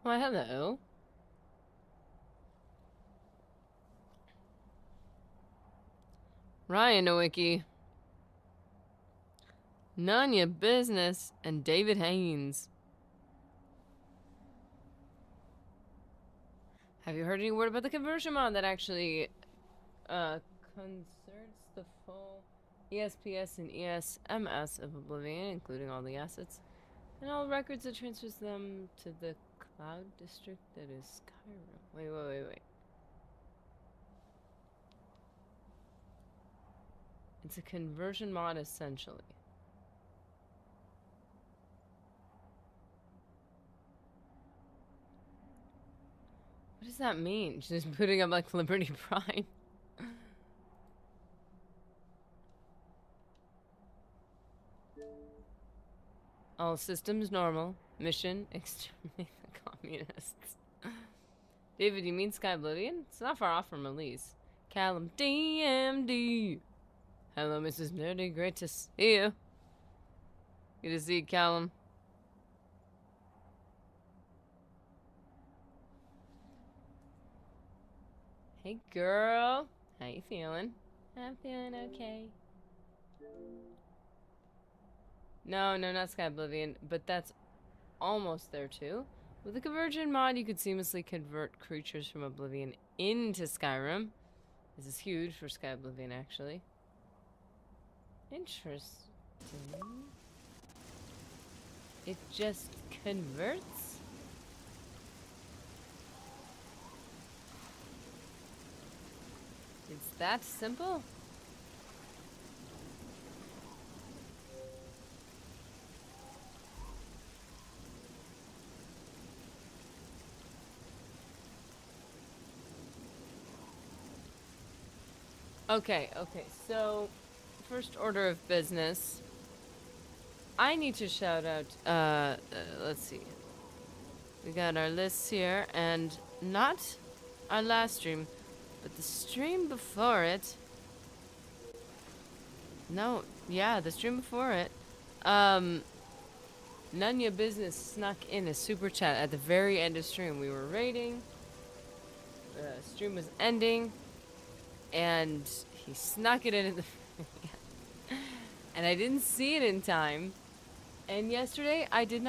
Why, hello. Ryan Nowicki. None your business. And David Haynes. Have you heard any word about the conversion mod that actually concerts the full ESPS and ESMS of Oblivion, including all the assets, and all records that transfers them to the cloud district that is Skyrim? Wait. It's a conversion mod, essentially. What does that mean? Just putting up like Liberty Prime? All systems normal. Mission, exterminate the communists. David, you mean Sky Oblivion? It's not far off from release. Callum DMD. Hello, Mrs. Nerdy. Great to see you. Good to see you, Callum. Hey, girl. How you feeling? I'm feeling okay. No, not Sky Oblivion, but that's almost there, too. With the conversion mod, you could seamlessly convert creatures from Oblivion into Skyrim. This is huge for Sky Oblivion, actually. Interesting. It just converts? It's that simple? Okay, so first order of business. I need to shout out, let's see. We got our lists here, and not our last stream, but the stream before it. No, yeah, the stream before it. None Your Business snuck in a super chat at the very end of stream. We were raiding. The stream was ending. And he snuck it in at the and I didn't see it in time. And yesterday I didn't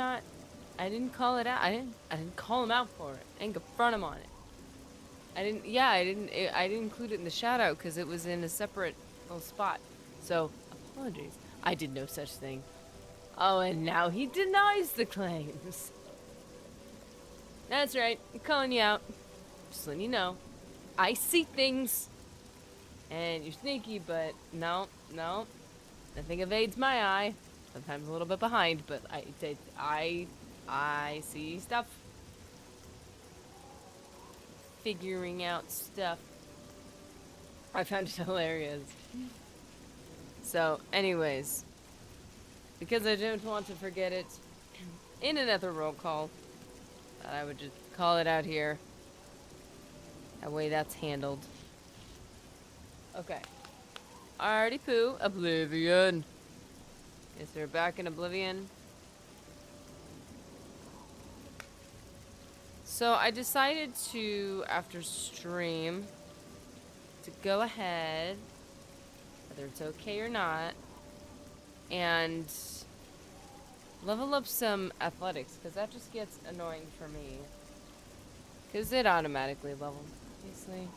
call it out. I didn't call him out for it. I didn't confront him on it. I didn't include it in the shout out because it was in a separate little spot. So apologies. I did no such thing. Oh, and now he denies the claims. That's right. I'm calling you out. Just letting you know. I see things. And you're sneaky, but no. Nothing evades my eye. Sometimes a little bit behind, but I see stuff. Figuring out stuff. I found it hilarious. So, anyways, because I don't want to forget it in another roll call, I would just call it out here. That way that's handled. Okay. Alrighty poo. Oblivion. Guess we're back in Oblivion. So I decided to, after stream, to go ahead, whether it's okay or not, and level up some athletics, because that just gets annoying for me. Because it automatically levels, obviously.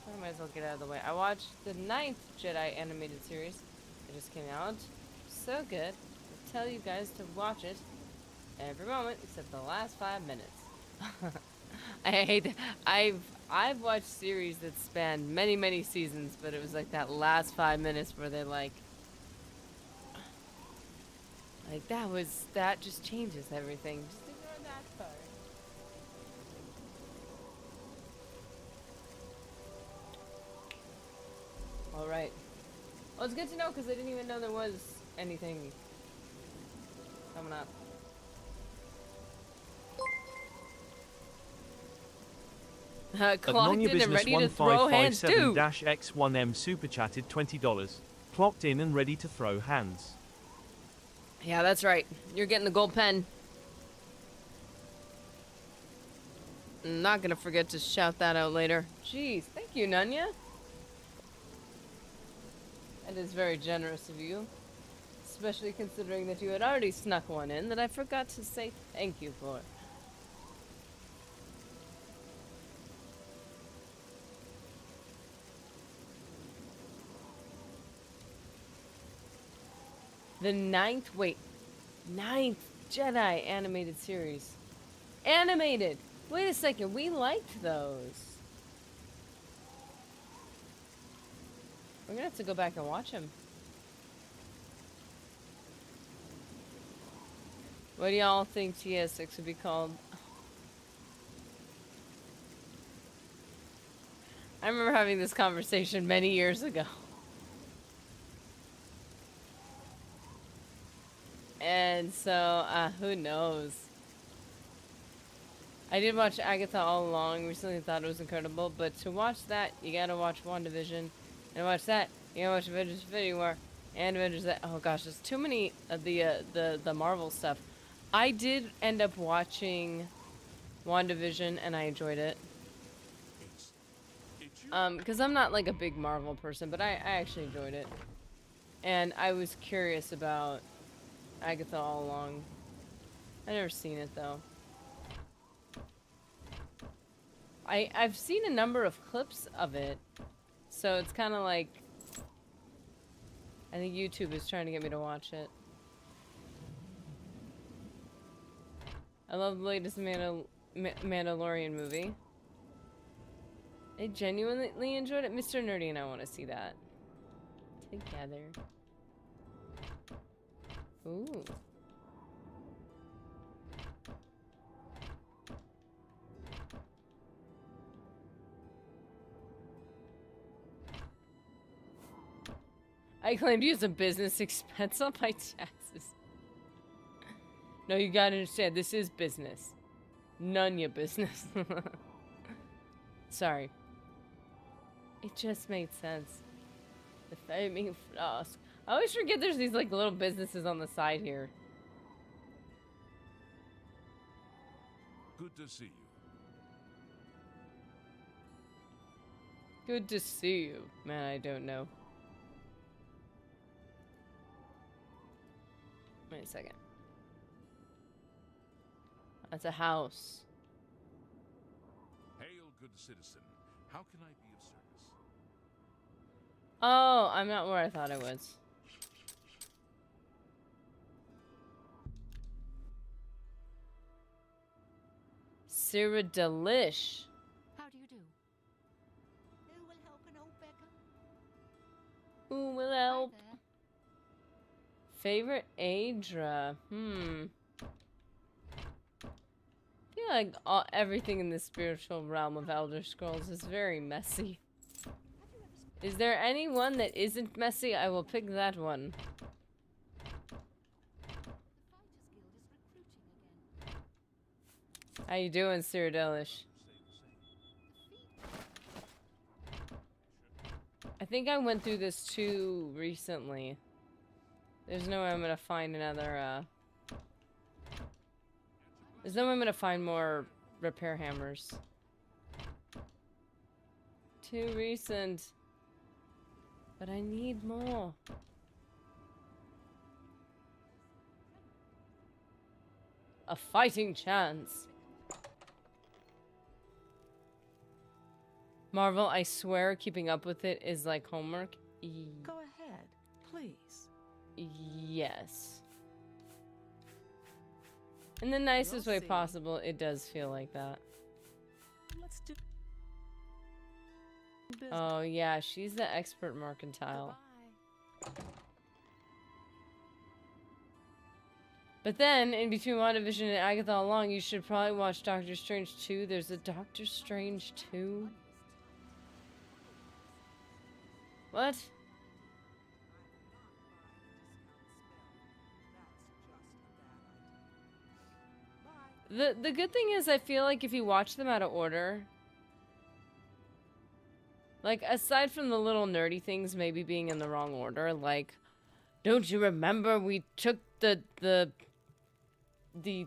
I might as well get out of the way. I watched the 9th Jedi animated series. It just came out. So good. I tell you guys to watch it every moment except the last 5 minutes. I hate that. I've watched series that span many seasons, but it was like that last 5 minutes where they like that just changes everything. Just ignore that part. Alright. Well, it's good to know because I didn't even know there was anything coming up. Clocked in and ready to throw hands too. X1M super chatted $20. Clocked in and ready to throw hands. Yeah, that's right. You're getting the gold pen. I'm not gonna forget to shout that out later. Jeez, thank you, Nunya. That is very generous of you. Especially considering that you had already snuck one in that I forgot to say thank you for. The ninth Jedi animated series. Animated! Wait a second, we liked those. We're gonna have to go back and watch them. What do y'all think TS6 would be called? I remember having this conversation many years ago. And so, who knows? I did watch Agatha all along, recently thought it was incredible, but to watch that, you gotta watch WandaVision. And watch that, you gotta watch Avengers Infinity War, and Avengers that. Oh gosh, there's too many of the Marvel stuff. I did end up watching WandaVision, and I enjoyed it. Because I'm not like a big Marvel person, but I actually enjoyed it. And I was curious about Agatha all along. I've never seen it though. I've seen a number of clips of it, so it's kind of like I think YouTube is trying to get me to watch it. I love the latest Mandalorian movie. I genuinely enjoyed it. Mr. Nerdy and I want to see that together. Ooh. I claim to use a business expense on my taxes. No, you gotta understand, this is business. None your business. Sorry. It just made sense. The flaming flask. I always forget there's these like little businesses on the side here. Good to see you. Good to see you. Man, I don't know. Wait a second. That's a house. Hail, good citizen. How can I be of service? Oh, I'm not where I thought I was. Sarah Delish. How do you do? Who will help an old beggar? Who will Hi help? there. Favorite Adra. I feel like everything in the spiritual realm of Elder Scrolls is very messy. Is there any one that isn't messy? I will pick that one. How you doing, Cyrodiilish? I think I went through this too recently. There's no way I'm gonna find another, There's no way I'm gonna find more repair hammers. Too recent. But I need more. A fighting chance. Marvel, I swear keeping up with it is like homework. Go ahead, please. Yes. In the nicest You'll way see. possible, it does feel like that. Let's do business. Oh yeah, she's the expert mercantile. Goodbye. But then, in between WandaVision and Agatha all along, you should probably watch Doctor Strange 2. There's a Doctor Strange 2. What? The good thing is I feel like if you watch them out of order, like aside from the little nerdy things maybe being in the wrong order, like don't you remember we took the the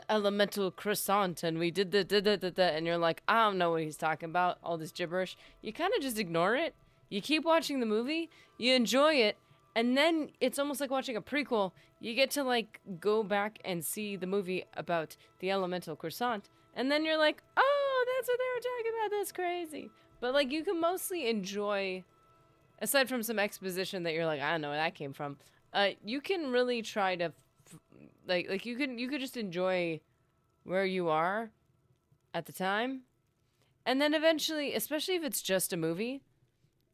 elemental croissant and we did the and you're like, I don't know what he's talking about, all this gibberish. You kind of just ignore it. You keep watching the movie, you enjoy it, and then it's almost like watching a prequel. You get to like go back and see the movie about the elemental croissant, and then you're like, oh, that's what they were talking about. That's crazy. But like you can mostly enjoy, aside from some exposition that you're like, I don't know where that came from. You can really try to like you could just enjoy where you are at the time, and then eventually, especially if it's just a movie,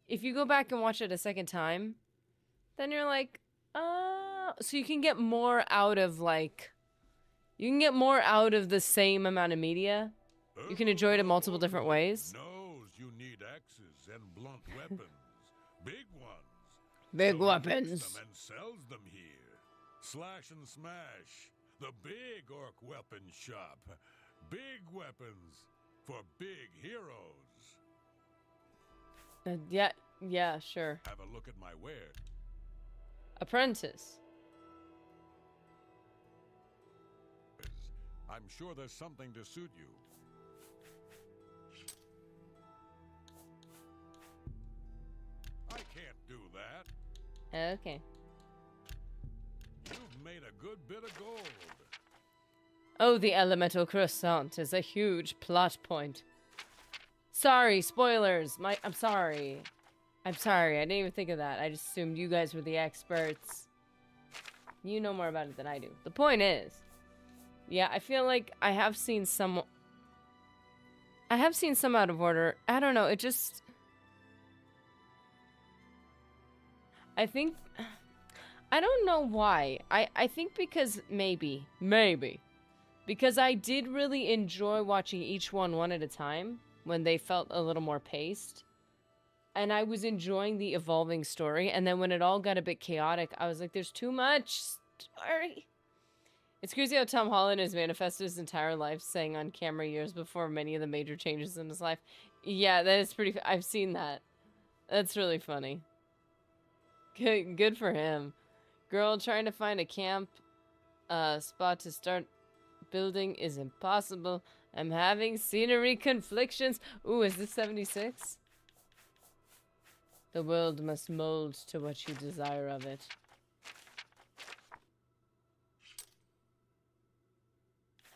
if you go back and watch it a second time, then you're like, so you can get more out of the same amount of media. You can enjoy it in multiple different ways. Knows you need axes and blunt weapons, big ones. Big So he weapons. makes them and sells them here. Slash and Smash, the big orc weapon shop. Big weapons for big heroes. Yeah, sure. Have a look at my ware. Apprentice. I'm sure there's something to suit you. I can't do that. Okay. You've made a good bit of gold. Oh, the elemental croissant is a huge plot point. Sorry, spoilers. I'm sorry. I didn't even think of that. I just assumed you guys were the experts. You know more about it than I do. The point is, yeah, I feel like I have seen some out of order. I don't know. It just, I think, I don't know why. I think because maybe, because I did really enjoy watching each one at a time when they felt a little more paced. And I was enjoying the evolving story. And then when it all got a bit chaotic, I was like, there's too much story. It's crazy how Tom Holland has manifested his entire life saying on camera years before many of the major changes in his life. Yeah, that is pretty... I've seen that. That's really funny. Good for him. Girl trying to find a camp spot to start building is impossible. I'm having scenery conflictions. Ooh, is this 76? The world must mold to what you desire of it.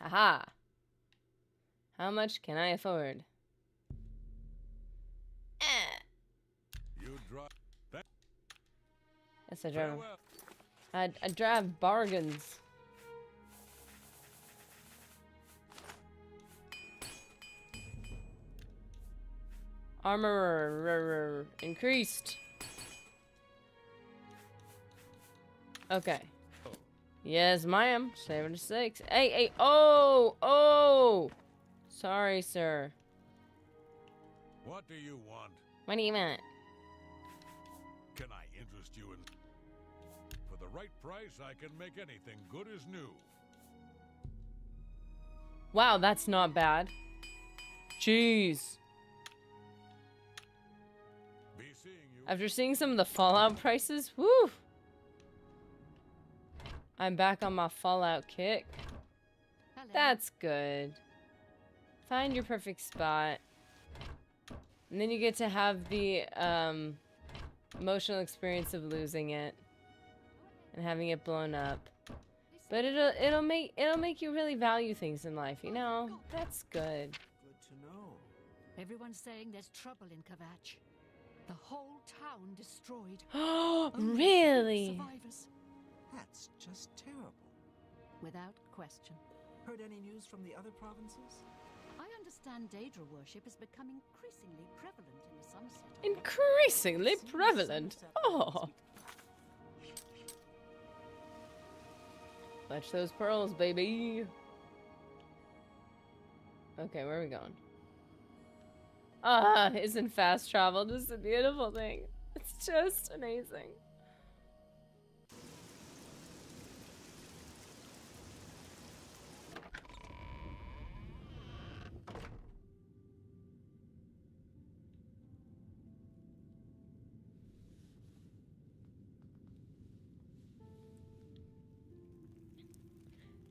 Haha. How much can I afford? You drive. Yes, I drive. Farewell. I drive bargains. Armor increased. Okay. Yes, ma'am. 76. Hey. Oh. Sorry, sir. What do you want? What do you want? Can I interest you in... For the right price, I can make anything good as new. Wow, that's not bad. Jeez. Be seeing you. After seeing some of the Fallout prices, woo! I'm back on my Fallout kick. Hello. That's good. Find your perfect spot. And then you get to have the emotional experience of losing it and having it blown up. But it'll make you really value things in life, you know? That's good. Good to know. Everyone's saying there's trouble in Kvatch. The whole town destroyed. Oh, Only a few really? Survivors. That's just terrible. Without question. Heard any news from the other provinces? I understand Daedra worship is becoming increasingly prevalent in the Sunset. Increasingly Seems prevalent. Somerset Oh. must be- Fetch those pearls, baby. Okay, where are we going? Ah, isn't fast travel just a beautiful thing? It's just amazing.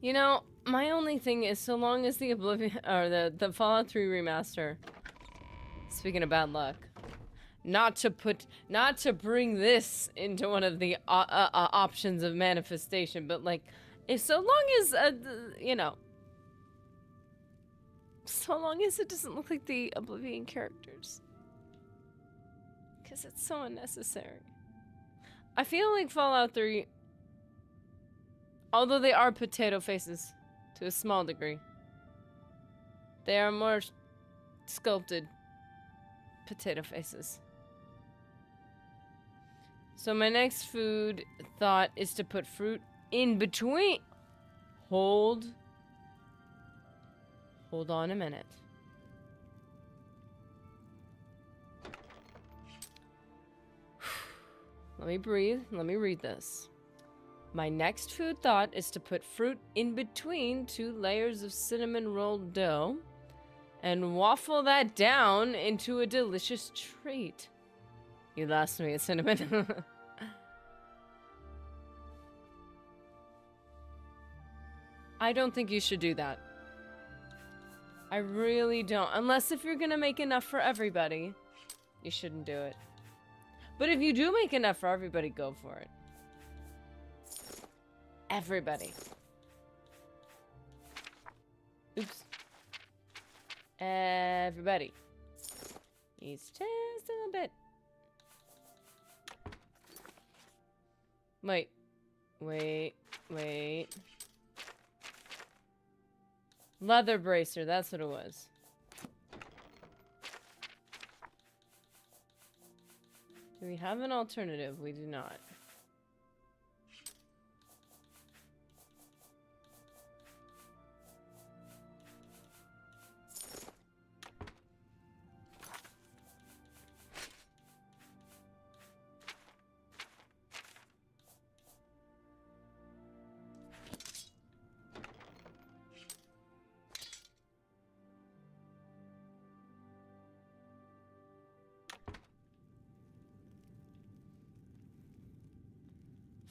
You know, my only thing is so long as the Oblivion or the Fallout 3 remaster. Speaking of bad luck, not to bring this into one of the options of manifestation, but like, if so long as you know, so long as it doesn't look like the Oblivion characters, because it's so unnecessary. I feel like Fallout 3, although they are potato faces to a small degree, they are more sculpted potato faces. So my next food thought is to put fruit in between. Hold on a minute. Let me breathe. Let me read this. My next food thought is to put fruit in between 2 layers of cinnamon rolled dough and waffle that down into a delicious treat. You lost me at cinnamon. I don't think you should do that. I really don't. Unless if you're gonna make enough for everybody, you shouldn't do it. But if you do make enough for everybody, go for it. Everybody. Oops. Everybody. He's just a little bit. Wait. Leather bracer, that's what it was. Do we have an alternative? We do not.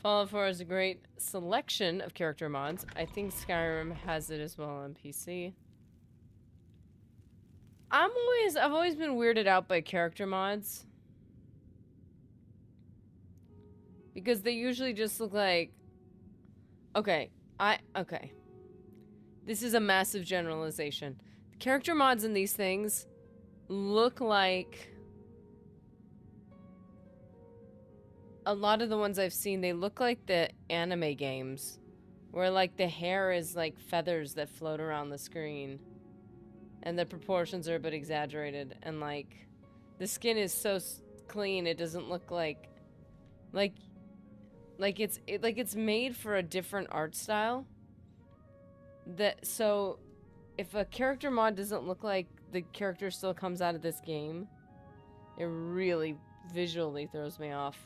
Fallout 4 is a great selection of character mods. I think Skyrim has it as well on PC. I've always been weirded out by character mods. Because they usually just look like... Okay. This is a massive generalization. The character mods in these things look like... A lot of the ones I've seen, they look like the anime games. Where, like, the hair is, like, feathers that float around the screen. And the proportions are a bit exaggerated. And, like, the skin is so clean, it doesn't look like... Like it's made for a different art style. So, if a character mod doesn't look like the character still comes out of this game, it really visually throws me off.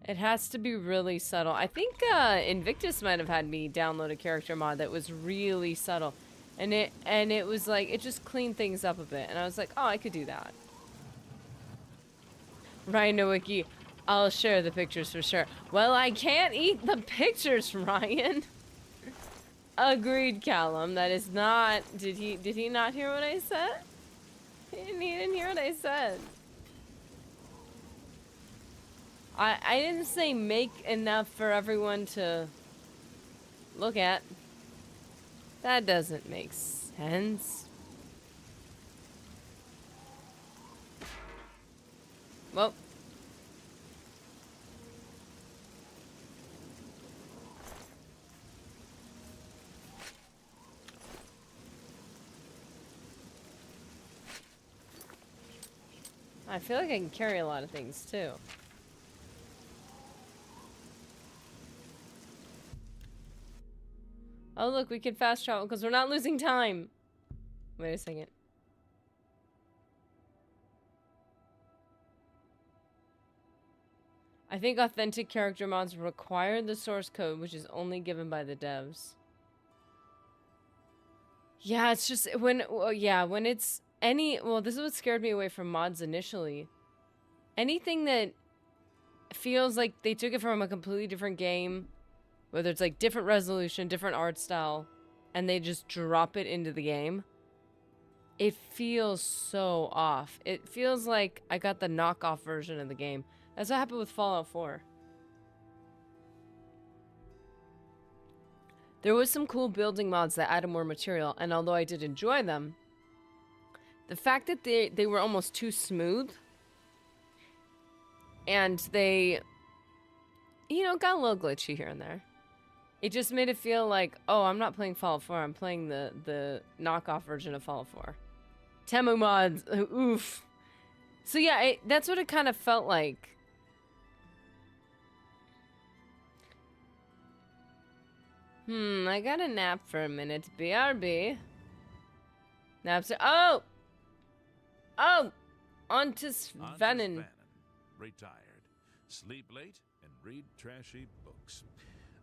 It has to be really subtle. I think Invictus might have had me download a character mod that was really subtle. And it was like, it just cleaned things up a bit. And I was like, oh, I could do that. Ryan Nowicki, I'll share the pictures for sure. Well, I can't eat the pictures, Ryan. Agreed, Callum. That is not... Did he not hear what I said? He didn't hear what I said. I didn't say make enough for everyone to look at. That doesn't make sense. Well. I feel like I can carry a lot of things too. Oh look, we can fast travel because we're not losing time. Wait a second. I think authentic character mods require the source code, which is only given by the devs. Yeah, it's just when it's any... Well, this is what scared me away from mods initially. Anything that feels like they took it from a completely different game, whether it's like different resolution, different art style, and they just drop it into the game, it feels so off. It feels like I got the knockoff version of the game. That's what happened with Fallout 4. There was some cool building mods that added more material, and although I did enjoy them, the fact that they were almost too smooth, and they, you know, got a little glitchy here and there. It just made it feel like, oh, I'm not playing Fallout 4, I'm playing the knockoff version of Fallout 4. Temu mods, oof. So yeah, that's what it kind of felt like. I got a nap for a minute. BRB. Naps are... Oh! Oh! Onto Svanen. Retired. Sleep late and read trashy books.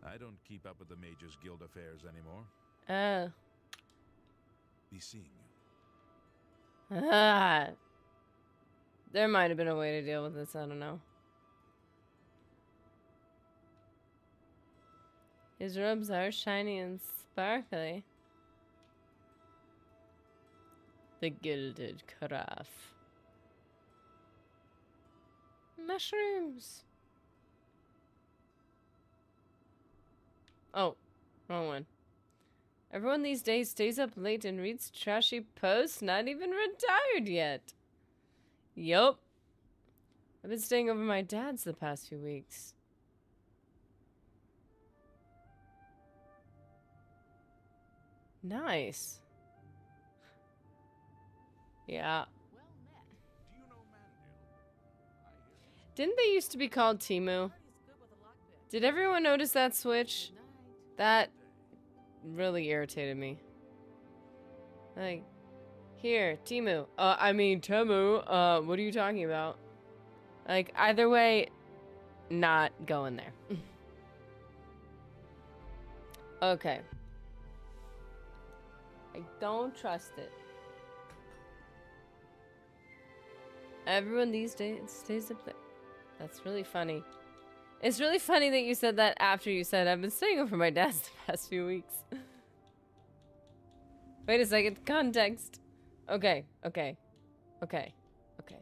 I don't keep up with the Mages Guild affairs anymore. Oh. Be seeing you. Ah. There might have been a way to deal with this, I don't know. His robes are shiny and sparkly. The gilded carafe. Mushrooms. Oh, wrong one. Everyone these days stays up late and reads trashy posts, not even retired yet. Yup. I've been staying over my dad's the past few weeks. Nice. Yeah. Do you know Mandil? Didn't they used to be called Timu? Did everyone notice that switch? That really irritated me. Like, here, Timu. I mean, Temu. What are you talking about? Like, either way, not going there. Okay. I don't trust it. Everyone these days stays up there. That's really funny. It's really funny that you said that after you said, I've been staying over my dad's the past few weeks. Wait a second. Context. Okay. Okay. Okay. Okay.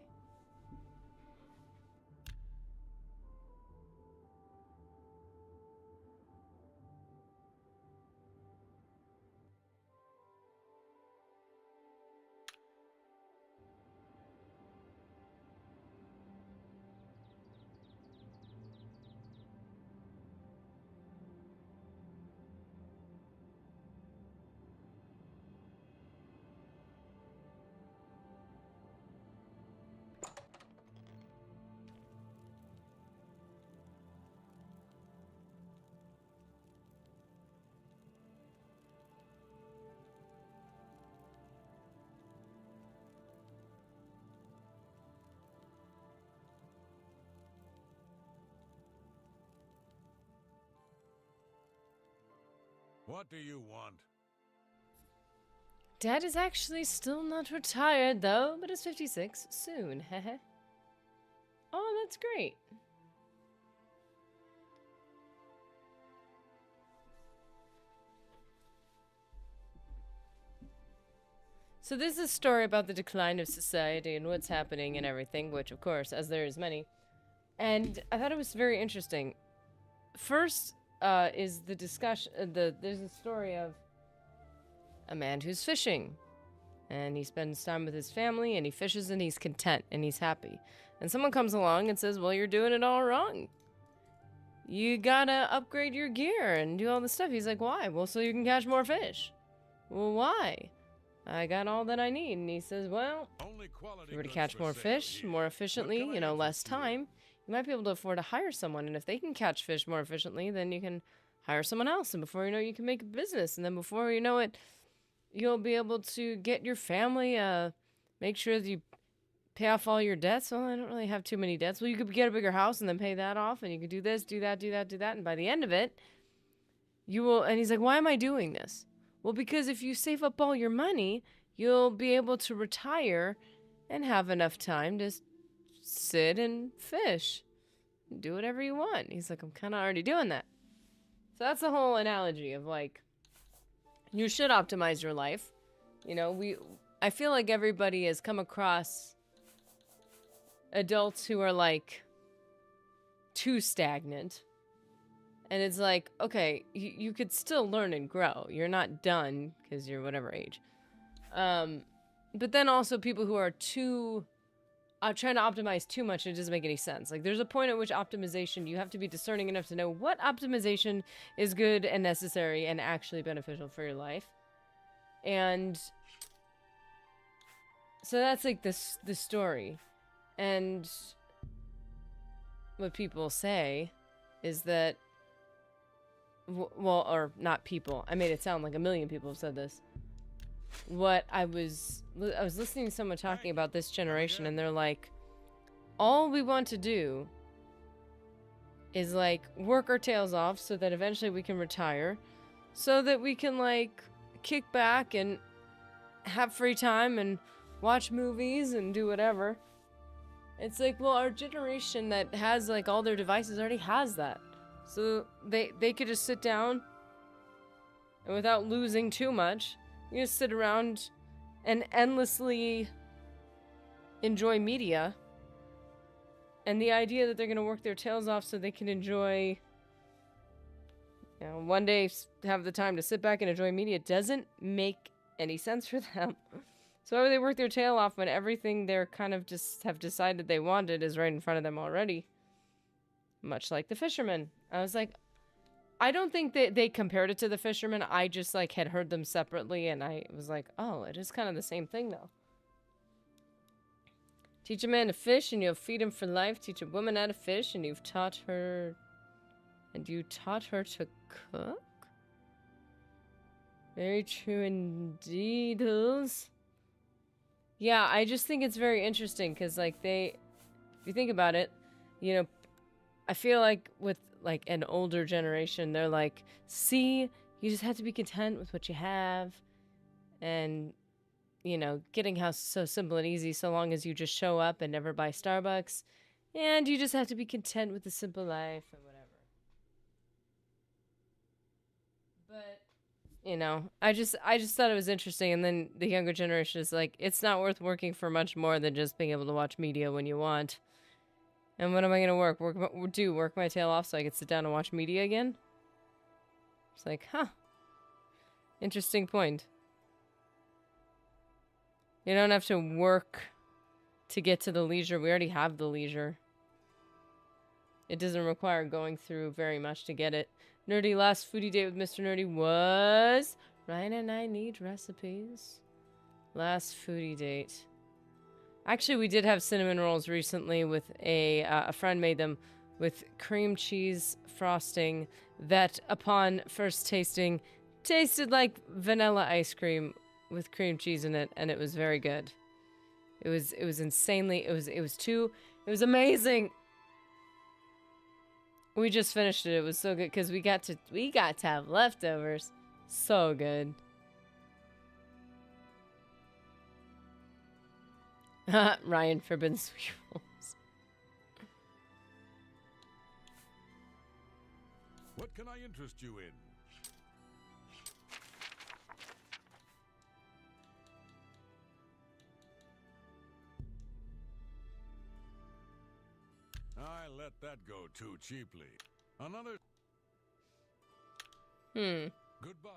What do you want? Dad is actually still not retired, though, but is 56 soon. Heh. Oh, that's great. So this is a story about the decline of society and what's happening and everything, which, of course, as there is many. And I thought it was very interesting. First is the discussion, there's a story of a man who's fishing. And he spends time with his family, and he fishes, and he's content, and he's happy. And someone comes along and says, well, you're doing it all wrong. You gotta upgrade your gear and do all this stuff. He's like, why? Well, so you can catch more fish. Well, why? I got all that I need. And he says, well, if you were to catch more fish more efficiently, you know, less time, you might be able to afford to hire someone. And if they can catch fish more efficiently, then you can hire someone else. And before you know it, you can make a business. And then before you know it, you'll be able to get your family, make sure that you pay off all your debts. Well, I don't really have too many debts. Well, you could get a bigger house and then pay that off. And you could do this, do that, do that, do that. And by the end of it, you will, and he's like, why am I doing this? Well, because if you save up all your money, you'll be able to retire and have enough time to sit and fish. Do whatever you want. He's like, I'm kind of already doing that. So that's the whole analogy of like, you should optimize your life. You know, I feel like everybody has come across adults who are like too stagnant. And it's like, okay, you could still learn and grow. You're not done because you're whatever age. But then also people who are too trying to optimize too much, it doesn't make any sense. Like, there's a point at which optimization, you have to be discerning enough to know what optimization is good and necessary and actually beneficial for your life. And so that's like the story. And what people say is that, well, or not people. I made it sound like a million people have said this. What I was listening to someone talking about this generation, and they're like, all we want to do is like work our tails off so that eventually we can retire, so that we can like kick back and have free time and watch movies and do whatever. It's like, well, our generation that has like all their devices already has that. So they could just sit down and without losing too much, you just sit around and endlessly enjoy media. And the idea that they're going to work their tails off so they can enjoy, you know, one day have the time to sit back and enjoy media doesn't make any sense for them. So why would they work their tail off when everything they're kind of just have decided they wanted is right in front of them already? Much like the fishermen. I was like, I don't think that they compared it to the fishermen. I just like had heard them separately and I was like, oh, it is kind of the same thing though. Teach a man to fish and you'll feed him for life. Teach a woman how to fish and you've taught her... And you taught her to cook? Very true indeed. Yeah, I just think it's very interesting because like if you think about it, you know, I feel like with like an older generation, they're like, see, you just have to be content with what you have. And, you know, getting house is so simple and easy so long as you just show up and never buy Starbucks. And you just have to be content with the simple life and whatever. But, you know, I just thought it was interesting. And then the younger generation is like, it's not worth working for much more than just being able to watch media when you want. And when am I going to work my tail off so I can sit down and watch media again? It's like, huh. Interesting point. You don't have to work to get to the leisure. We already have the leisure. It doesn't require going through very much to get it. Nerdy, last foodie date with Mr. Nerdy was... Ryan and I need recipes. Last foodie date. Actually, we did have cinnamon rolls recently with a friend made them with cream cheese frosting that upon first tasting tasted like vanilla ice cream with cream cheese in it, and it was very good. It was insanely, it was amazing. We just finished it. It was so good because we got to have leftovers. So good. Ryan forbidden sweet rolls. What can I interest you in? I let that go too cheaply. Another... Goodbye.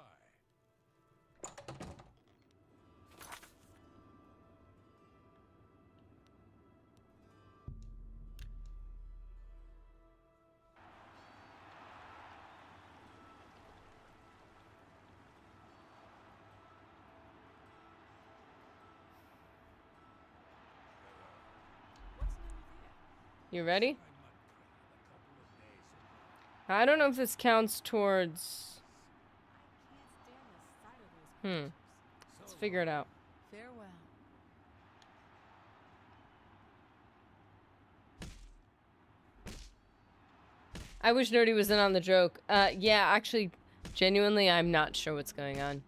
You ready? I don't know if this counts towards... Let's figure it out. Farewell. I wish Nerdy was in on the joke. Yeah, actually, genuinely, I'm not sure what's going on.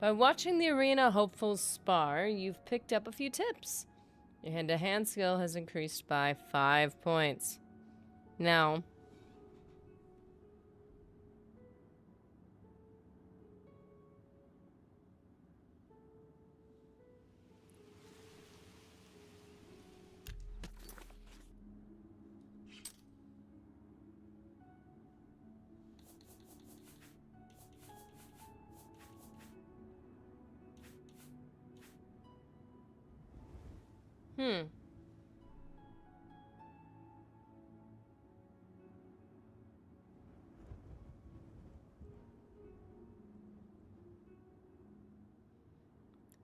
By watching the arena hopefuls spar, you've picked up a few tips. Your hand-to-hand skill has increased by 5 points. Now,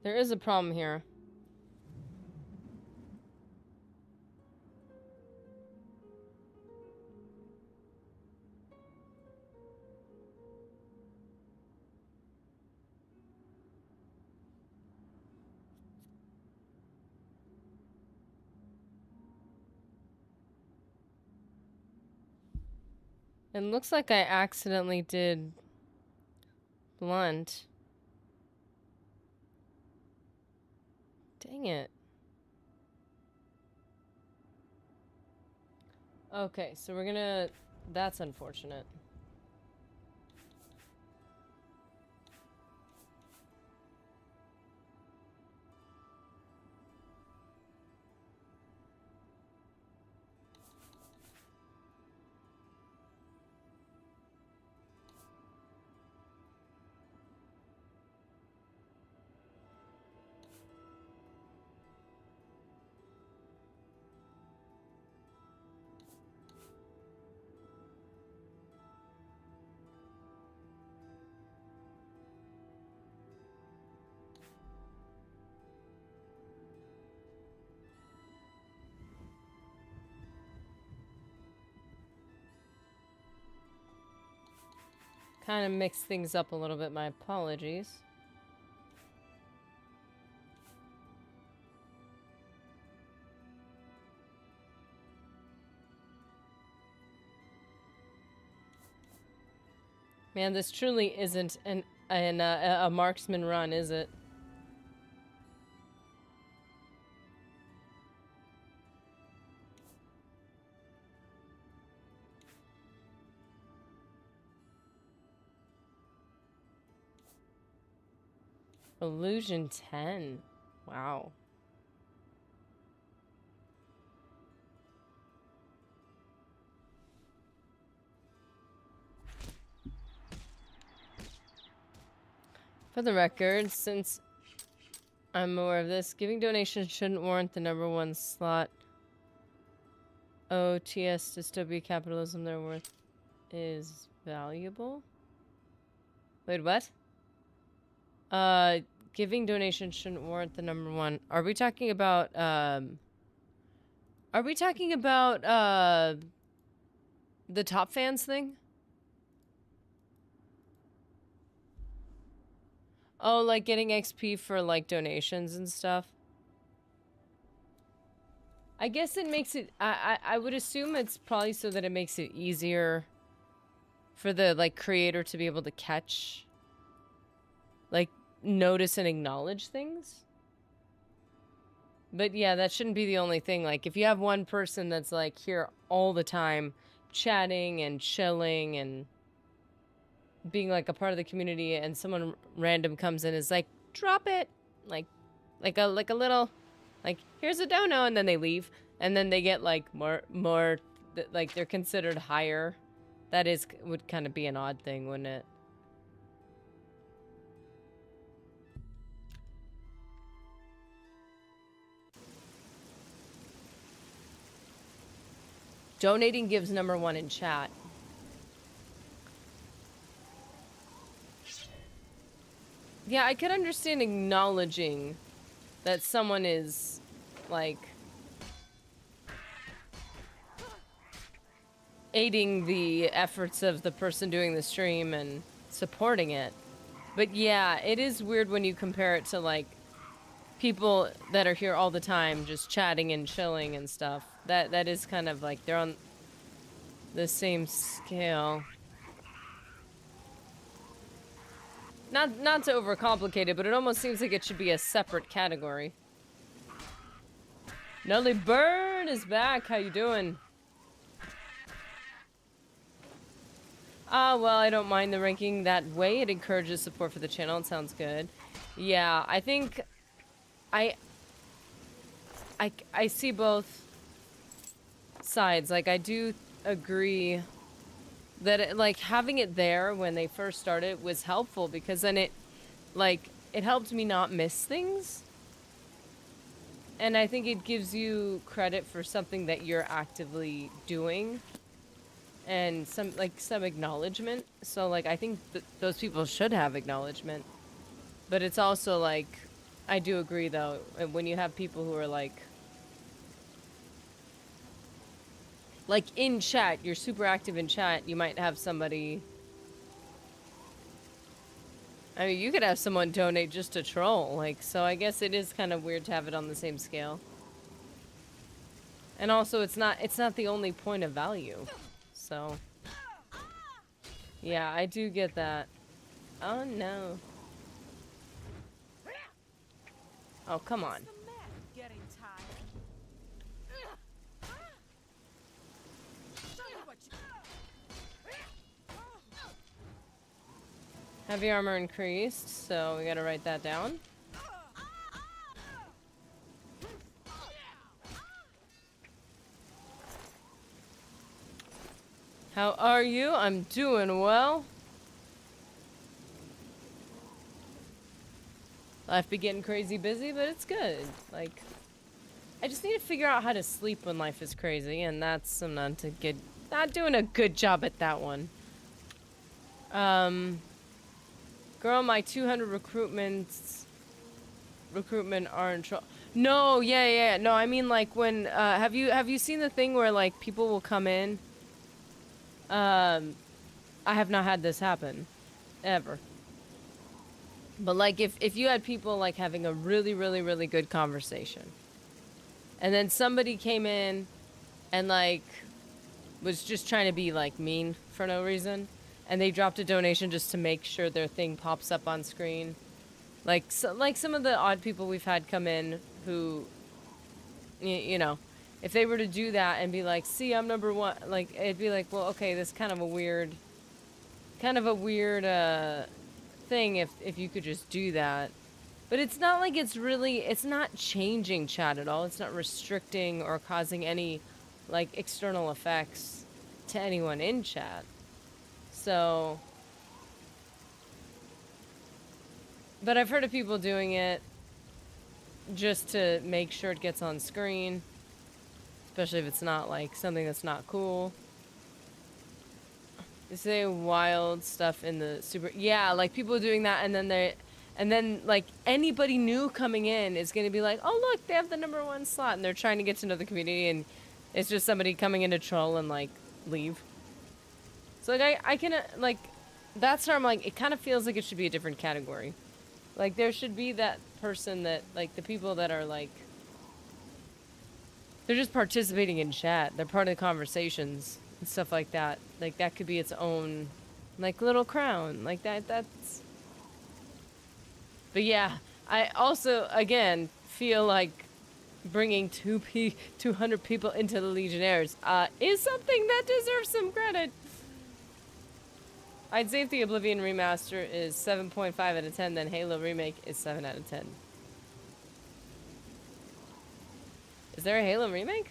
there is a problem here. It looks like I accidentally did blunt. Dang it. Okay, so we're gonna... That's unfortunate. Kind of mixed things up a little bit, my apologies. Man, this truly isn't a marksman run, is it? Illusion 10. Wow. For the record, since I'm aware of this, giving donations shouldn't warrant the #1 slot. OTS dystopia capitalism, their worth is valuable. Wait, what? Giving donations shouldn't warrant the #1. Are we talking about, the top fans thing? Oh, like getting XP for, like, donations and stuff? I guess it makes it... I would assume it's probably so that it makes it easier for the, like, creator to be able to catch... like, notice and acknowledge things. But yeah, that shouldn't be the only thing. Like, if you have one person that's, like, here all the time, chatting and chilling and... being like a part of the community, and someone random comes in and is like, drop it, like a little, like, here's a dono, and then they leave, and then they get like more like they're considered higher. That would kind of be an odd thing, wouldn't it? Donating gives #1 in chat. Yeah, I could understand acknowledging that someone is, like, aiding the efforts of the person doing the stream and supporting it. But yeah, it is weird when you compare it to, like, people that are here all the time just chatting and chilling and stuff. That is kind of like they're on the same scale. not to overcomplicate it, but it almost seems like it should be a separate category. Nully Burn is back. How you doing? Well, I don't mind the ranking that way. It encourages support for the channel. It sounds good. Yeah, I think I see both sides. Like, I do agree that it, like, having it there when they first started was helpful because then it helped me not miss things. And I think it gives you credit for something that you're actively doing and some acknowledgement. So, like, I think those people should have acknowledgement. But it's also, like, I do agree, though, when you have people who are, like, in chat, you're super active in chat, you might have somebody... I mean, you could have someone donate just to troll, like, so I guess it is kind of weird to have it on the same scale. And also, it's not the only point of value, so... Yeah, I do get that. Oh, no. Oh, come on. Getting tired. Heavy armor increased, so we gotta write that down. How are you? I'm doing well. Life be getting crazy busy, but it's good. Like, I just need to figure out how to sleep when life is crazy, and that's, I'm not doing a good job at that one. Girl, my 200 recruitment are in trouble. No, yeah. No, I mean, like, when, have you seen the thing where, like, people will come in? I have not had this happen. Ever. But, like, if you had people, like, having a really, really, really good conversation, and then somebody came in and, like, was just trying to be, like, mean for no reason, and they dropped a donation just to make sure their thing pops up on screen. Like, like some of the odd people we've had come in who, you know, if they were to do that and be like, see, I'm number one, like, it'd be like, well, okay, this is kind of a weird thing if you could just do that. But it's not like it's not changing chat at all. It's not restricting or causing any, like, external effects to anyone in chat. So, but I've heard of people doing it just to make sure it gets on screen, especially if it's not, like, something that's not cool. They say wild stuff in the super... Yeah, like, people doing that, and then, like, anybody new coming in is going to be like, oh, look, they have the #1 slot, and they're trying to get to know the community, and it's just somebody coming in to troll and, like, leave. So, like, I can, like, that's where I'm like, it kind of feels like it should be a different category. Like, there should be that person that, like, the people that are, like, they're just participating in chat. They're part of the conversations and stuff like that. Like, that could be its own, like, little crown. Like, that's... But yeah, I also, again, feel like bringing 200 people into the Legionnaires is something that deserves some credit. I'd say if the Oblivion remaster is 7.5 out of 10, then Halo Remake is 7 out of 10. Is there a Halo Remake?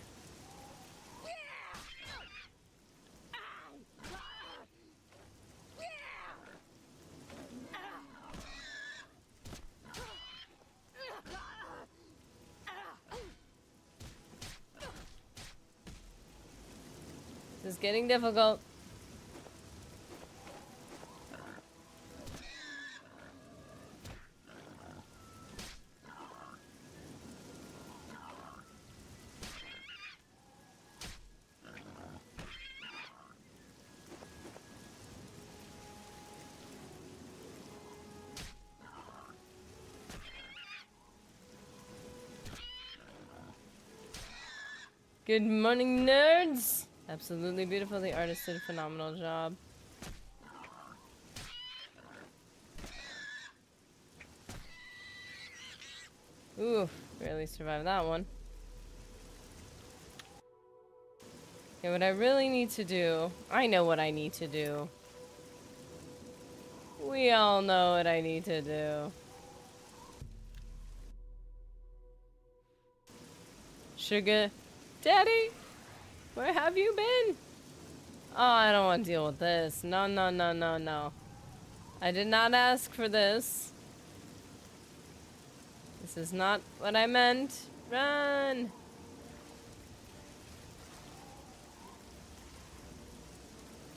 This is getting difficult. Good morning, nerds! Absolutely beautiful. The artist did a phenomenal job. Oof, barely survived that one. Okay, what I really need to do... I know what I need to do. We all know what I need to do. Sugar Daddy? Where have you been? Oh, I don't want to deal with this. No, no, no, no, no. I did not ask for this. This is not what I meant. Run!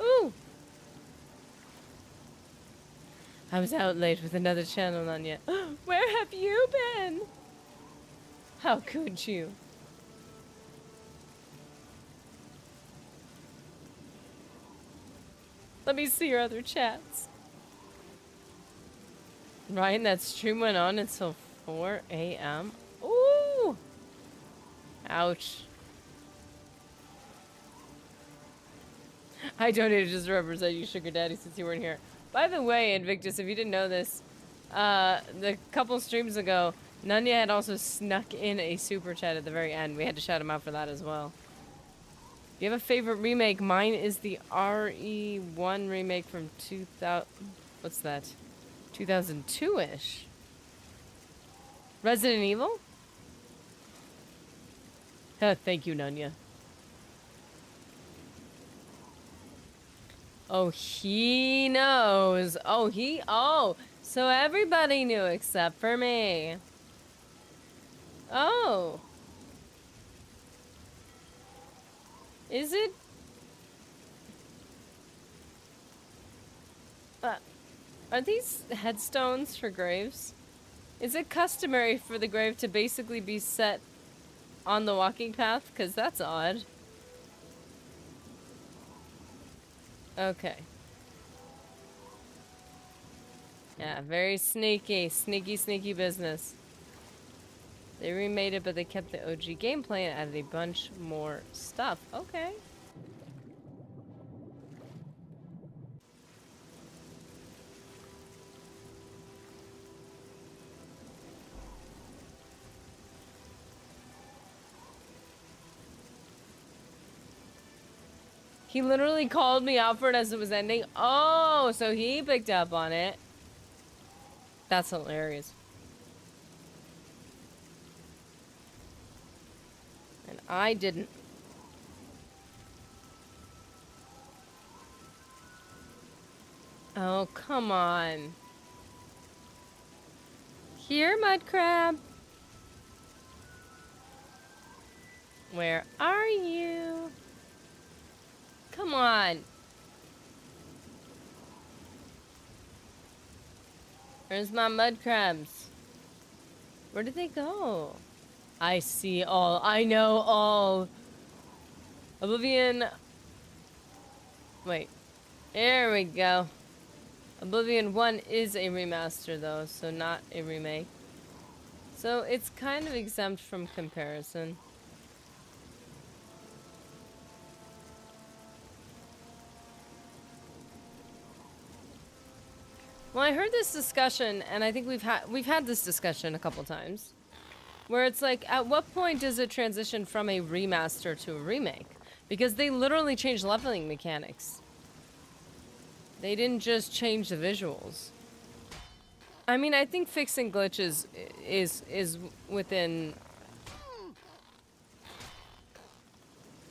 Ooh! I was out late with another channel on yet. Where have you been? How could you? Let me see your other chats. Ryan, that stream went on until 4 a.m. Ooh! Ouch. I donated just to represent you, Sugar Daddy, since you weren't here. By the way, Invictus, if you didn't know this, the couple streams ago, Nunya had also snuck in a super chat at the very end. We had to shout him out for that as well. Do you have a favorite remake? Mine is the RE1 remake from 2000... What's that? 2002-ish. Resident Evil? Thank you, Nunya. Oh, he knows. Oh, so everybody knew except for me. Oh. Is it? Are these headstones for graves? Is it customary for the grave to basically be set on the walking path? Because that's odd. Okay. Yeah, very sneaky. Sneaky business. They remade it, but they kept the OG gameplay and added a bunch more stuff. Okay. He literally called me out for it as it was ending. Oh, so he picked up on it. That's hilarious. And I didn't. Oh, come on. Here, mud crab. Where are you? Come on. Where's my mud crabs? Where did they go? I see all. I know all. Oblivion. Wait. There we go. Oblivion 1 is a remaster though, so not a remake. So it's kind of exempt from comparison. Well, I heard this discussion, and I think we've had this discussion a couple times, where it's like, at what point does it transition from a remaster to a remake? Because they literally changed leveling mechanics. They didn't just change the visuals. I mean, I think fixing glitches is within...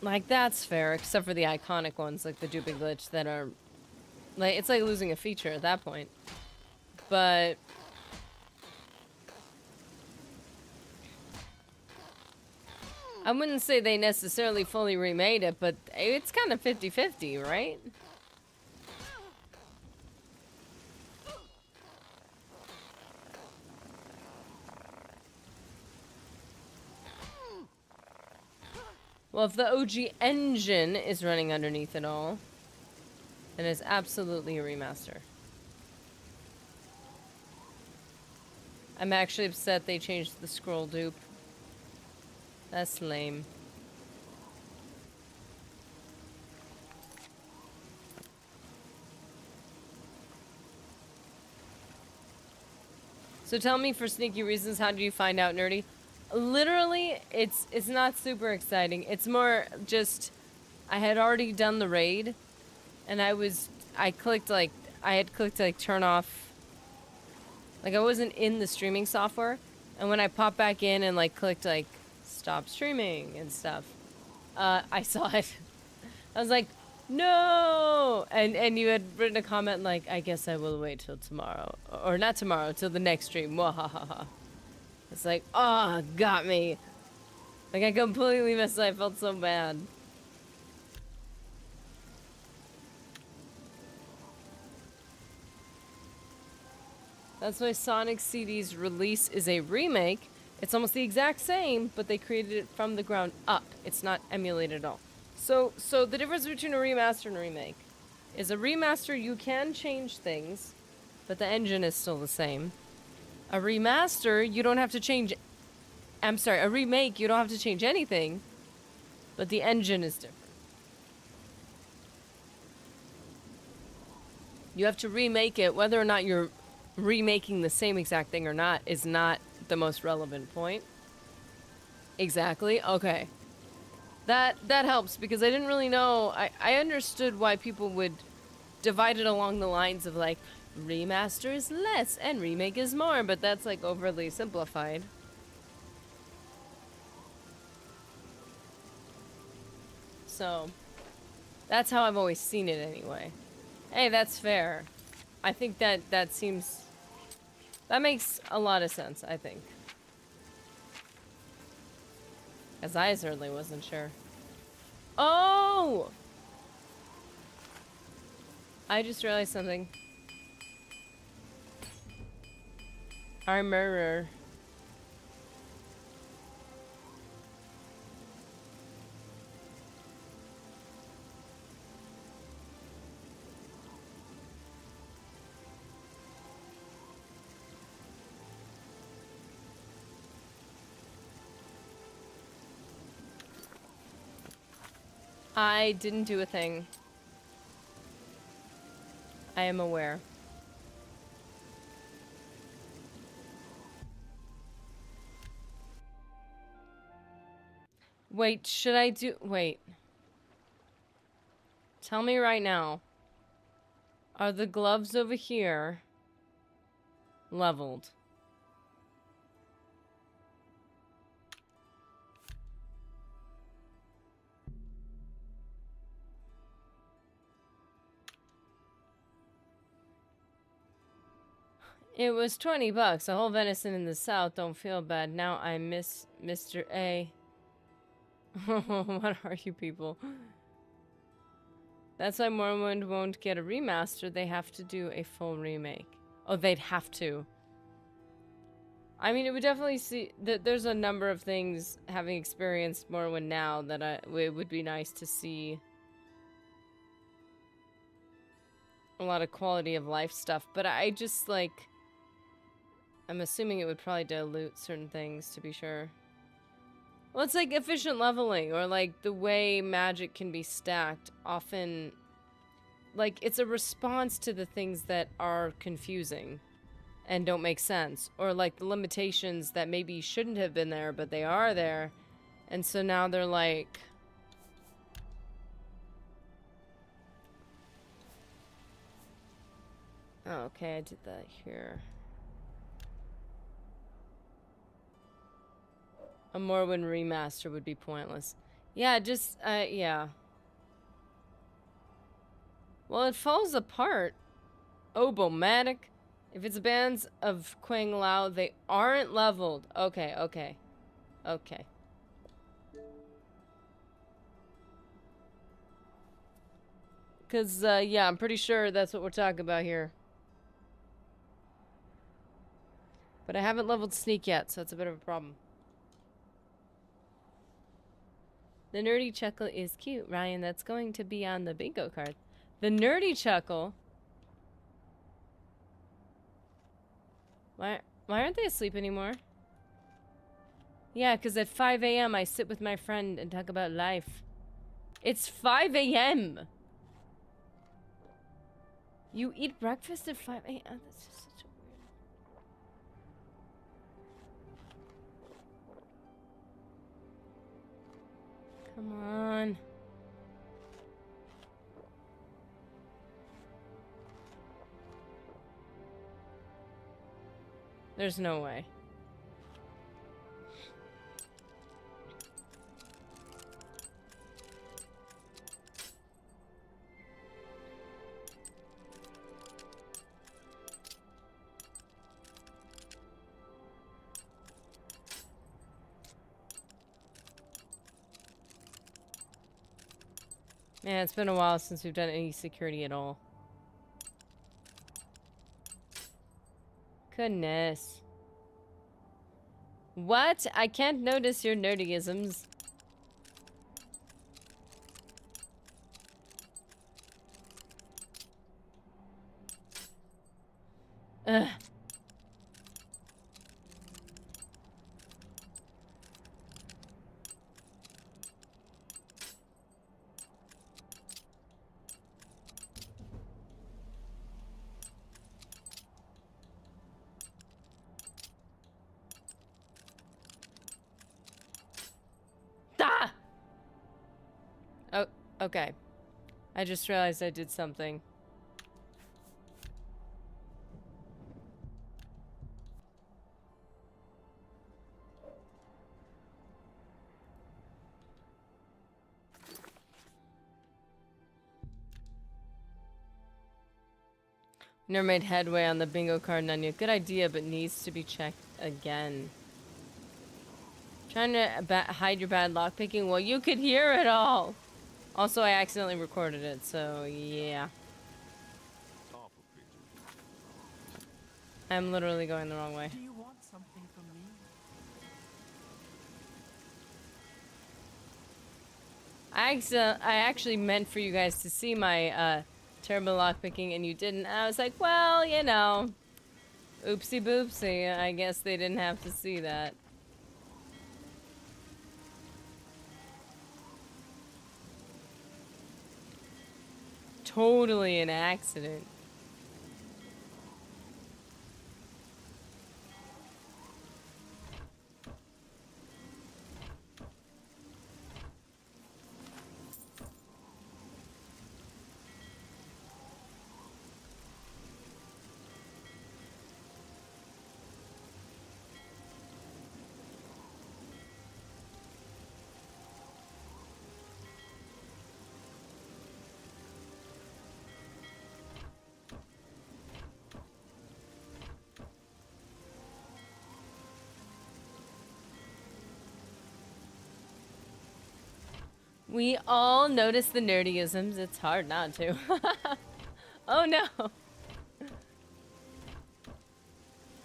Like, that's fair, except for the iconic ones, like the duping glitch that are... Like, it's like losing a feature at that point. But... I wouldn't say they necessarily fully remade it, but it's kind of 50-50, right? Well, if the OG engine is running underneath it all, then it's absolutely a remaster. I'm actually upset they changed the scroll dupe. That's lame. So tell me, for sneaky reasons, how did you find out, Nerdy? Literally, it's not super exciting. It's more just I had already done the raid, and I had clicked like turn off. Like I wasn't in the streaming software, and when I popped back in and like clicked like stop streaming and stuff, I saw it. I was like, no! And you had written a comment like, I guess I will wait till tomorrow. Or not tomorrow, till the next stream. Wahahaha. It's like, oh, got me. Like, I completely missed it. I felt so bad. That's why Sonic CD's release is a remake. It's almost the exact same, but they created it from the ground up. It's not emulated at all. So the difference between a remaster and a remake is a remaster, you can change things, but the engine is still the same. A remaster, you don't have to change... I'm sorry, a remake, you don't have to change anything, but the engine is different. You have to remake it. Whether or not you're remaking the same exact thing or not is not the most relevant point. Exactly. Okay. That helps, because I didn't really know. I understood why people would divide it along the lines of like remaster is less and remake is more, but that's like overly simplified. So that's how I've always seen it anyway. Hey, that's fair. I think that makes a lot of sense, I think. As I certainly wasn't sure. Oh! I just realized something. Armorer. I didn't do a thing. I am aware. Wait, should I do... Wait. Tell me right now. Are the gloves over here leveled? It was $20. A whole venison in the south. Don't feel bad. Now I miss Mr. A. What are you people? That's why Morrowind won't get a remaster. They have to do a full remake. Oh, they'd have to. I mean, it would definitely see that there's a number of things, having experienced Morrowind now, that it would be nice to see a lot of quality of life stuff. But I just like... I'm assuming it would probably dilute certain things, to be sure. Well, it's like efficient leveling, or like the way magic can be stacked. Often, like, it's a response to the things that are confusing and don't make sense. Or like the limitations that maybe shouldn't have been there, but they are there. And so now they're like... Oh, okay, I did that here. A Morrowind remaster would be pointless. Yeah, just, yeah. Well, it falls apart. Obomatic. If it's bands of Quang Lao, they aren't leveled. Okay, okay. Okay. Because, yeah, I'm pretty sure that's what we're talking about here. But I haven't leveled Sneak yet, so it's a bit of a problem. The nerdy chuckle is cute, Ryan. That's going to be on the bingo card. The nerdy chuckle? Why aren't they asleep anymore? Yeah, because at 5 a.m. I sit with my friend and talk about life. It's 5 a.m. You eat breakfast at 5 a.m.? That's just such a Come on. There's no way. Man, it's been a while since we've done any security at all. Goodness. What? I can't notice your nerdyisms. Ugh. Ah! Oh, okay. I just realized I did something. Never made headway on the bingo card, Nunya. Good idea, but needs to be checked again. Trying to hide your bad lockpicking? Well, you could hear it all. Also, I accidentally recorded it, so yeah. I'm literally going the wrong way. Do you want something from me? I actually meant for you guys to see my terrible lockpicking, and you didn't. I was like, well, you know, oopsie boopsie. I guess they didn't have to see that. Totally an accident. We all notice the nerdyisms. It's hard not to. Oh no.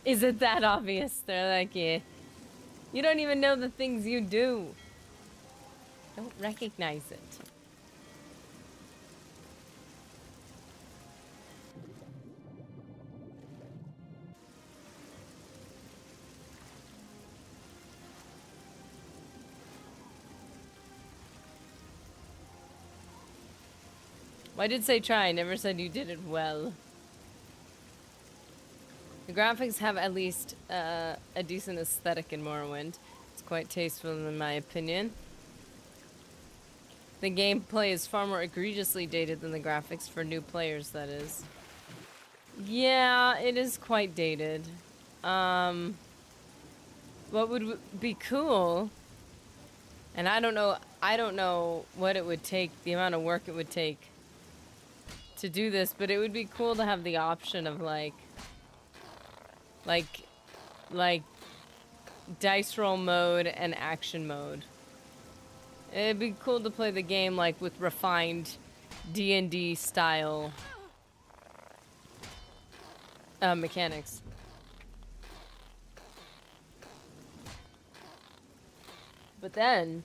Is it that obvious? They're like, yeah. You don't even know the things you do. Don't recognize it. Well, I did say try, I never said you did it well. The graphics have at least a decent aesthetic in Morrowind. It's quite tasteful in my opinion. The gameplay is far more egregiously dated than the graphics for new players, that is. Yeah, it is quite dated. What would be cool, and I don't know what it would take, the amount of work it would take to do this, but it would be cool to have the option of like dice roll mode and action mode. It'd be cool to play the game like with refined D&D style mechanics. But then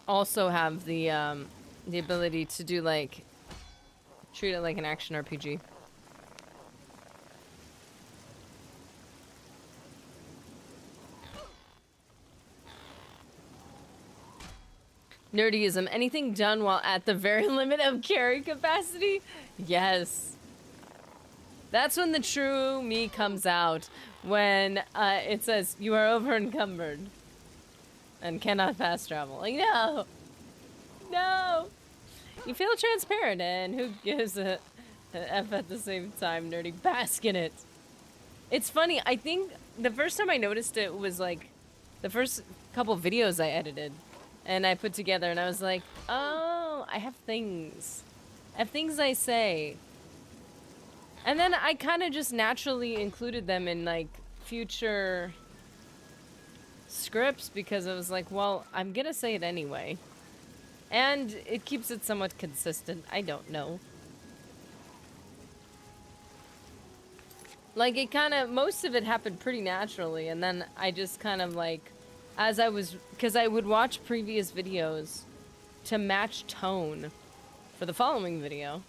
also have the ability to do like treat it like an action RPG. Nerdyism. Anything done while at the very limit of carry capacity? Yes. That's when the true me comes out. when it says you are over encumbered and cannot fast travel. Like, no! No! You feel transparent, and who gives a F at the same time, nerdy? Bask in it. It's funny, I think the first time I noticed it was like the first couple videos I edited and I put together, and I was like, oh, I have things. I have things I say. And then I kind of just naturally included them in like future scripts because I was like, well, I'm gonna say it anyway. And it keeps it somewhat consistent. I don't know. Like, it kind of, most of it happened pretty naturally, and then I just kind of like, as I was, because I would watch previous videos to match tone for the following video.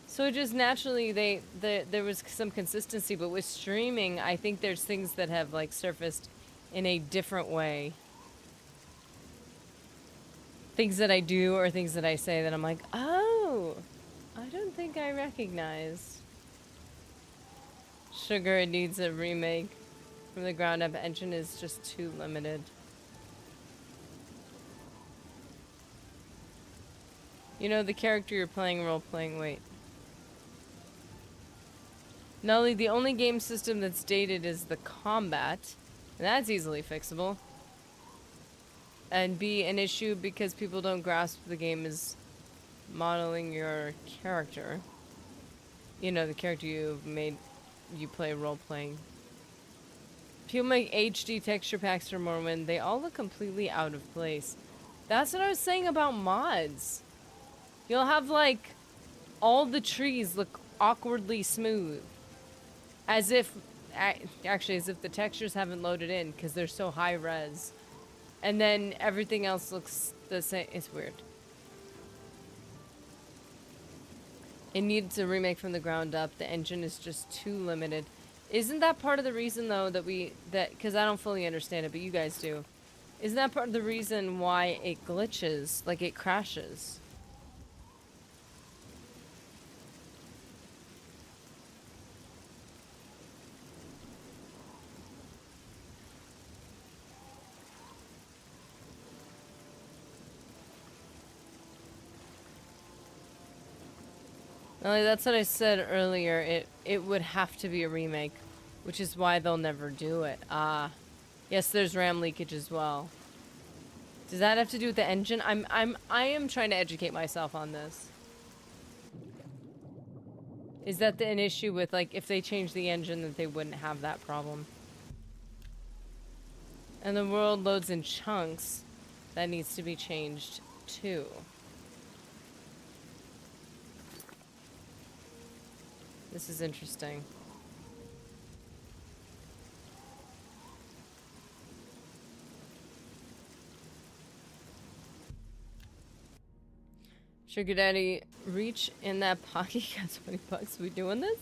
So it just naturally, there was some consistency, but with streaming, I think there's things that have like surfaced in a different way. Things that I do or things that I say that I'm like, oh, I don't think I recognize. Sugar needs a remake. From the ground up, engine is just too limited. You know, the character you're playing, role-playing, wait. Nelly, the only game system that's dated is the combat. And that's easily fixable. And B, an issue because people don't grasp the game is modeling your character. You know, the character you've made, you play role-playing. People make HD texture packs for Morrowind. They all look completely out of place. That's what I was saying about mods. You'll have, like, all the trees look awkwardly smooth. As if, actually, as if the textures haven't loaded in because they're so high res. And then everything else looks the same. It's weird. It needs a remake from the ground up. The engine is just too limited. Isn't that part of the reason, though, that because I don't fully understand it, but you guys do. Isn't that part of the reason why it glitches, like it crashes? That's what I said earlier. It would have to be a remake, which is why they'll never do it. Ah, yes, there's RAM leakage as well. Does that have to do with the engine? I am trying to educate myself on this. Is that an issue with, like, if they change the engine that they wouldn't have that problem? And the world loads in chunks. That needs to be changed too. This is interesting. Sugar Daddy, reach in that pocket. Got 20 bucks. We doing this?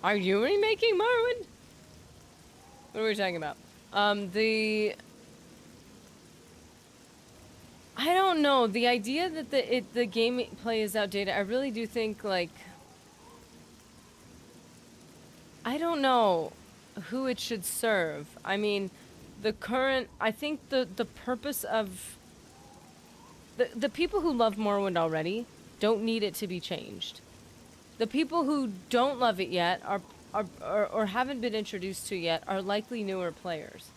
Are you remaking Morrowind? What are we talking about? I don't know. The idea that the gameplay is outdated, I really do think, like, I don't know who it should serve. I mean, I think the purpose of the people who love Morrowind already don't need it to be changed. The people who don't love it yet or haven't been introduced to yet are likely newer players.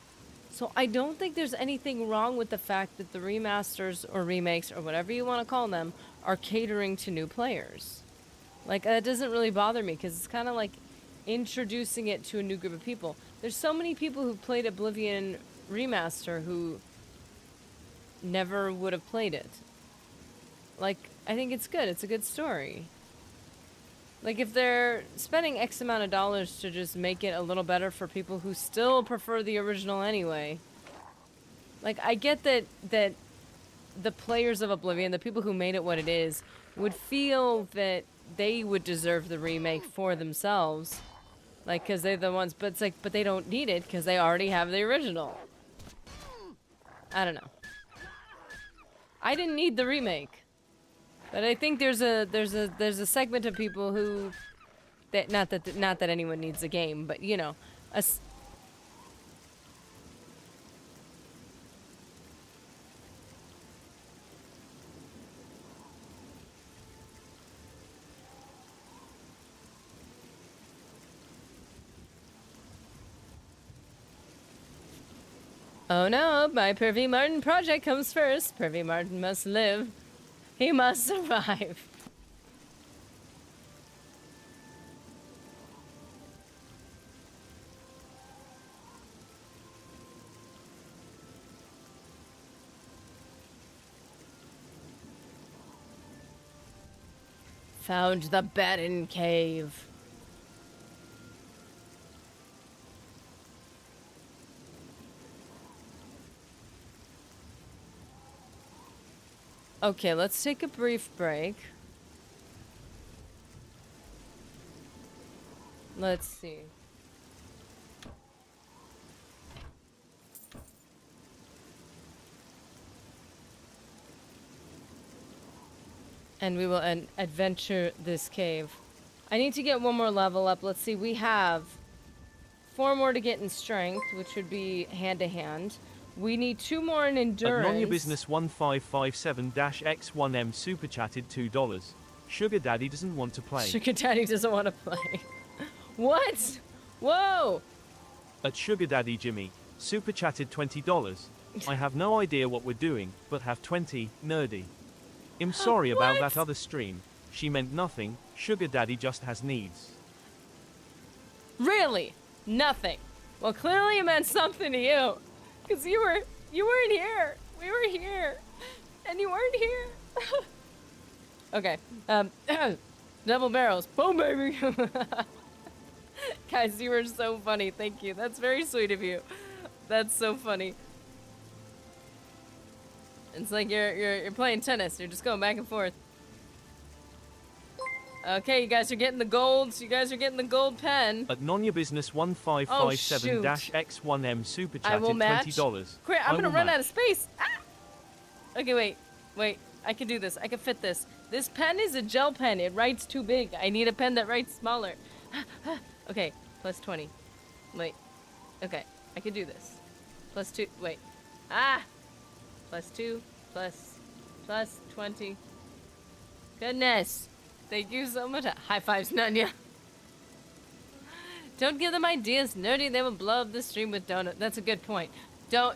So I don't think there's anything wrong with the fact that the remasters or remakes or whatever you want to call them are catering to new players. Like, that doesn't really bother me because it's kind of like introducing it to a new group of people. There's so many people who played Oblivion Remaster who never would have played it. Like, I think it's good. It's a good story. Like, if they're spending X amount of dollars to just make it a little better for people who still prefer the original anyway. Like, I get that the players of Oblivion, the people who made it what it is, would feel that they would deserve the remake for themselves. Like, because they're the ones, but it's like, but they don't need it because they already have the original. I don't know. I didn't need the remake. But I think there's a segment of people who That not that anyone needs a game, but you know, a Oh no, my Pervy Martin project comes first. Pervy Martin must live. He must survive. Found the Batten Cave. Okay, let's take a brief break. Let's see. And we will adventure this cave. I need to get one more level up. Let's see, we have 4 more to get in strength, which would be hand to hand. We need 2 more in endurance. At Nonya Business 1557-X1M super chatted $2. Sugar Daddy doesn't want to play. Sugar Daddy doesn't want to play. What? Whoa! At Sugar Daddy Jimmy, super chatted $20. I have no idea what we're doing, but have 20, nerdy. I'm sorry about that other stream. She meant nothing. Sugar Daddy just has needs. Really? Nothing. Well, clearly it meant something to you. Because you weren't here. We were here. And you weren't here. Okay. Double barrels. Boom, baby. Guys, you were so funny. Thank you. That's very sweet of you. That's so funny. It's like you're playing tennis. You're just going back and forth. Okay, you guys are getting the golds. You guys are getting the gold pen. At Nonya Business 1557-X1M super I will chatted match. $20. Quick, I'm gonna will run out of match. space. Ah! Okay, wait. I can do this. I can fit this. This pen is a gel pen. It writes too big. I need a pen that writes smaller. Okay, plus 20. Wait. Okay, I can do this. Plus 2. Wait. Ah! Plus 2. Plus 20. Goodness. Thank you so much. High fives, Nanya. Don't give them ideas, nerdy. They will blow up the stream with donut. That's a good point. No.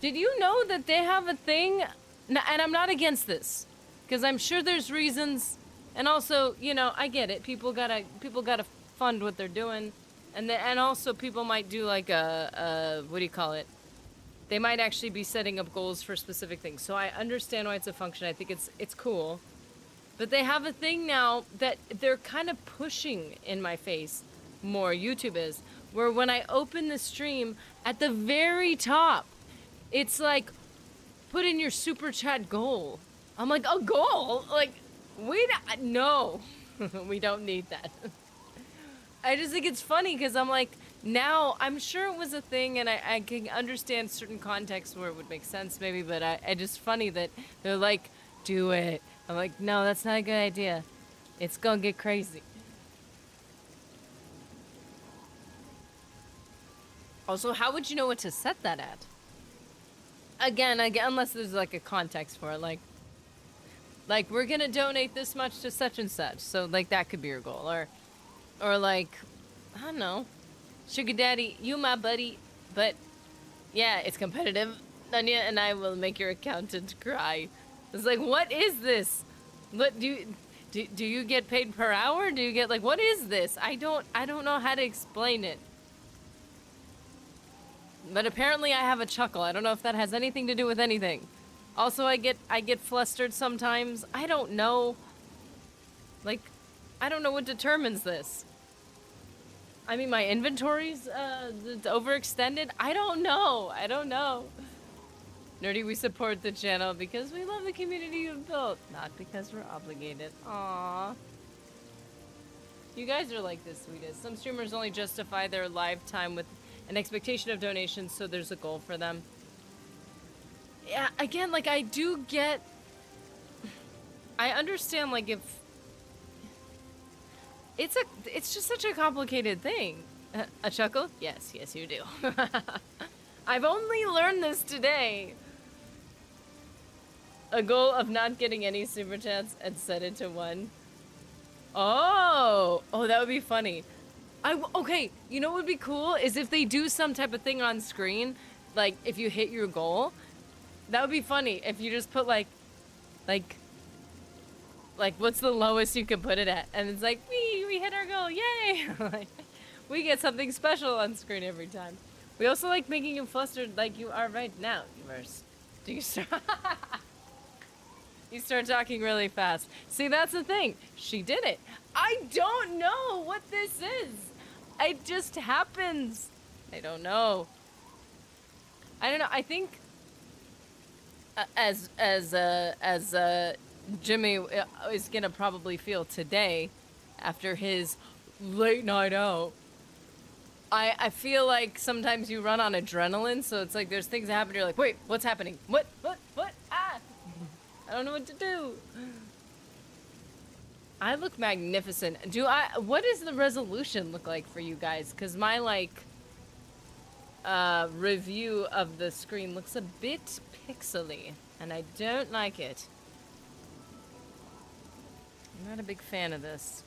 Did you know that they have a thing? And I'm not against this, because I'm sure there's reasons. And also, you know, I get it. People gotta fund what they're doing, and also people might do like a what do you call it? They might actually be setting up goals for specific things. So I understand why it's a function. I think it's cool. But they have a thing now that they're kind of pushing in my face more, YouTube is, where when I open the stream, at the very top, it's like, put in your super chat goal. I'm like, a goal? Like, no, we don't need that. I just think it's funny because I'm like, now, I'm sure it was a thing, and I can understand certain contexts where it would make sense, maybe, but I just funny that they're like, do it. I'm like, no, that's not a good idea. It's gonna get crazy. Also, how would you know what to set that at? Again, unless there's like a context for it, like we're gonna donate this much to such and such, so like that could be your goal, or like, I don't know. Sugar Daddy, you my buddy, but yeah, it's competitive. Nanya and I will make your accountant cry. It's like, what is this? What do you get paid per hour? Do you get like, what is this? I don't know how to explain it. But apparently I have a chuckle. I don't know if that has anything to do with anything. Also, I get flustered sometimes. I don't know. Like, I don't know what determines this. I mean, my inventory's overextended. I don't know. Nerdy, we support the channel because we love the community you've built, not because we're obligated. Aww. You guys are like the sweetest. Some streamers only justify their lifetime with an expectation of donations, so there's a goal for them. Yeah, again, like I do get I understand, like, if it's just such a complicated thing. A chuckle? Yes, yes, you do. I've only learned this today. A goal of not getting any super chats and set it to 1. Oh, that would be funny. Okay, you know what would be cool is if they do some type of thing on screen, like if you hit your goal, that would be funny. If you just put like what's the lowest you can put it at, and it's like we hit our goal, yay! Like, we get something special on screen every time. We also like making you flustered like you are right now. Do you start? You start talking really fast. See, that's the thing. She did it. I don't know what this is. It just happens. I don't know. I think as Jimmy is gonna probably feel today after his late night out. I feel like sometimes you run on adrenaline, so it's like there's things that happen. You're like, wait, what's happening? What? Ah! I don't know what to do. I look magnificent. What does the resolution look like for you guys? Because my, like, review of the screen looks a bit pixely, and I don't like it. I'm not a big fan of this.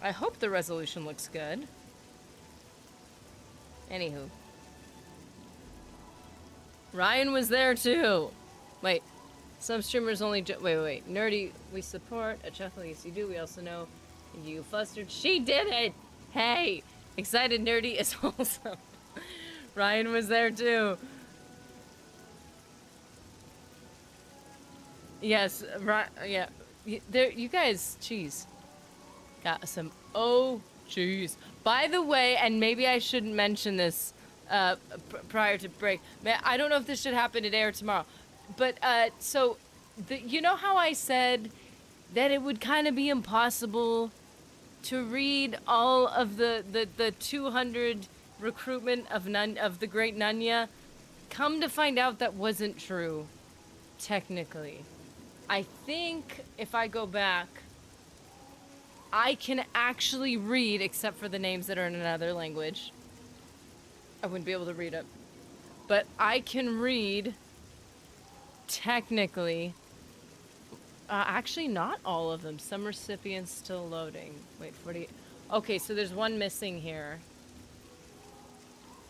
I hope the resolution looks good. Anywho. Ryan was there too. Wait. Some streamers only wait. Nerdy, we support. A chuckle, yes you do. We also know you flustered. She did it! Hey! Excited Nerdy is awesome. Ryan was there too. Yes, yeah. There, you guys, jeez. Got some, oh, jeez. By the way, and maybe I shouldn't mention this prior to break. I don't know if this should happen today or tomorrow. But, so, you know how I said that it would kind of be impossible to read all of the 200 recruitment of the Great Nunya? Come to find out that wasn't true, technically. I think if I go back, I can actually read, except for the names that are in another language. I wouldn't be able to read it. But I can read... Technically, actually not all of them. Some recipients still loading. Wait, 40. Okay, so there's one missing here.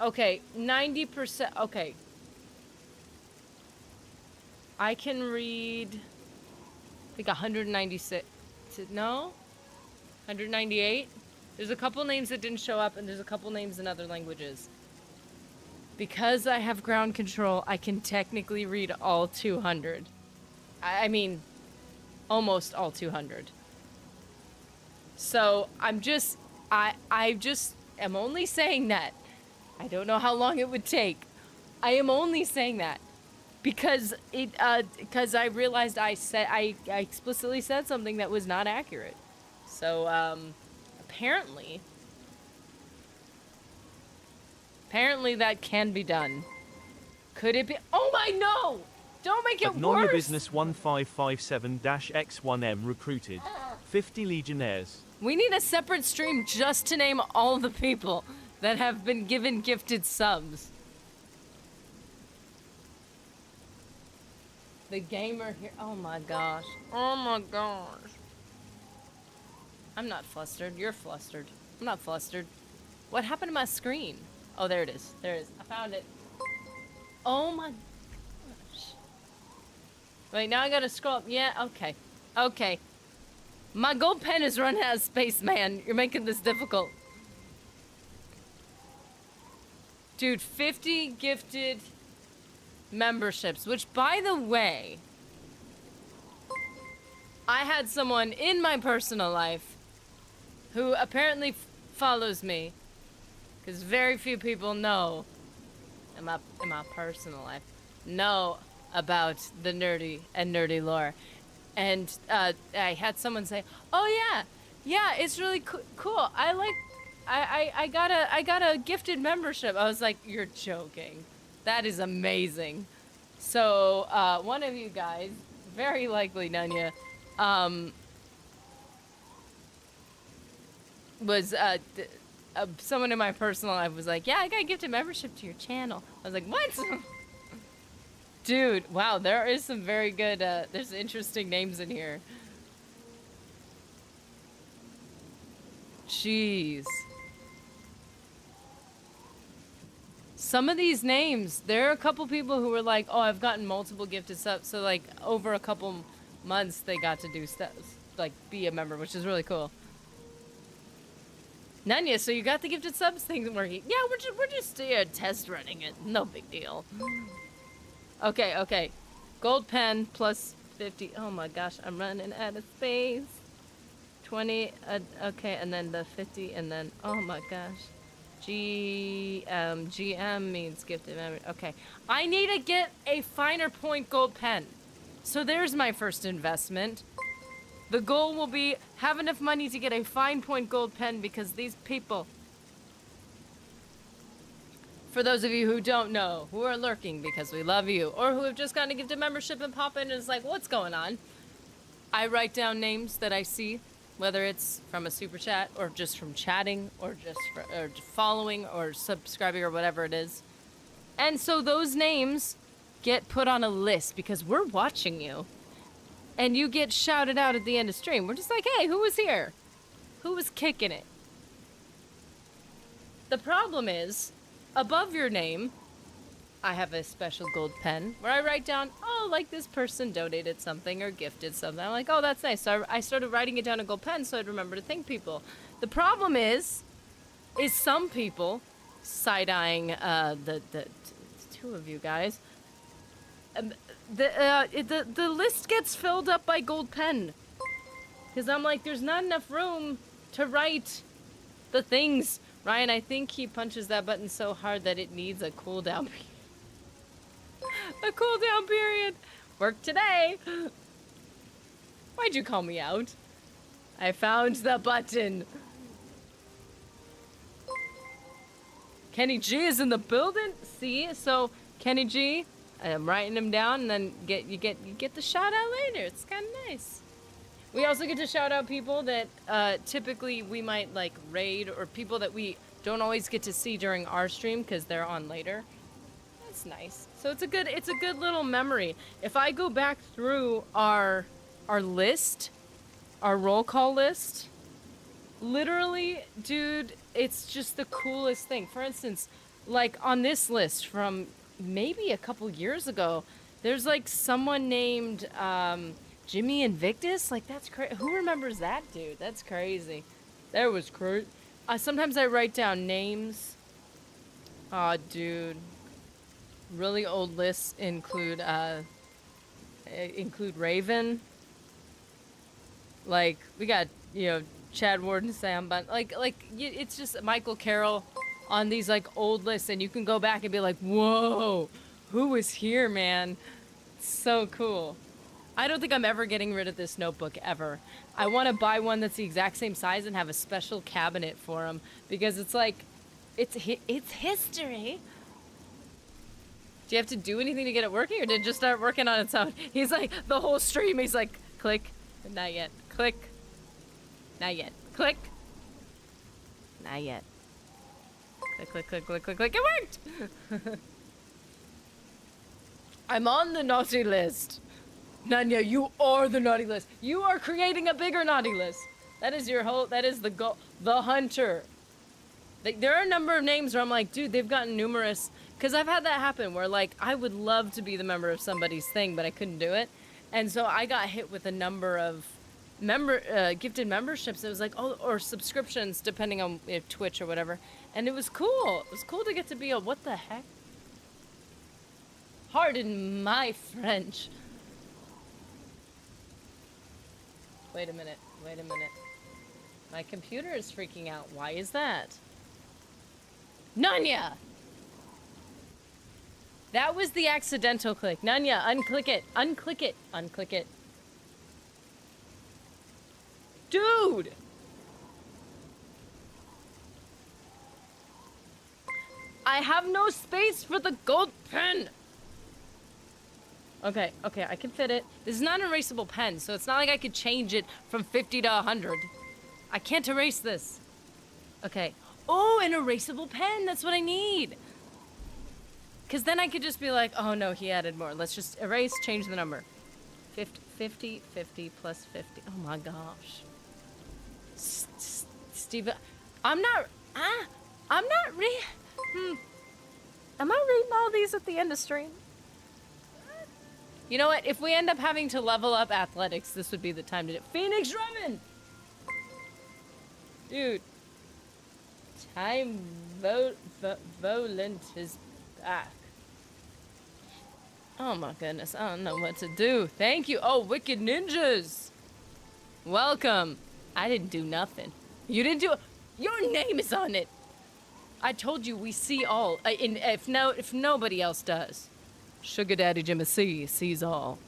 Okay, 90%. Okay. I can read, I think 196. No? 198? There's a couple names that didn't show up, and there's a couple names in other languages. Because I have ground control, I can technically read all 200. I mean, almost all 200. So, I just am only saying that. I don't know how long it would take. I am only saying that. Because because I realized I explicitly said something that was not accurate. So, apparently that can be done. Could it be? Oh my no! Don't make it None worse! Your Business 1557-X1M recruited 50 Legionnaires. We need a separate stream just to name all the people that have been given gifted subs. The gamer here. Oh my gosh. Oh my gosh. I'm not flustered. You're flustered. I'm not flustered. What happened to my screen? Oh, there it is. There it is. I found it. Oh my gosh. Wait, now I gotta scroll up. Yeah, okay. Okay. My gold pen is running out of space, man. You're making this difficult. Dude, 50 gifted memberships, which, by the way, I had someone in my personal life who apparently follows me, because very few people know in my personal life know about the nerdy lore. And I had someone say, "Oh yeah, it's really cool. I got a gifted membership." I was like, "You're joking. That is amazing." So one of you guys very likely, Nanya, was someone in my personal life was like, yeah, I got gifted membership to your channel. I was like, what? Dude, wow, there is some very good, there's interesting names in here. Jeez. Some of these names, there are a couple people who were like, oh, I've gotten multiple gifted subs. So, like, over a couple months, they got to do stuff, like, be a member, which is really cool. Nanya, so you got the gifted subs thing working. Yeah, we're just test running it. No big deal. Okay, okay. Gold pen plus 50. Oh my gosh, I'm running out of space. 20, okay, and then the 50, and then, oh my gosh. GM means gifted memory. Okay. I need to get a finer point gold pen. So there's my first investment. The goal will be have enough money to get a fine point gold pen because these people, for those of you who don't know, who are lurking because we love you, or who have just gotten a gifted membership and pop in and is like, what's going on? I write down names that I see, whether it's from a super chat or just from chatting or just or following or subscribing or whatever it is. And so those names get put on a list because we're watching you. And you get shouted out at the end of stream. We're just like, hey, who was here? Who was kicking it? The problem is, above your name, I have a special gold pen where I write down, oh, like this person donated something or gifted something. I'm like, oh, that's nice. So I started writing it down in gold pen so I'd remember to thank people. The problem is some people side-eyeing the two of you guys. The list gets filled up by gold pen. Because I'm like, there's not enough room to write the things. Ryan, I think he punches that button so hard that it needs a cooldown period. A cooldown period. Work today. Why'd you call me out? I found the button. Kenny G is in the building. See, so Kenny G, I'm writing him down, and then you get the shout out later. It's kind of nice. We also get to shout out people that typically we might like raid, or people that we don't always get to see during our stream because they're on later. That's nice. So it's a good little memory. If I go back through our list, our roll call list, literally, dude, it's just the coolest thing. For instance, like on this list from maybe a couple years ago, there's like someone named Jimmy Invictus. Like that's crazy. Who remembers that dude? That's crazy. That was crazy. Sometimes I write down names. Aw, dude. Really old lists include Raven. Like we got, Chad Warden, Sam, but it's just Michael Carroll on these like old lists, and you can go back and be like, whoa, who was here, man? It's so cool. I don't think I'm ever getting rid of this notebook ever. I want to buy one that's the exact same size and have a special cabinet for them because it's like, it's history. Do you have to do anything to get it working, or did it just start working on its own? He's like, the whole stream, he's like, click, not yet, click, not yet, click, not yet. Click, click, click, click, click, it worked! I'm on the naughty list. Nanya, you are the naughty list. You are creating a bigger naughty list. That is the goal. The Hunter. There are a number of names where I'm like, dude, they've gotten numerous. Because I've had that happen where, like, I would love to be the member of somebody's thing, but I couldn't do it. And so I got hit with a number of gifted memberships. It was like, oh, or subscriptions, depending on Twitch or whatever. And it was cool. It was cool to get to be a, what the heck? Pardon my French. Wait a minute. My computer is freaking out. Why is that? Nanya! That was the accidental click. Nanya, unclick it. Unclick it. Unclick it. Dude! I have no space for the gold pen! Okay, okay, I can fit it. This is not an erasable pen, so it's not like I could change it from 50 to 100. I can't erase this. Okay. Oh, an erasable pen. That's what I need. Because then I could just be like, oh no, he added more. Let's just erase, change the number. 50 plus 50. Oh my gosh. Steve, I'm not am I reading all these at the end of stream? You know what? If we end up having to level up athletics, this would be the time to do it. Phoenix Drummond! Dude. Time Volent is back. Oh my goodness, I don't know what to do. Thank you. Oh, Wicked Ninjas. Welcome. I didn't do nothing. You didn't do. Your name is on it. I told you we see all. If nobody else does, Sugar Daddy Jimmy sees all.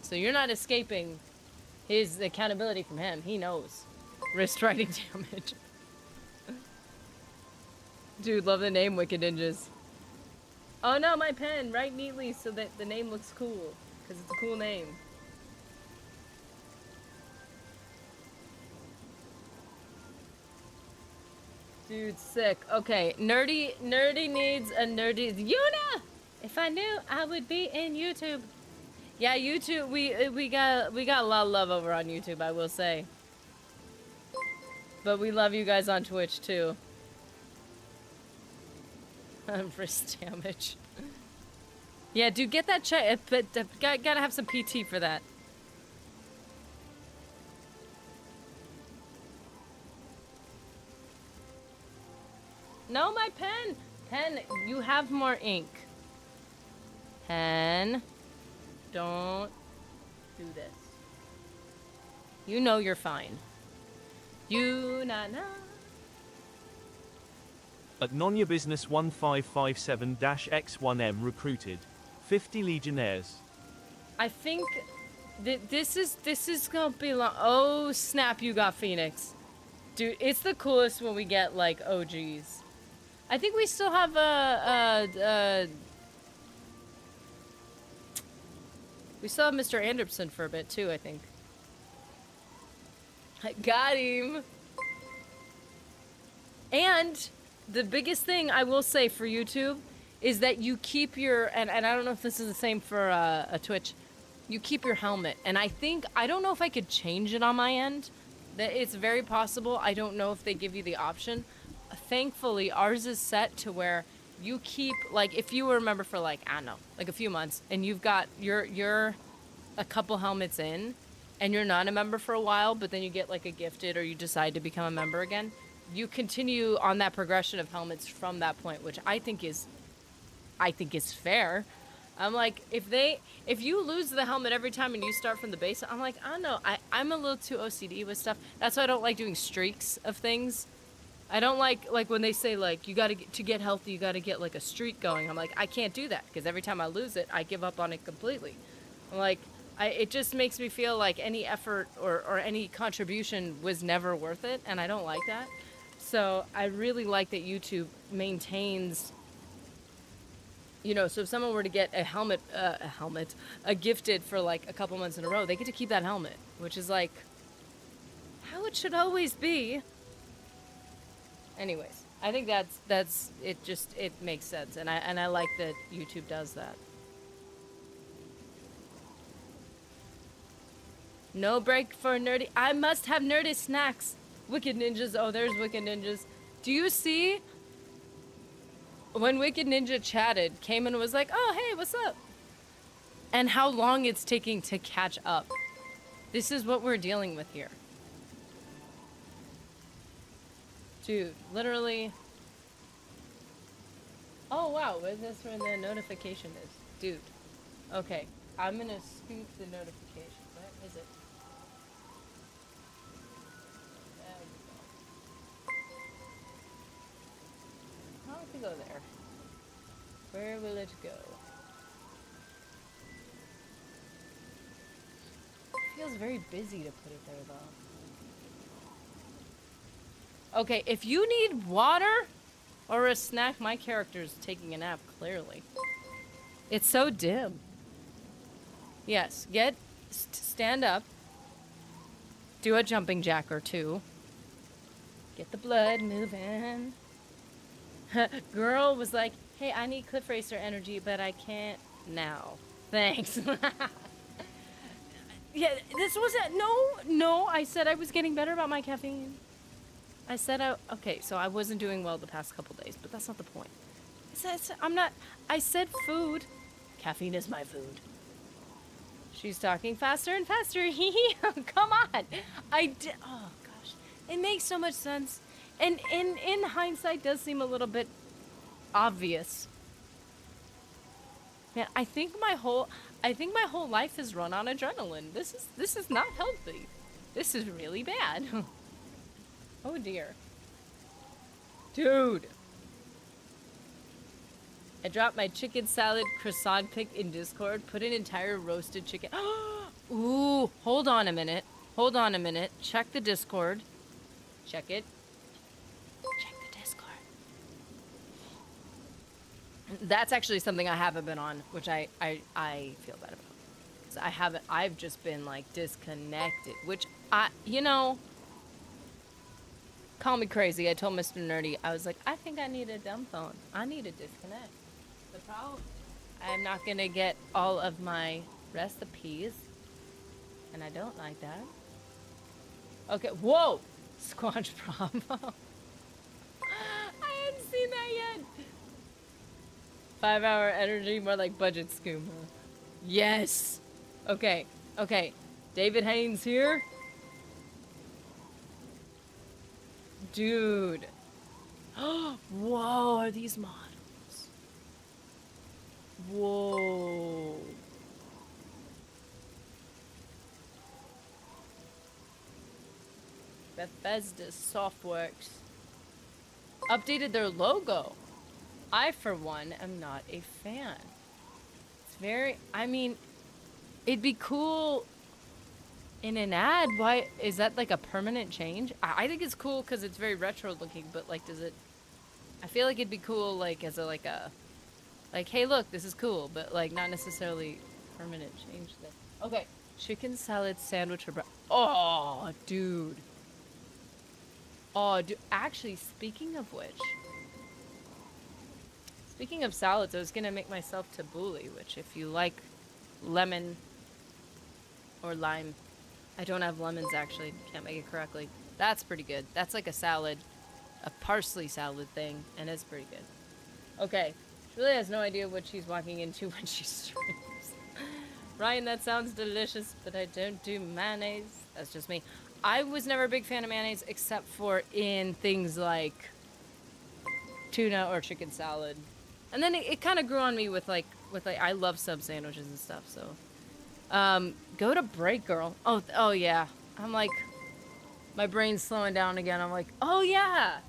So you're not escaping his accountability from him. He knows. Wrist writing damage. Dude, love the name Wicked Ninjas. Oh no, my pen. Write neatly so that the name looks cool. Because it's a cool name. Dude, sick. Okay, nerdy needs a nerdy. Yuna! If I knew, I would be in YouTube. Yeah, YouTube. We got a lot of love over on YouTube, I will say. But we love you guys on Twitch too. Wrist damage. Yeah, dude, get that check. But gotta have some PT for that. No, my pen! Pen, you have more ink. Pen, don't do this. You know you're fine. You na. At Nonya Business 1557-X1M recruited 50 Legionnaires. I think this is gonna be long. Oh snap! You got Phoenix, dude. It's the coolest when we get like OGs. I think we still have we still have Mr. Anderson for a bit too, I think. I got him. And the biggest thing I will say for YouTube is that you keep your, and I don't know if this is the same for a Twitch, you keep your helmet. And I don't know if I could change it on my end. That it's very possible. I don't know if they give you the option. Thankfully, ours is set to where you keep, like, if you remember for, like, I don't know, like a few months, and you've got, you're a couple helmets in, and you're not a member for a while, but then you get, like, a gifted, or you decide to become a member again, you continue on that progression of helmets from that point, which I think is fair. I'm like, if you lose the helmet every time and you start from the base, I'm like, I don't know, I'm a little too OCD with stuff. That's why I don't like doing streaks of things. I don't like when they say, like, you gotta to get healthy, you gotta get, like, a streak going. I'm like, I can't do that, because every time I lose it, I give up on it completely. I'm like, it just makes me feel like any effort or any contribution was never worth it, and I don't like that. So I really like that YouTube maintains, you know, so if someone were to get a gifted for, like, a couple months in a row, they get to keep that helmet, which is, like, how it should always be. Anyways, I think that's it. Just it makes sense, and I like that YouTube does that. No break for nerdy. I must have nerdy snacks. Wicked Ninjas. Oh, there's Wicked Ninjas. Do you see when Wicked Ninja chatted, came and was like, "Oh, hey, what's up?" And how long it's taking to catch up. This is what we're dealing with here. Dude, literally. Oh wow, where's this where the notification is? Dude. Okay, I'm gonna scoop the notification. Where is it? There we go. How to go there? Where will it go? It feels very busy to put it there though. Okay, if you need water or a snack, my character's taking a nap, clearly. It's so dim. Yes, stand up. Do a jumping jack or two. Get the blood moving. Girl was like, hey, I need cliff racer energy, but I can't now. Thanks. Yeah, this wasn't. No, I said I was getting better about my caffeine. I said, okay, so I wasn't doing well the past couple days, but that's not the point. I'm not. I said food. Caffeine is my food. She's talking faster and faster. Come on. I did. Oh, gosh. It makes so much sense. And in hindsight, does seem a little bit obvious. Man, I think my whole life is run on adrenaline. This is not healthy. This is really bad. Oh dear. Dude. I dropped my chicken salad croissant pic in Discord. Put an entire roasted chicken. Ooh, hold on a minute. Check the Discord. Check it. Check the Discord. That's actually something I haven't been on, which I feel bad about. Because I've just been like disconnected, which call me crazy. I told Mr. Nerdy, I was like, I think I need a dumb phone. I need to disconnect. The problem, I'm not gonna get all of my recipes, and I don't like that. Okay, whoa! Squanch Bravo. I hadn't seen that yet. 5-hour energy, more like budget scoop. Yes! Okay. David Haynes here. Dude. Whoa, are these models? Whoa. Bethesda Softworks updated their logo. I, for one, am not a fan. It's very, it'd be cool in an ad. Why, is that like a permanent change? I think it's cool because it's very retro looking, but like, I feel like it'd be cool like as like, hey look, this is cool, but like not necessarily permanent change thing. Okay, chicken salad sandwich or oh, dude. Actually, speaking of salads, I was gonna make myself tabbouleh, which if you like lemon or lime, I don't have lemons actually, can't make it correctly. That's pretty good. That's like a salad, a parsley salad thing, and it's pretty good. Okay, she really has no idea what she's walking into when she streams. Ryan, that sounds delicious, but I don't do mayonnaise. That's just me. I was never a big fan of mayonnaise except for in things like tuna or chicken salad. And then it kind of grew on me with like I love sub sandwiches and stuff, so go to break, girl. Oh yeah. I'm like, my brain's slowing down again. I'm like, oh yeah.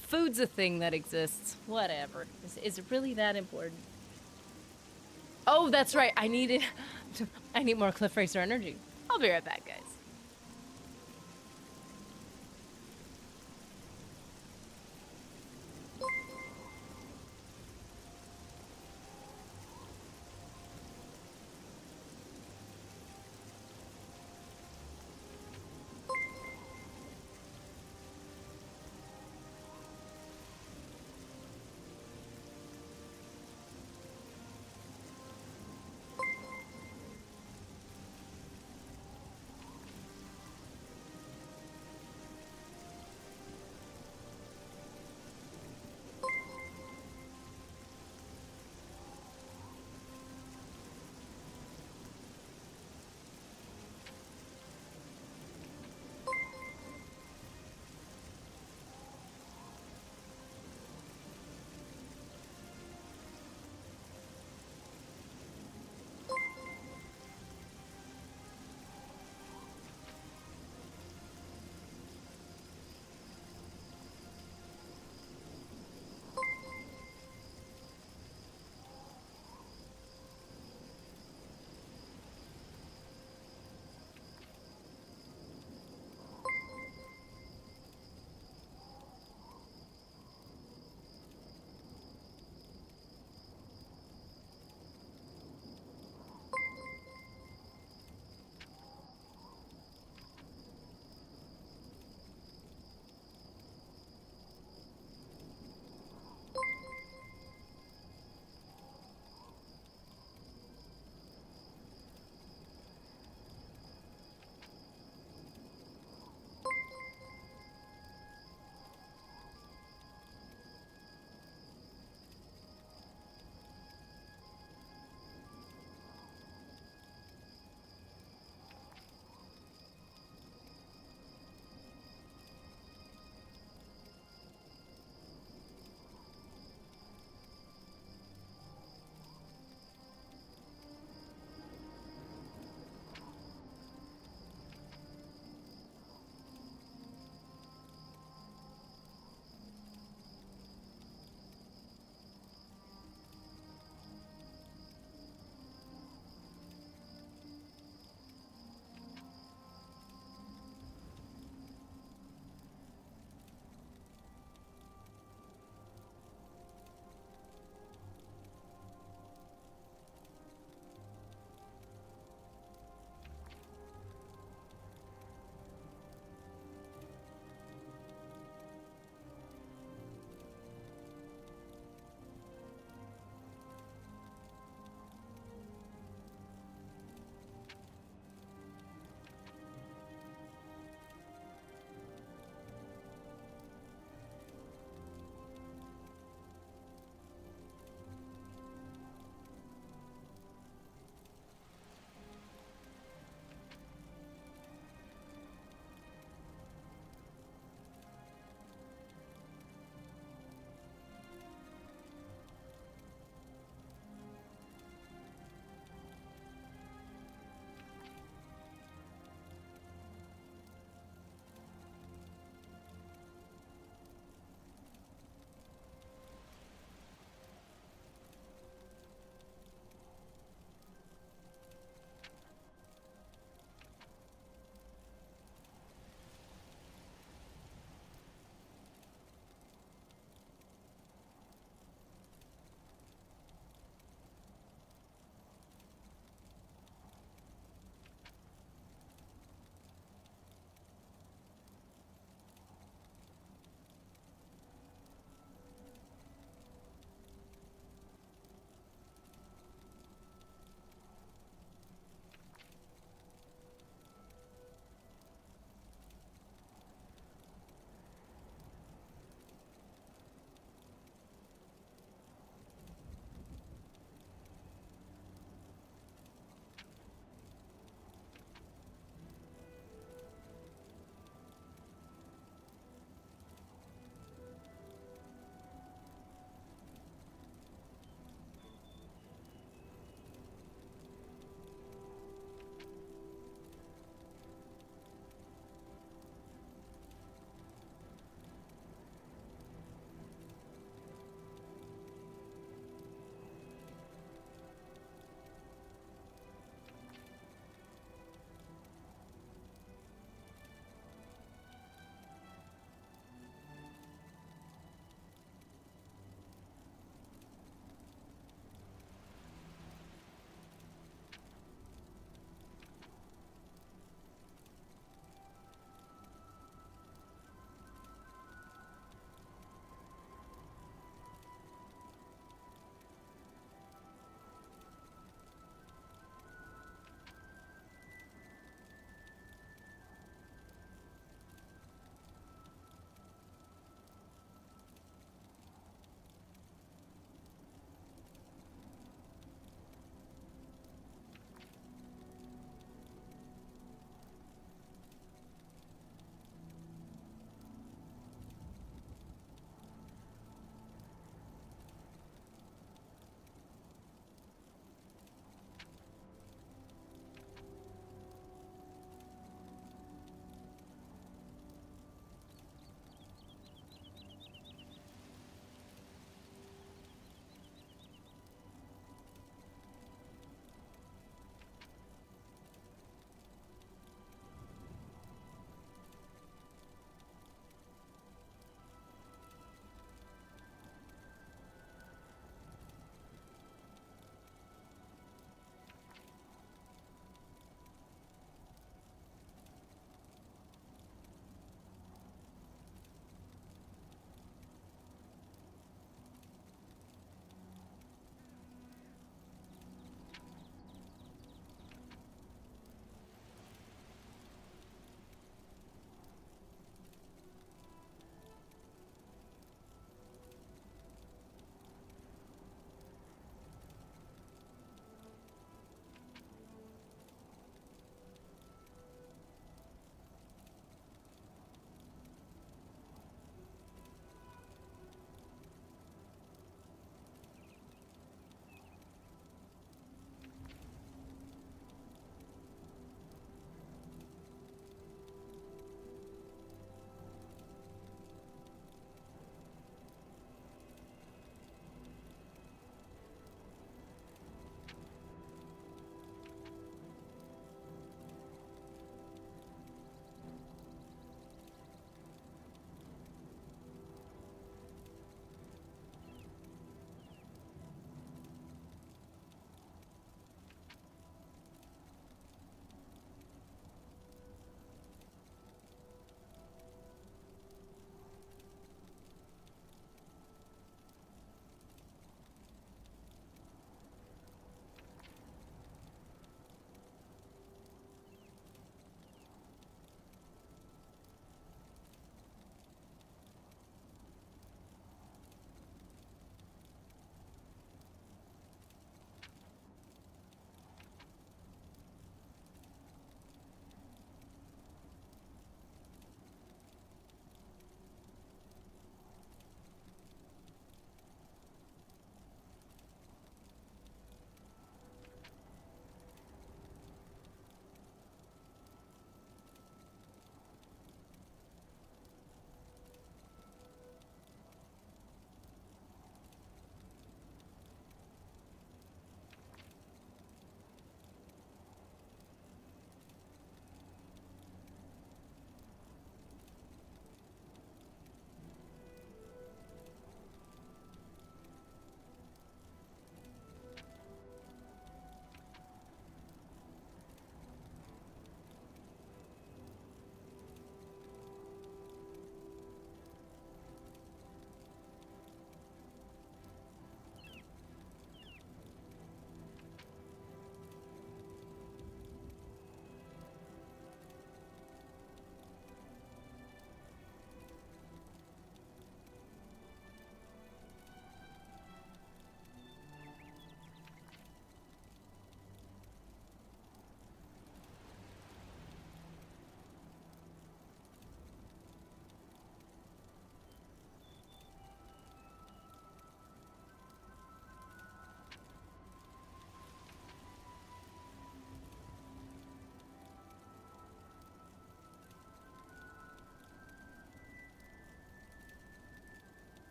Food's a thing that exists. Whatever. Is it really that important? Oh, that's right. I need more Cliff Racer energy. I'll be right back, guys.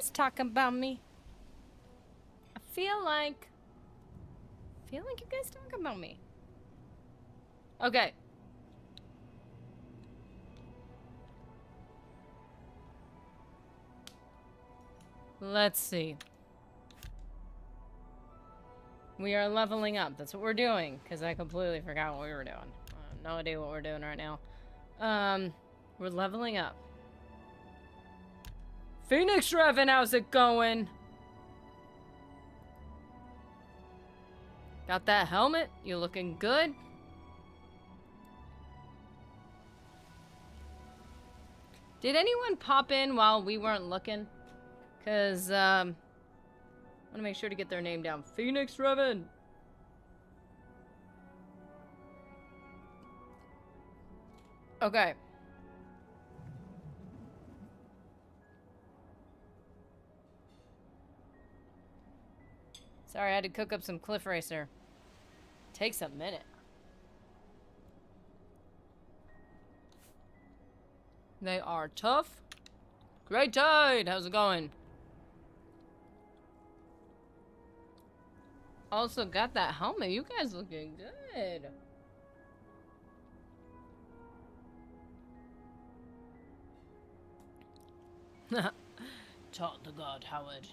guys talking about me? I feel like you guys talk about me. Okay. Let's see. We are leveling up. That's what we're doing. Because I completely forgot what we were doing. I have no idea what we're doing right now. We're leveling up. Phoenix Revan, how's it going? Got that helmet? You looking good? Did anyone pop in while we weren't looking? Cause, I wanna make sure to get their name down. Phoenix Revan! Okay. Sorry, I had to cook up some Cliff Racer. Takes a minute. They are tough. Great Tide! How's it going? Also got that helmet. You guys looking good. Talk to God, Howard.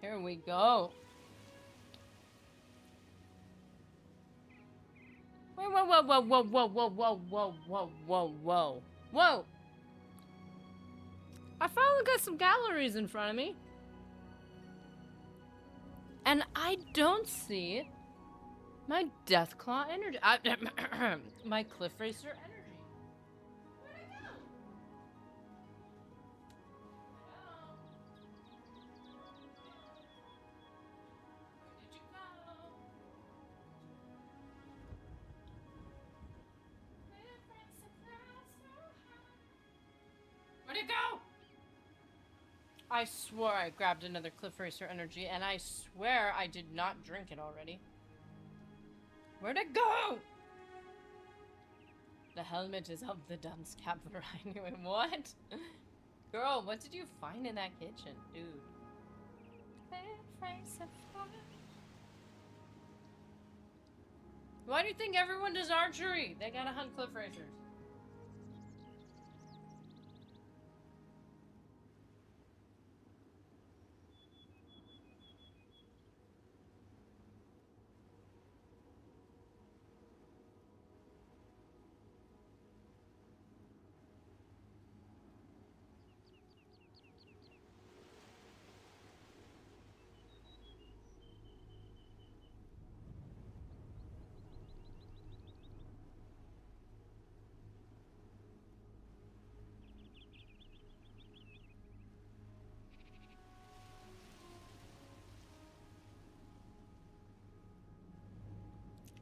Here we go. Wait, whoa, whoa, whoa, whoa, whoa, whoa, whoa, whoa, whoa, whoa, whoa, whoa. I finally got some galleries in front of me. And I don't see my Deathclaw energy. My Cliff Racer energy. Where'd it go? Where did you go? Where'd it go? I swore I grabbed another Cliff Racer energy, and I swear I did not drink it already. Where'd it go? The helmet is of the dunce captor. I knew it. What? Girl, what did you find in that kitchen? Dude. Why do you think everyone does archery? They gotta hunt Cliff Racers.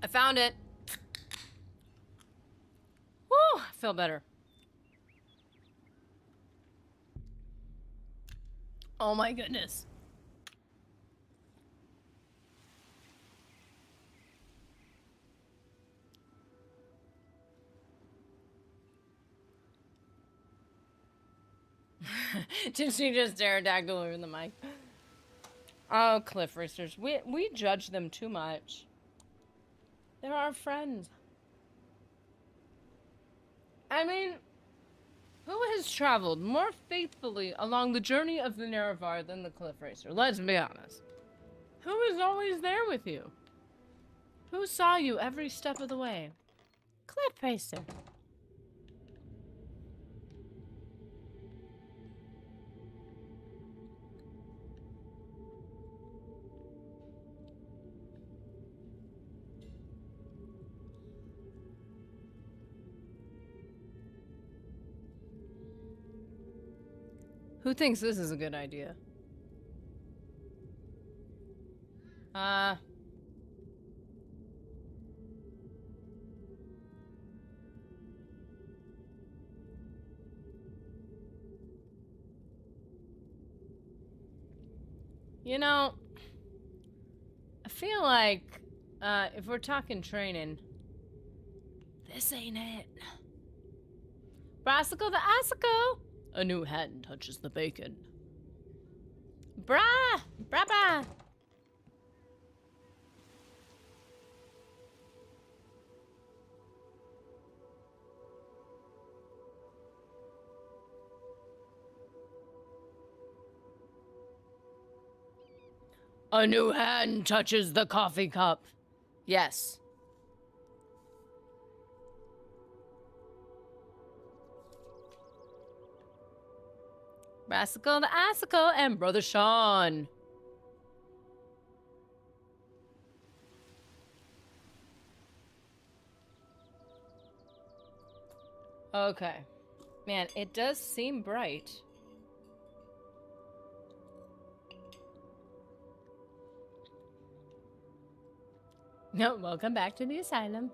I found it. Woo! I feel better. Oh my goodness. Did she just pterodactyl over the mic? Oh, Cliff Racers. We judge them too much. They're our friends. I mean, who has traveled more faithfully along the journey of the Nerevar than the Cliff Racer? Let's be honest. Who is always there with you? Who saw you every step of the way? Cliff Racer. Who thinks this is a good idea? You know, I feel like if we're talking training, this ain't it. Brassicle the icicle! A new hand touches the bacon. Brah! Brah! A new hand touches the coffee cup. Yes. Brassicle the icicle and Brother Sean. Okay. Man, it does seem bright. No, welcome back to the asylum.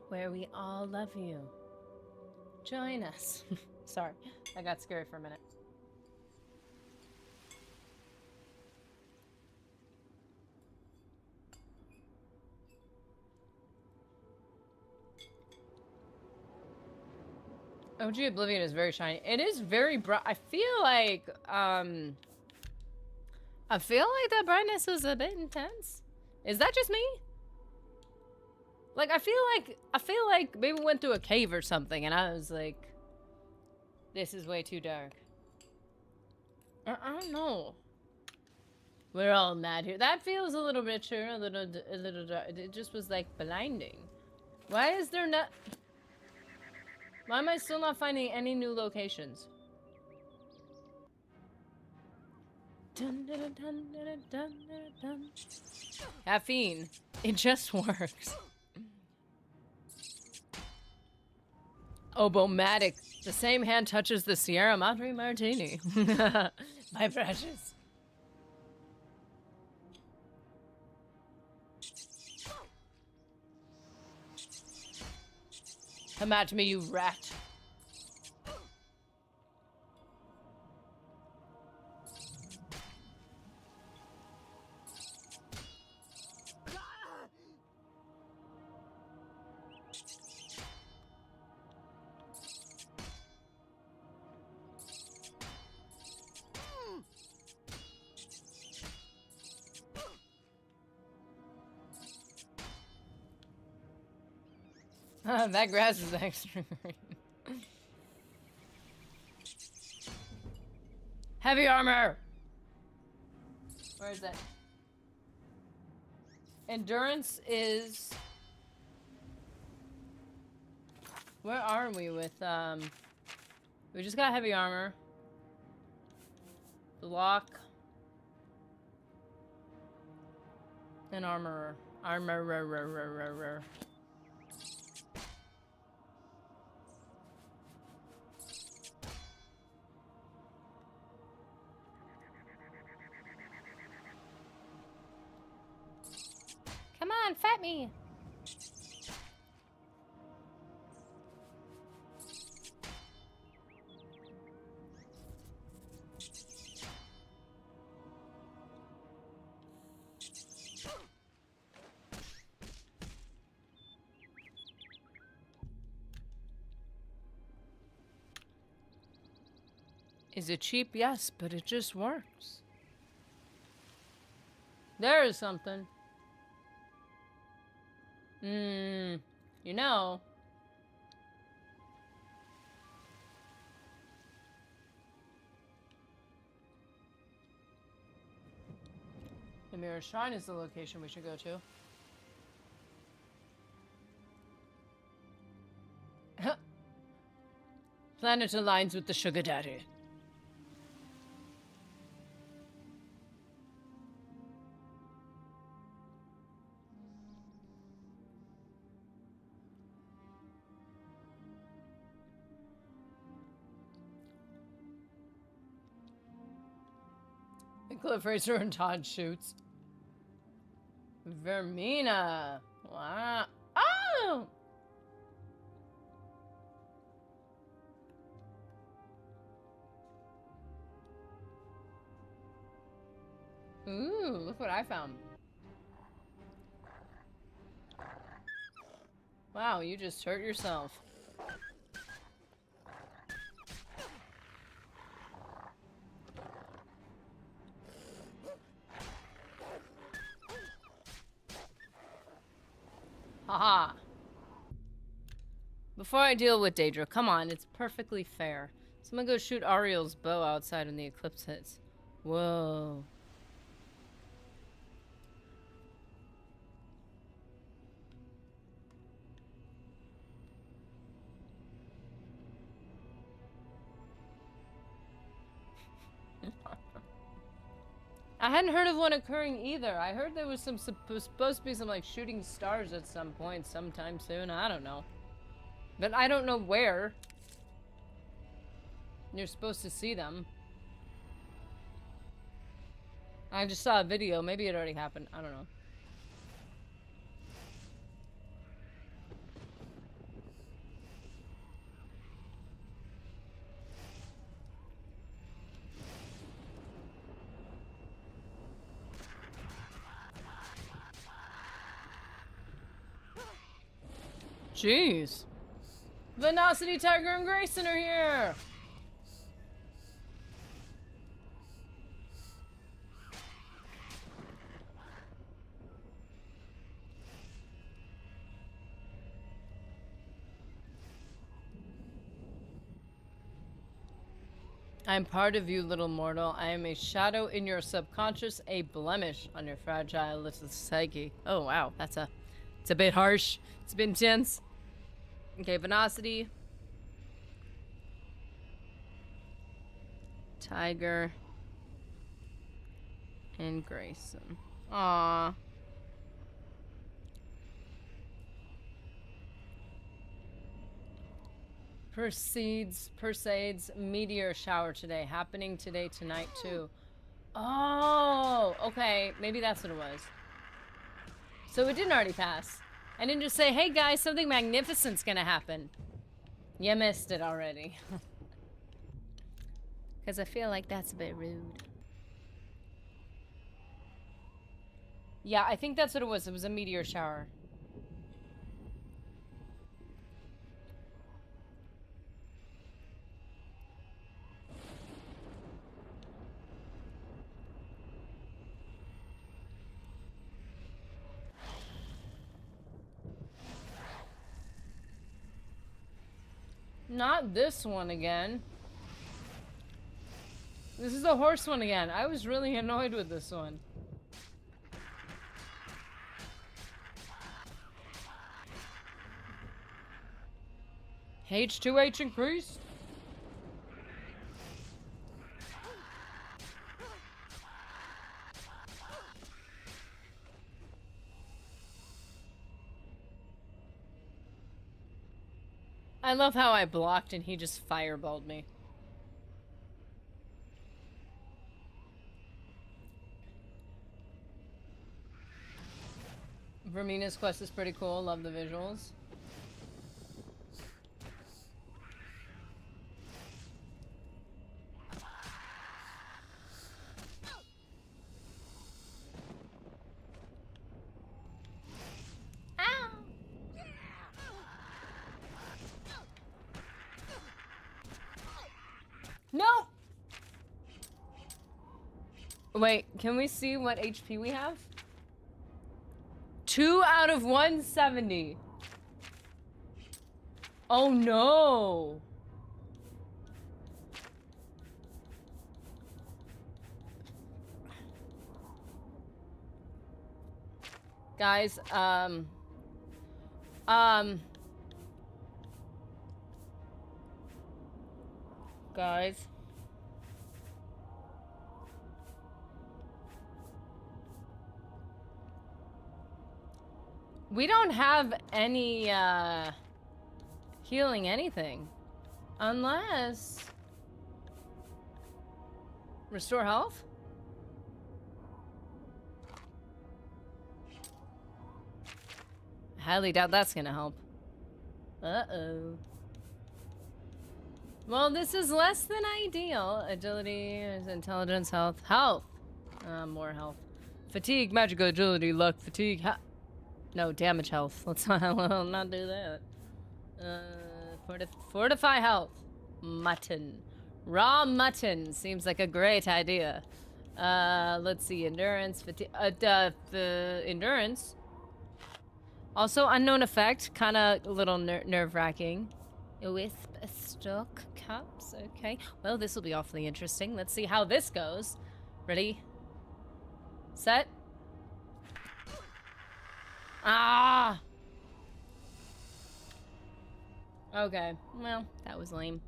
Where we all love you. Join us. Sorry, I got scary for a minute. OG Oblivion is very shiny. It is very bright. I feel like that brightness was a bit intense. Is that just me? Like I feel like maybe we went through a cave or something and I was like, this is way too dark. I don't know. We're all mad here. That feels a little richer, a little dark. It just was like blinding. Why is there not? Why am I still not finding any new locations? Dun, dun, dun, dun, dun, dun, dun. Caffeine. It just works. Obomatic. The same hand touches the Sierra Madre Martini. My precious. Come at me, you rat. That grass is extra green. Heavy armor! Where is that? Endurance is... Where are we with, we just got heavy armor. Block. And armorer. Armorer. Come on, fight me! Is it cheap? Yes, but it just works. There is something. You know. The Mirror Shrine is the location we should go to. Planet aligns with the Sugar Daddy. Cliff Racer and Todd shoots. Vermina. Wow. Oh! Ooh, look what I found. Wow, you just hurt yourself. Haha. Before I deal with Daedra, come on, it's perfectly fair. Someone go shoot Ariel's bow outside when the eclipse hits. Whoa. I hadn't heard of one occurring either. I heard there was some supposed to be some like shooting stars at some point sometime soon. I don't know. But I don't know where. You're supposed to see them. I just saw a video. Maybe it already happened. I don't know. Jeez. Velocity, Tiger, and Grayson are here! I am part of you, little mortal. I am a shadow in your subconscious, a blemish on your fragile little psyche. Oh, wow. It's a bit harsh. It's a bit intense. Okay, Velocity. Tiger. And Grayson. Aww. Perseids meteor shower today. Happening today, tonight, too. Oh, okay. Maybe that's what it was. So it didn't already pass. I didn't just say, hey guys, something magnificent's gonna happen. You missed it already. Because I feel like that's a bit rude. Yeah, I think that's what it was. It was a meteor shower. Not this one again. This is the horse one again. I was really annoyed with this one. H2H increased. I love how I blocked and he just fireballed me. Vermina's quest is pretty cool. Love the visuals. No! Wait, can we see what HP we have? 2 out of 170. Oh no! Guys, guys. We don't have any, healing anything. Unless... Restore health? Highly doubt that's gonna help. Uh-oh. Well, this is less than ideal. Agility, intelligence, health. Health! More health. Fatigue, magical agility, luck, fatigue, no, damage health. Let's not do that. Fortify health. Mutton. Raw mutton seems like a great idea. Let's see, endurance, fatigue, endurance. Also, unknown effect, kind of a little nerve-wracking. Wisp stock cups, okay. Well, this will be awfully interesting. Let's see how this goes. Ready? Set? Ah! Okay, well, that was lame.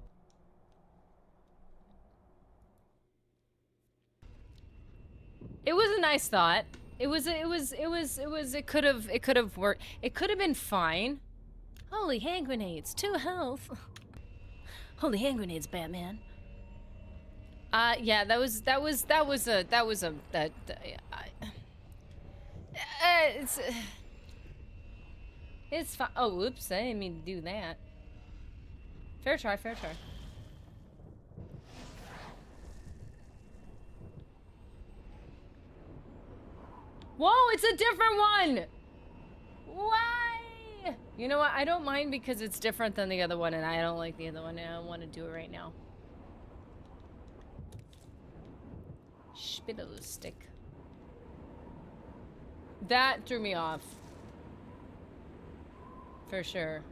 It was a nice thought. It could have worked. It could have been fine. Holy hand grenades, 2 health. Holy hand grenades, Batman. Yeah, it's fine. Oh, oops, I didn't mean to do that. Fair try, fair try. Whoa, it's a different one! Why? You know what? I don't mind because it's different than the other one, and I don't like the other one, and I don't want to do it right now. Spittle stick. That threw me off. For sure.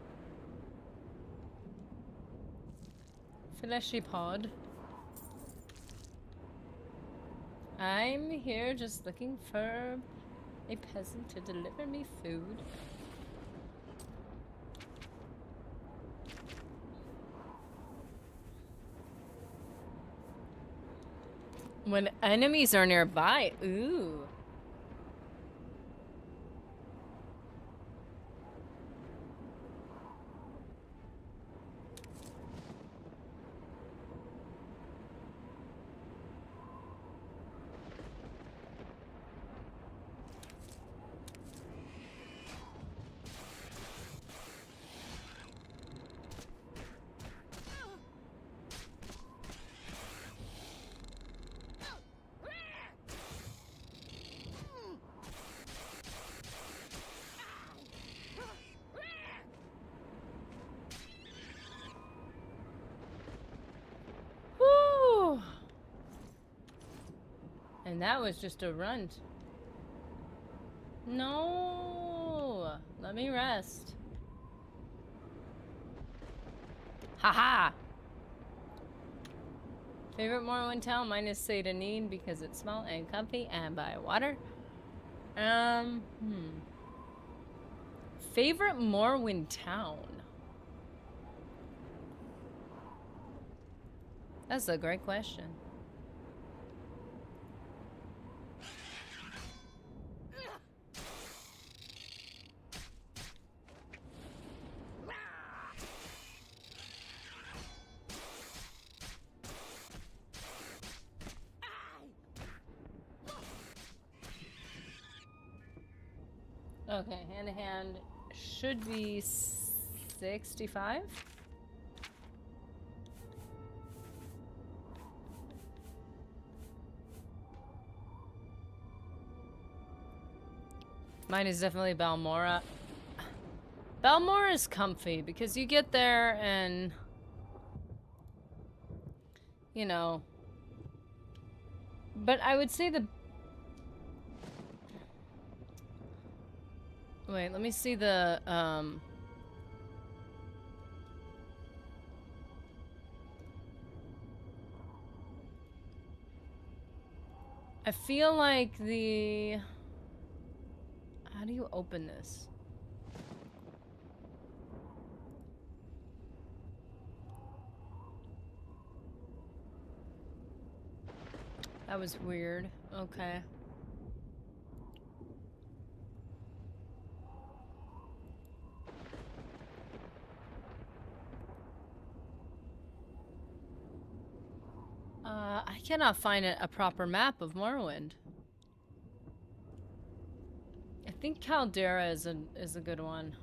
Fleshy pod. I'm here just looking for a peasant to deliver me food. When enemies are nearby, ooh. And that was just a runt. No! Let me rest. Haha! Favorite Morrowind town? Mine is Seydanine because it's small and comfy and by water. Favorite Morrowind town? That's a great question. Okay, hand to hand should be 65. Mine is definitely Balmora. Balmora is comfy because you get there and, you know, but I would say the, wait, let me see the, I feel like the, how do you open this? That was weird. Okay. I cannot find a proper map of Morrowind. I think Caldera is a good one.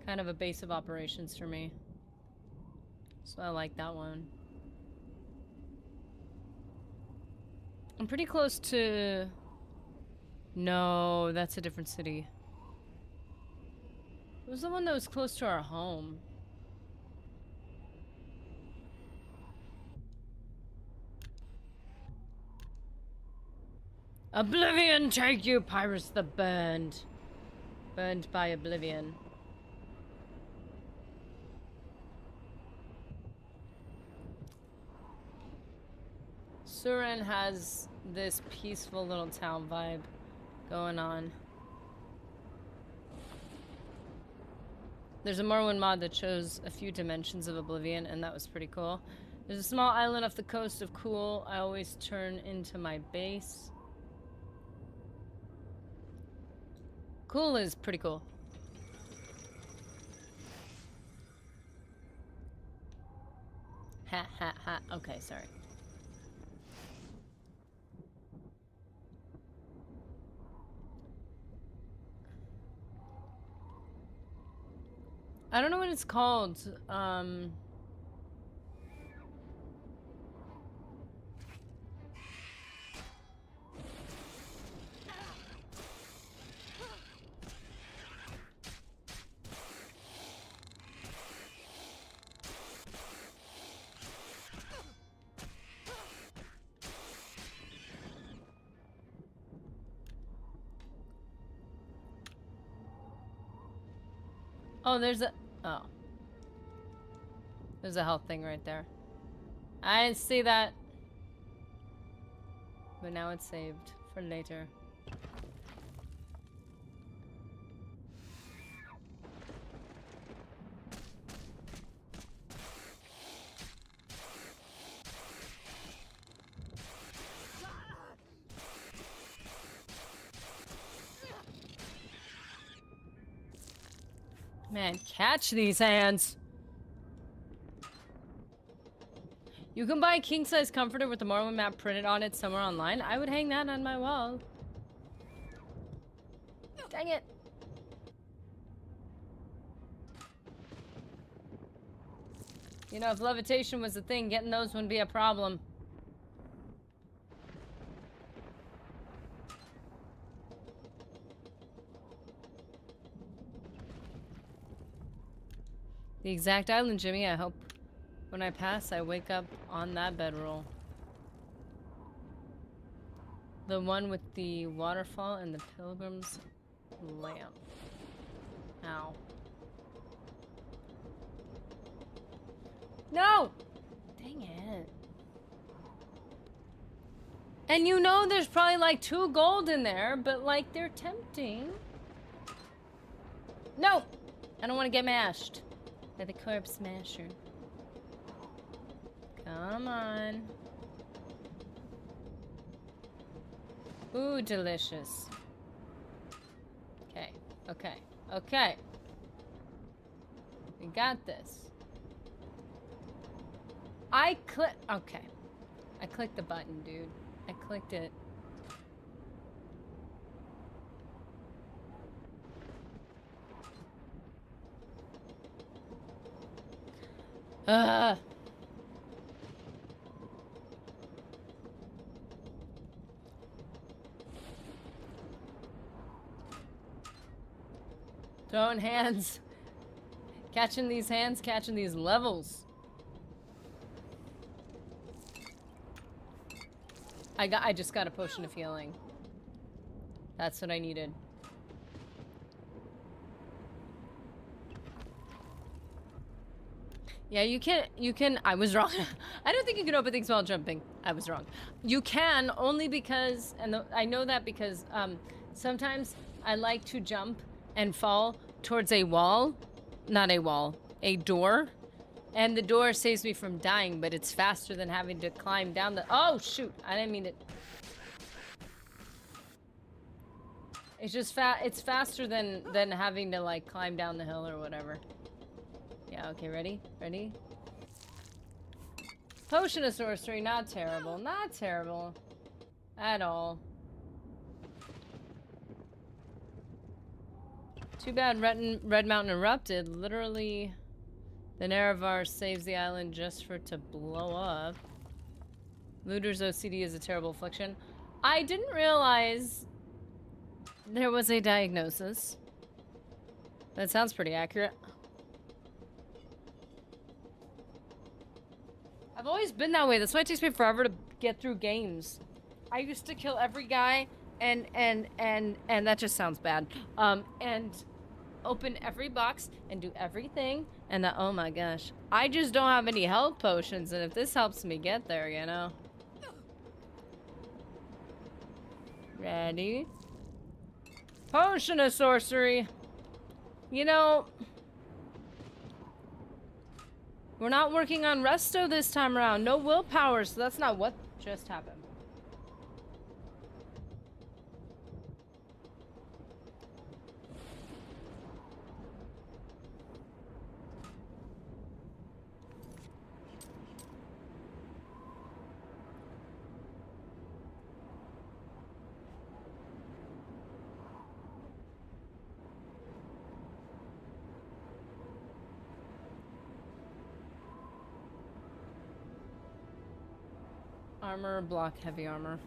Kind of a base of operations for me. So I like that one. I'm pretty close to... No, that's a different city. It was the one that was close to our home. Oblivion take you, Pyrus the Burned. Burned by Oblivion. Surin has this peaceful little town vibe going on. There's a Morrowind mod that shows a few dimensions of Oblivion, and that was pretty cool. There's a small island off the coast of Cool. I always turn into my base. Cool is pretty cool. Ha ha ha. Okay, sorry. I don't know what it's called. Oh, there's a... Oh. There's a health thing right there. I didn't see that. But now it's saved for later. Man, catch these hands. You can buy a king-size comforter with the Morrowind map printed on it somewhere online. I would hang that on my wall. Dang it. You know, if levitation was a thing, getting those wouldn't be a problem. The exact island, Jimmy. I hope when I pass, I wake up on that bedroll. The one with the waterfall and the pilgrim's lamp. Ow. No! Dang it. And you know there's probably like 2 gold in there, but like they're tempting. No! I don't want to get mashed. By the corpse smasher. Come on. Ooh, delicious. Okay, okay, okay. We got this. Okay. I clicked the button, dude. I clicked it. Throwing hands. Catching these hands, catching these levels. I just got a potion of healing. That's what I needed. Yeah, you can, I was wrong. I don't think you can open things while jumping. I was wrong. You can, only because, I know that because sometimes I like to jump and fall towards a wall. Not a wall, a door. And the door saves me from dying, but it's faster than having to climb down the, oh shoot, I didn't mean it. It's just it's faster than having to like climb down the hill or whatever. Yeah, okay, ready? Ready? Potion of sorcery, not terrible. Not terrible. At all. Too bad Red Mountain erupted. Literally, the Nerevar saves the island just for it to blow up. Looter's OCD is a terrible affliction. I didn't realize there was a diagnosis. That sounds pretty accurate. I've always been that way. That's why it takes me forever to get through games. I used to kill every guy and that just sounds bad. And open every box and do everything and that, oh my gosh. I just don't have any health potions, and if this helps me get there, you know. Ready? Potion of sorcery. You know, we're not working on resto this time around. No willpower, so that's not what just happened. Armor, block, heavy armor.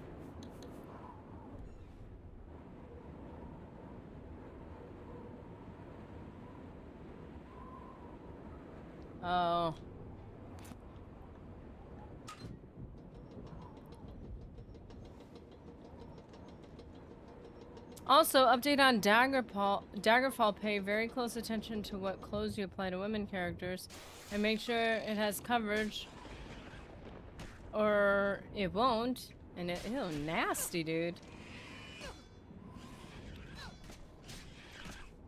Oh. Also, update on Daggerfall. Pay very close attention to what clothes you apply to women characters, and make sure it has coverage, or it won't. And it, ew, nasty, dude.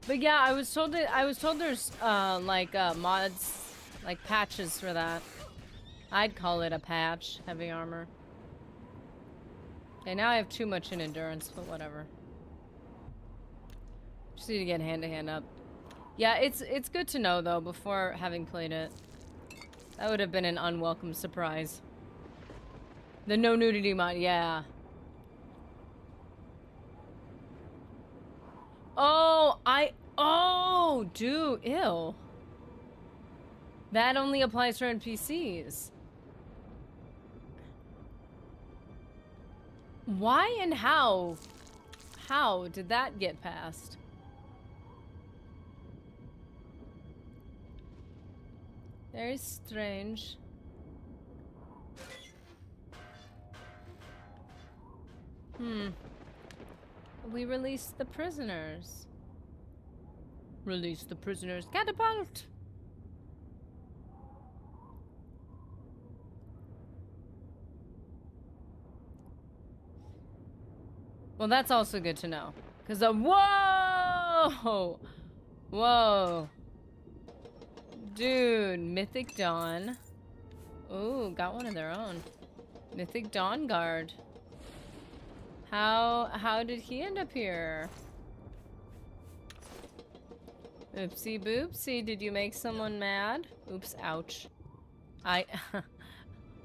But yeah, I was told there's mods, like patches for that. I'd call it a patch, heavy armor. Okay, now I have too much in endurance, but whatever. Just need to get hand-to-hand up. Yeah, it's good to know, though, before having played it. That would have been an unwelcome surprise. The no nudity mod, yeah. Oh, dude, ew. That only applies for NPCs. Why and how? How did that get passed? Very strange. We released the prisoners. Release the prisoners. Catapult! Well, that's also good to know. Because the- whoa! Whoa. Dude, Mythic Dawn. Ooh, got one of their own. Mythic Dawn Guard. How did he end up here? Oopsie boopsie, did you make someone mad? Oops, ouch. While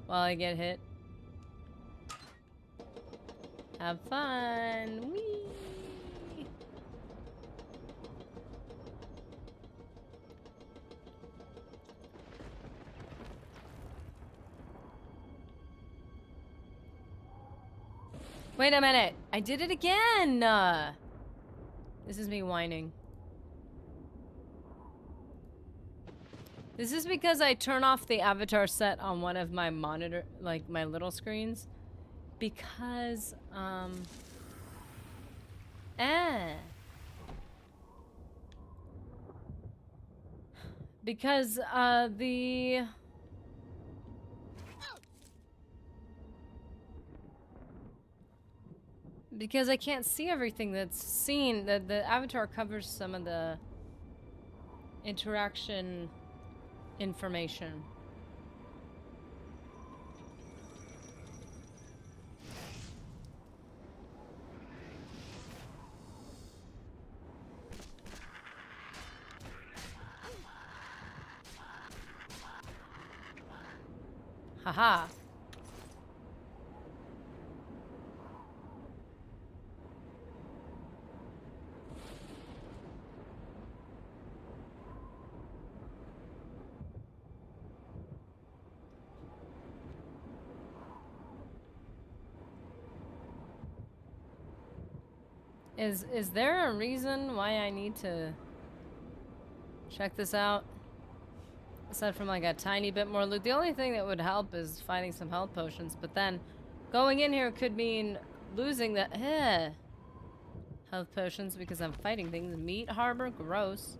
I get hit. Have fun. Whee! Wait a minute. I did it again. This is me whining. This is because I turn off the avatar set on one of my monitor, like my little screens. Because, Because, Because I can't see everything that's seen. The avatar covers some of the interaction information. Haha. Is there a reason why I need to check this out? Aside from like a tiny bit more loot. The only thing that would help is finding some health potions, but then going in here could mean losing the health potions because I'm fighting things. Meat harbor? Gross.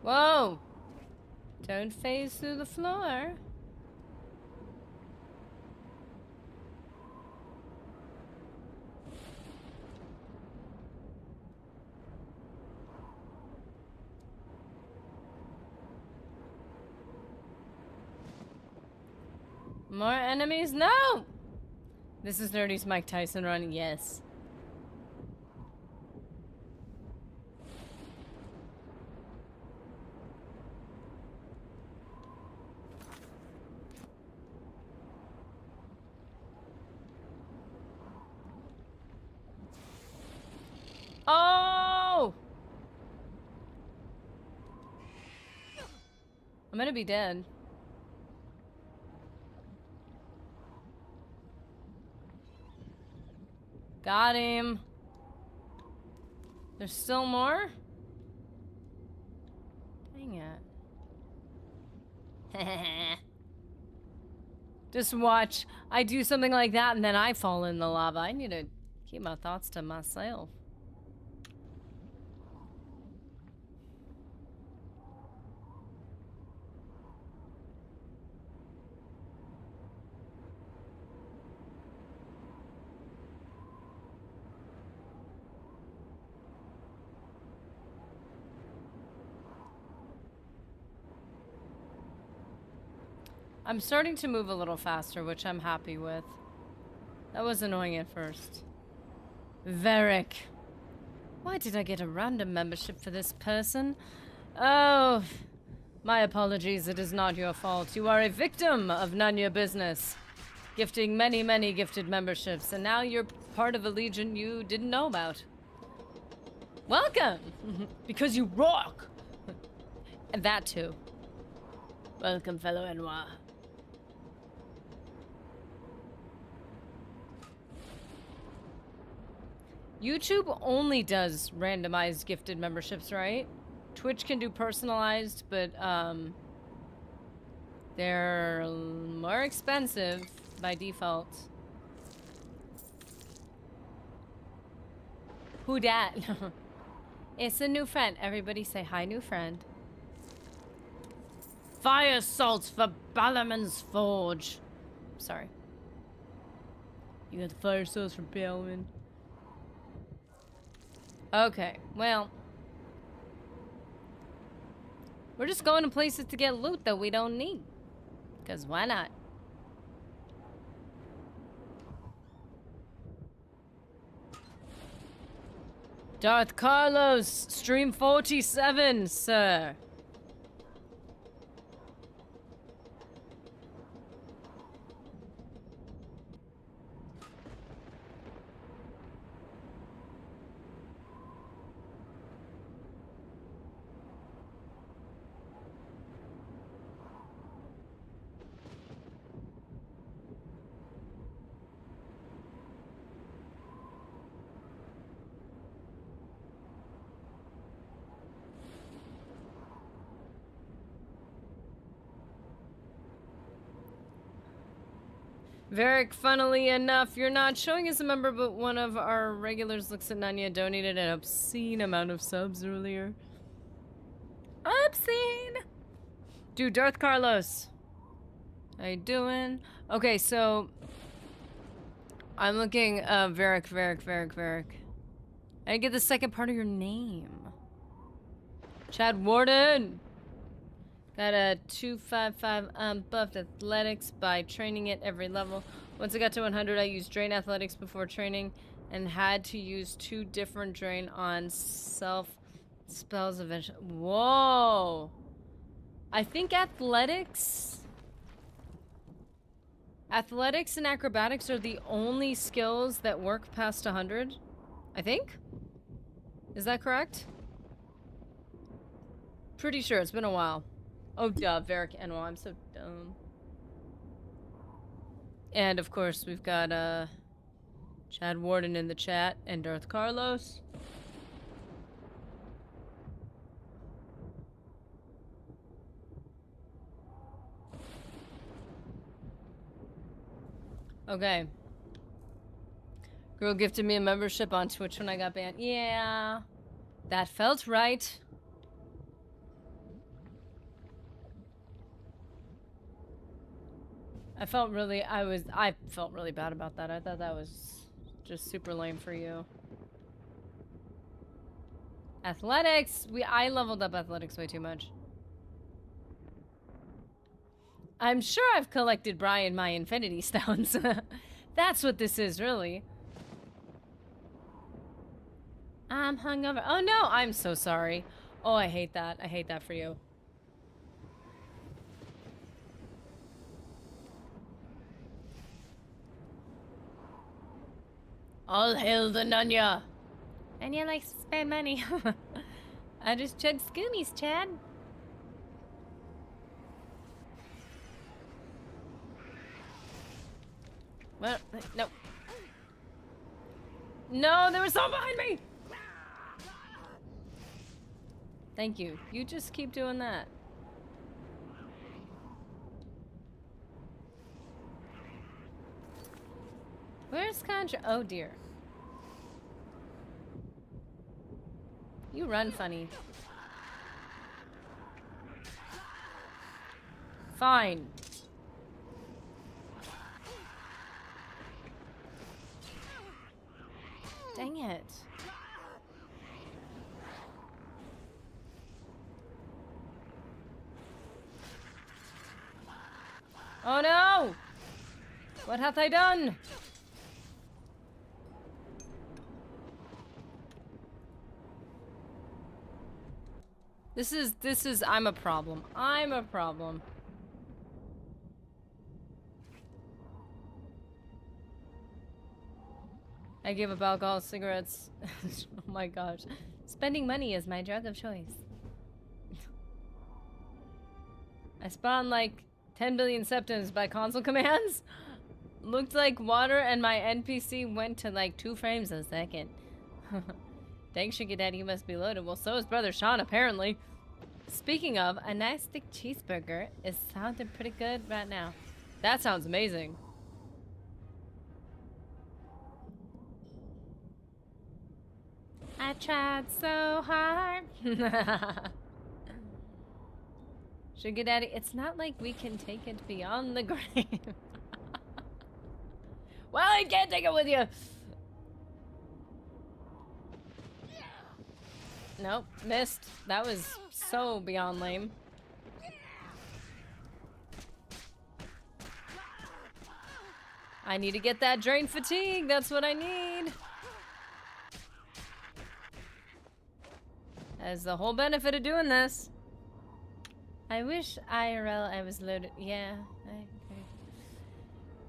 Whoa! Don't phase through the floor. More enemies? No! This is Nerdy's Mike Tyson run, yes. Oh! I'm gonna be dead. Got him. There's still more? Dang it. Just watch. I do something like that and then I fall in the lava. I need to keep my thoughts to myself. I'm starting to move a little faster, which I'm happy with. That was annoying at first. Varric. Why did I get a random membership for this person? Oh, my apologies. It is not your fault. You are a victim of none your business. Gifting many, many gifted memberships, and now you're part of a legion you didn't know about. Welcome! Because you rock! And that too. Welcome, fellow Noir. YouTube only does randomized gifted memberships, right? Twitch can do personalized, but they're more expensive by default. Who dat? It's a new friend. Everybody say hi, new friend. Fire salts for Ballerman's Forge. Sorry. You got the fire salts for Ballerman. Okay, well. We're just going to places to get loot that we don't need. Because why not? Darth Carlos, stream 47, sir. Varric, funnily enough, you're not showing as a member, but one of our regulars looks at Nanya donated an obscene amount of subs earlier. Obscene! Dude, Darth Carlos. How you doing? Okay, so I'm looking, Varric. I didn't get the second part of your name. Chad Warden! Got a 255 buffed athletics by training at every level. Once I got to 100, I used drain athletics before training and had to use 2 different drain on self Spells eventually. Whoa. I think athletics and acrobatics are the only skills that work past 100. I think? Is that correct? Pretty sure. It's been a while. Oh, duh. Varric Enwell. I'm so dumb. And, of course, we've got, Chad Warden in the chat and Darth Carlos. Okay. Girl gifted me a membership on Twitch when I got banned. Yeah. That felt right. I felt really bad about that. I thought that was just super lame for you. Athletics! I leveled up athletics way too much. I'm sure I've collected Brian my Infinity Stones. That's what this is, really. I'm hungover. Oh no, I'm so sorry. Oh, I hate that. I hate that for you. All hail the Nunya. And you like to spend money. I just chugged Scoomies, Chad. Well, no. No, there was someone behind me! Thank you. You just keep doing that. Where's Contra? Oh dear. You run funny. Fine. Dang it. Oh no! What hath I done? This is, I'm a problem. I'm a problem. I give up alcohol, cigarettes. Oh my gosh. Spending money is my drug of choice. I spawned like 10 billion septims by console commands. Looked like water and my NPC went to like 2 frames a second. Thanks, Sugar Daddy, you must be loaded. Well, so is Brother Sean, apparently. Speaking of, a nice thick cheeseburger is sounding pretty good right now. That sounds amazing. I tried so hard. Sugar Daddy, it's not like we can take it beyond the grave. Well, I can't take it with you. Nope, missed. That was so beyond lame. I need to get that drain fatigue. That's what I need. That's the whole benefit of doing this. I wish IRL I was loaded. Yeah.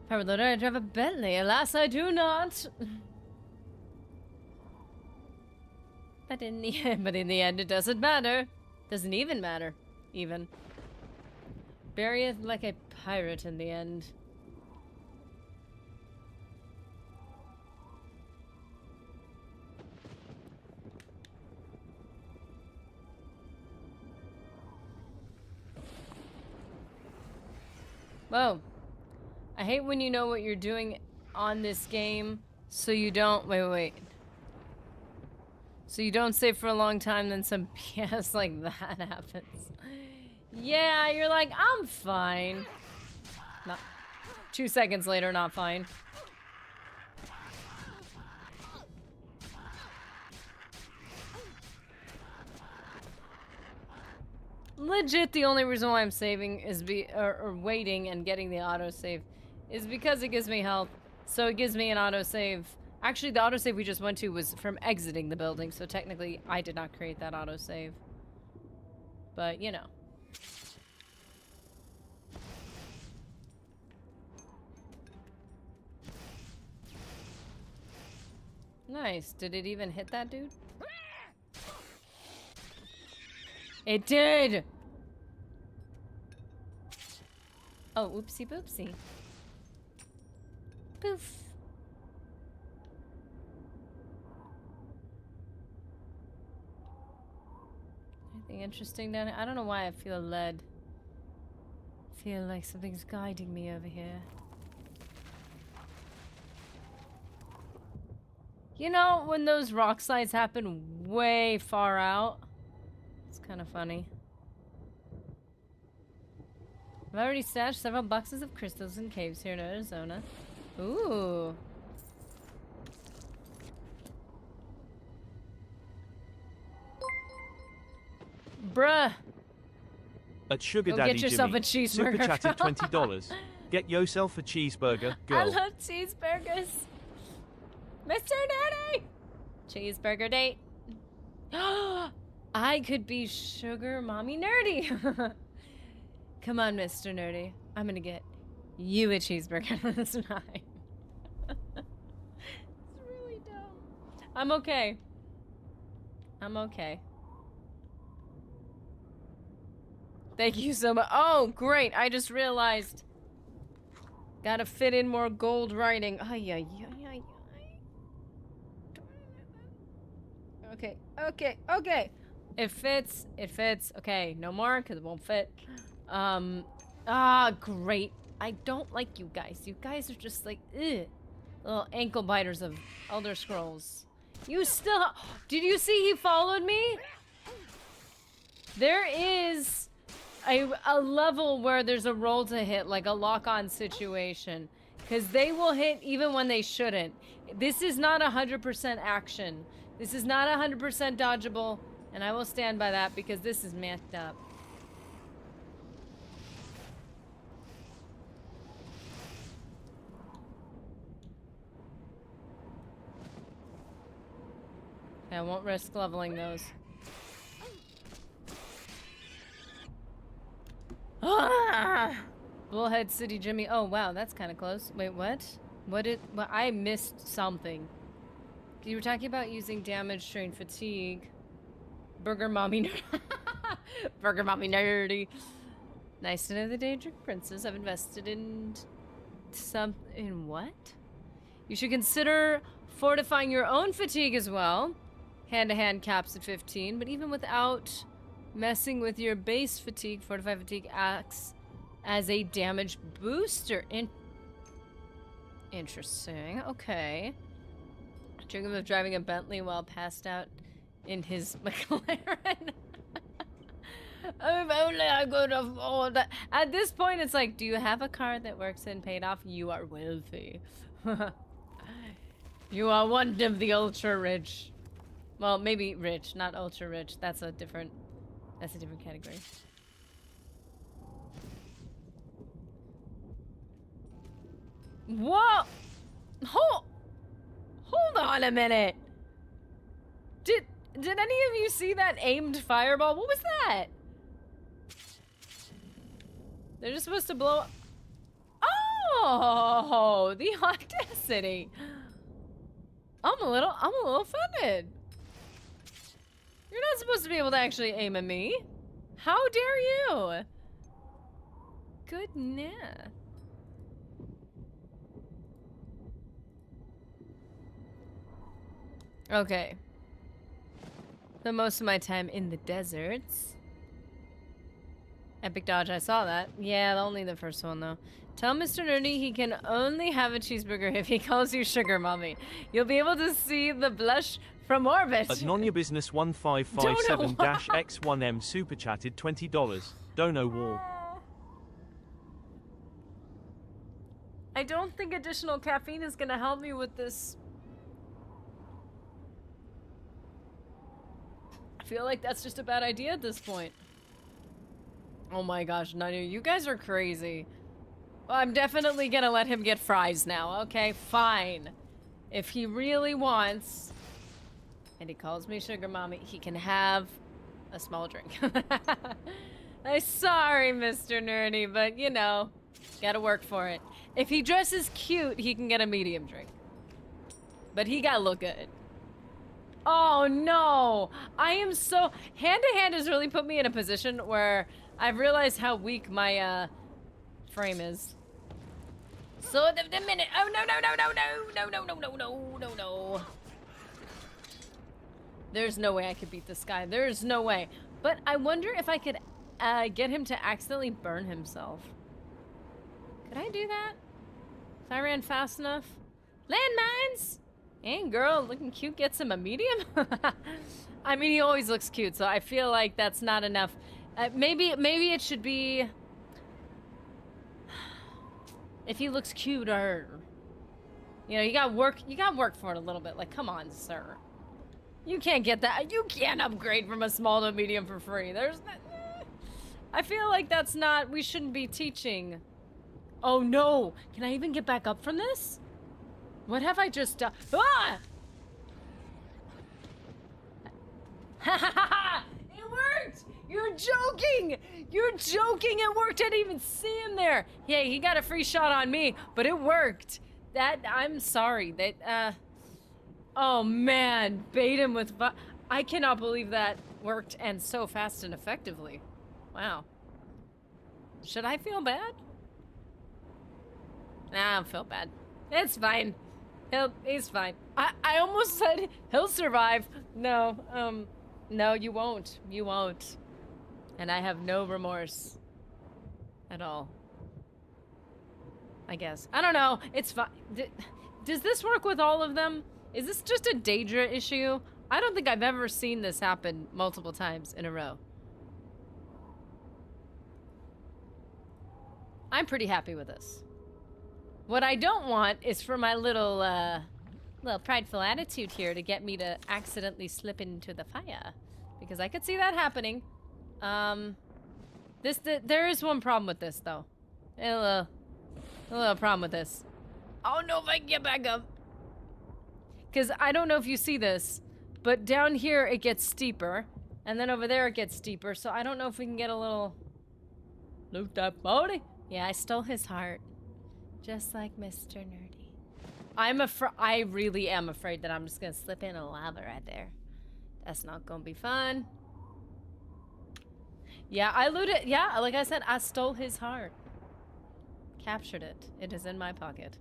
If I were loaded, I'd drive a Bentley. Alas, I do not. But in the end, it doesn't matter. Doesn't even matter. Even. Bury like a pirate in the end. Whoa. I hate when you know what you're doing on this game, so you don't... Wait. So you don't save for a long time, then some BS like that happens. Yeah, you're like, I'm fine. Not 2 seconds later, not fine. Legit, the only reason why I'm saving is or waiting and getting the autosave is because it gives me health. So it gives me an autosave Actually, the autosave we just went to was from exiting the building, so technically I did not create that autosave. But, you know. Nice. Did it even hit that dude? It did! Oh, oopsie boopsie. Poof. Anything interesting down here? I don't know why I feel led. I feel like something's guiding me over here. You know, when those rock slides happen way far out, it's kind of funny. I've already stashed several boxes of crystals in caves here in Arizona. Ooh. Bruh. At Sugar Go Daddy get yourself Jimmy, a cheeseburger. super chatted $20. Get yourself a cheeseburger, I girl. love cheeseburgers. Mr. Nerdy! Cheeseburger date. I could be Sugar Mommy Nerdy. Come on, Mr. Nerdy. I'm gonna get you a cheeseburger this night. It's really dumb. I'm okay. I'm okay. Thank you so much. Oh, great. I just realized. Gotta fit in more gold writing. Ay, ay, ay, ay, ay. Okay, okay, okay. It fits. It fits. Okay, no more, because it won't fit. Great. I don't like you guys. You guys are just like, ugh. Little ankle biters of Elder Scrolls. You still... Did you see he followed me? There is a level where there's a roll to hit, like a lock-on situation. Because they will hit even when they shouldn't. This is not 100% action. This is not 100% dodgeable. And I will stand by that because this is messed up. I won't risk leveling those. Ah! Bullhead City Jimmy. Oh wow, that's kind of close. Wait, what? What did? Well, I missed something. You were talking about using damage during fatigue. Burger Mommy. Burger Mommy Nerdy. Nice to know the Danger Princess. I've invested in some. In what? You should consider fortifying your own fatigue as well. Hand-to-hand caps at 15, but even without messing with your base fatigue, fortified fatigue acts as a damage booster. Interesting. Okay. Dream of driving a Bentley while passed out in his McLaren. If only I could afford that. At this point, it's like, do you have a car that works and paid off? You are wealthy. You are one of the ultra rich. Well, maybe rich, not ultra rich. That's a different category. Whoa! Hold on a minute. Did any of you see that aimed fireball? What was that? They're just supposed to blow up. Oh, the audacity. I'm a little offended. You're not supposed to be able to actually aim at me. How dare you? Goodness. Okay. Spent most of my time in the deserts. Epic dodge, I saw that. Yeah, only the first one though. Tell Mr. Nerdy he can only have a cheeseburger if he calls you Sugar Mommy. You'll be able to see the blush from orbit. At Nonya Business 1557-X1M super chatted $20. Dono wall. I don't think additional caffeine is gonna help me with this. I feel like that's just a bad idea at this point. Oh my gosh, Nanu, you guys are crazy. Well, I'm definitely gonna let him get fries now, okay? Fine. If he really wants, and he calls me sugar mommy, he can have a small drink. I'm sorry, Mr. Nerdy, but you know, gotta work for it. If he dresses cute, he can get a medium drink. But he gotta look good. Oh no! I am so... Hand to hand has really put me in a position where I've realized how weak my frame is. So the minute... Oh no no no no no no no no no no no. There's no way I could beat this guy. There's no way. But I wonder if I could get him to accidentally burn himself. Could I do that? If I ran fast enough? Landmines! And girl, looking cute gets him a medium? I mean, he always looks cute, so I feel like that's not enough. Maybe it should be... If he looks cuter. You know, you gotta work for it a little bit. Like, come on, sir. You can't get that. You can't upgrade from a small to a medium for free. There's... I feel like that's not... We shouldn't be teaching. Oh no! Can I even get back up from this? What have I just done? Ah! Ha ha ha ha! It worked! You're joking! You're joking! It worked! I didn't even see him there! Yeah, he got a free shot on me, but it worked. I'm sorry. Oh man, bait him with... I cannot believe that worked and so fast and effectively. Wow. Should I feel bad? Nah, I don't feel bad. It's fine. He's fine. I almost said he'll survive. No, no, you won't. You won't. And I have no remorse. At all. I guess. I don't know. It's fine. Does this work with all of them? Is this just a Daedra issue? I don't think I've ever seen this happen multiple times in a row. I'm pretty happy with this. What I don't want is for my little prideful attitude here to get me to accidentally slip into the fire. Because I could see that happening. There is one problem with this, though. A little problem with this. I don't know if I can get back up. Because I don't know if you see this, but down here it gets steeper. And then over there it gets steeper. So I don't know if we can get a little... Look that body. Yeah, I stole his heart. Just like Mr. Nerdy. I really am afraid that I'm just gonna slip in a lava right there. That's not gonna be fun. Yeah, I looted. Yeah, like I said, I stole his heart. Captured it. It is in my pocket.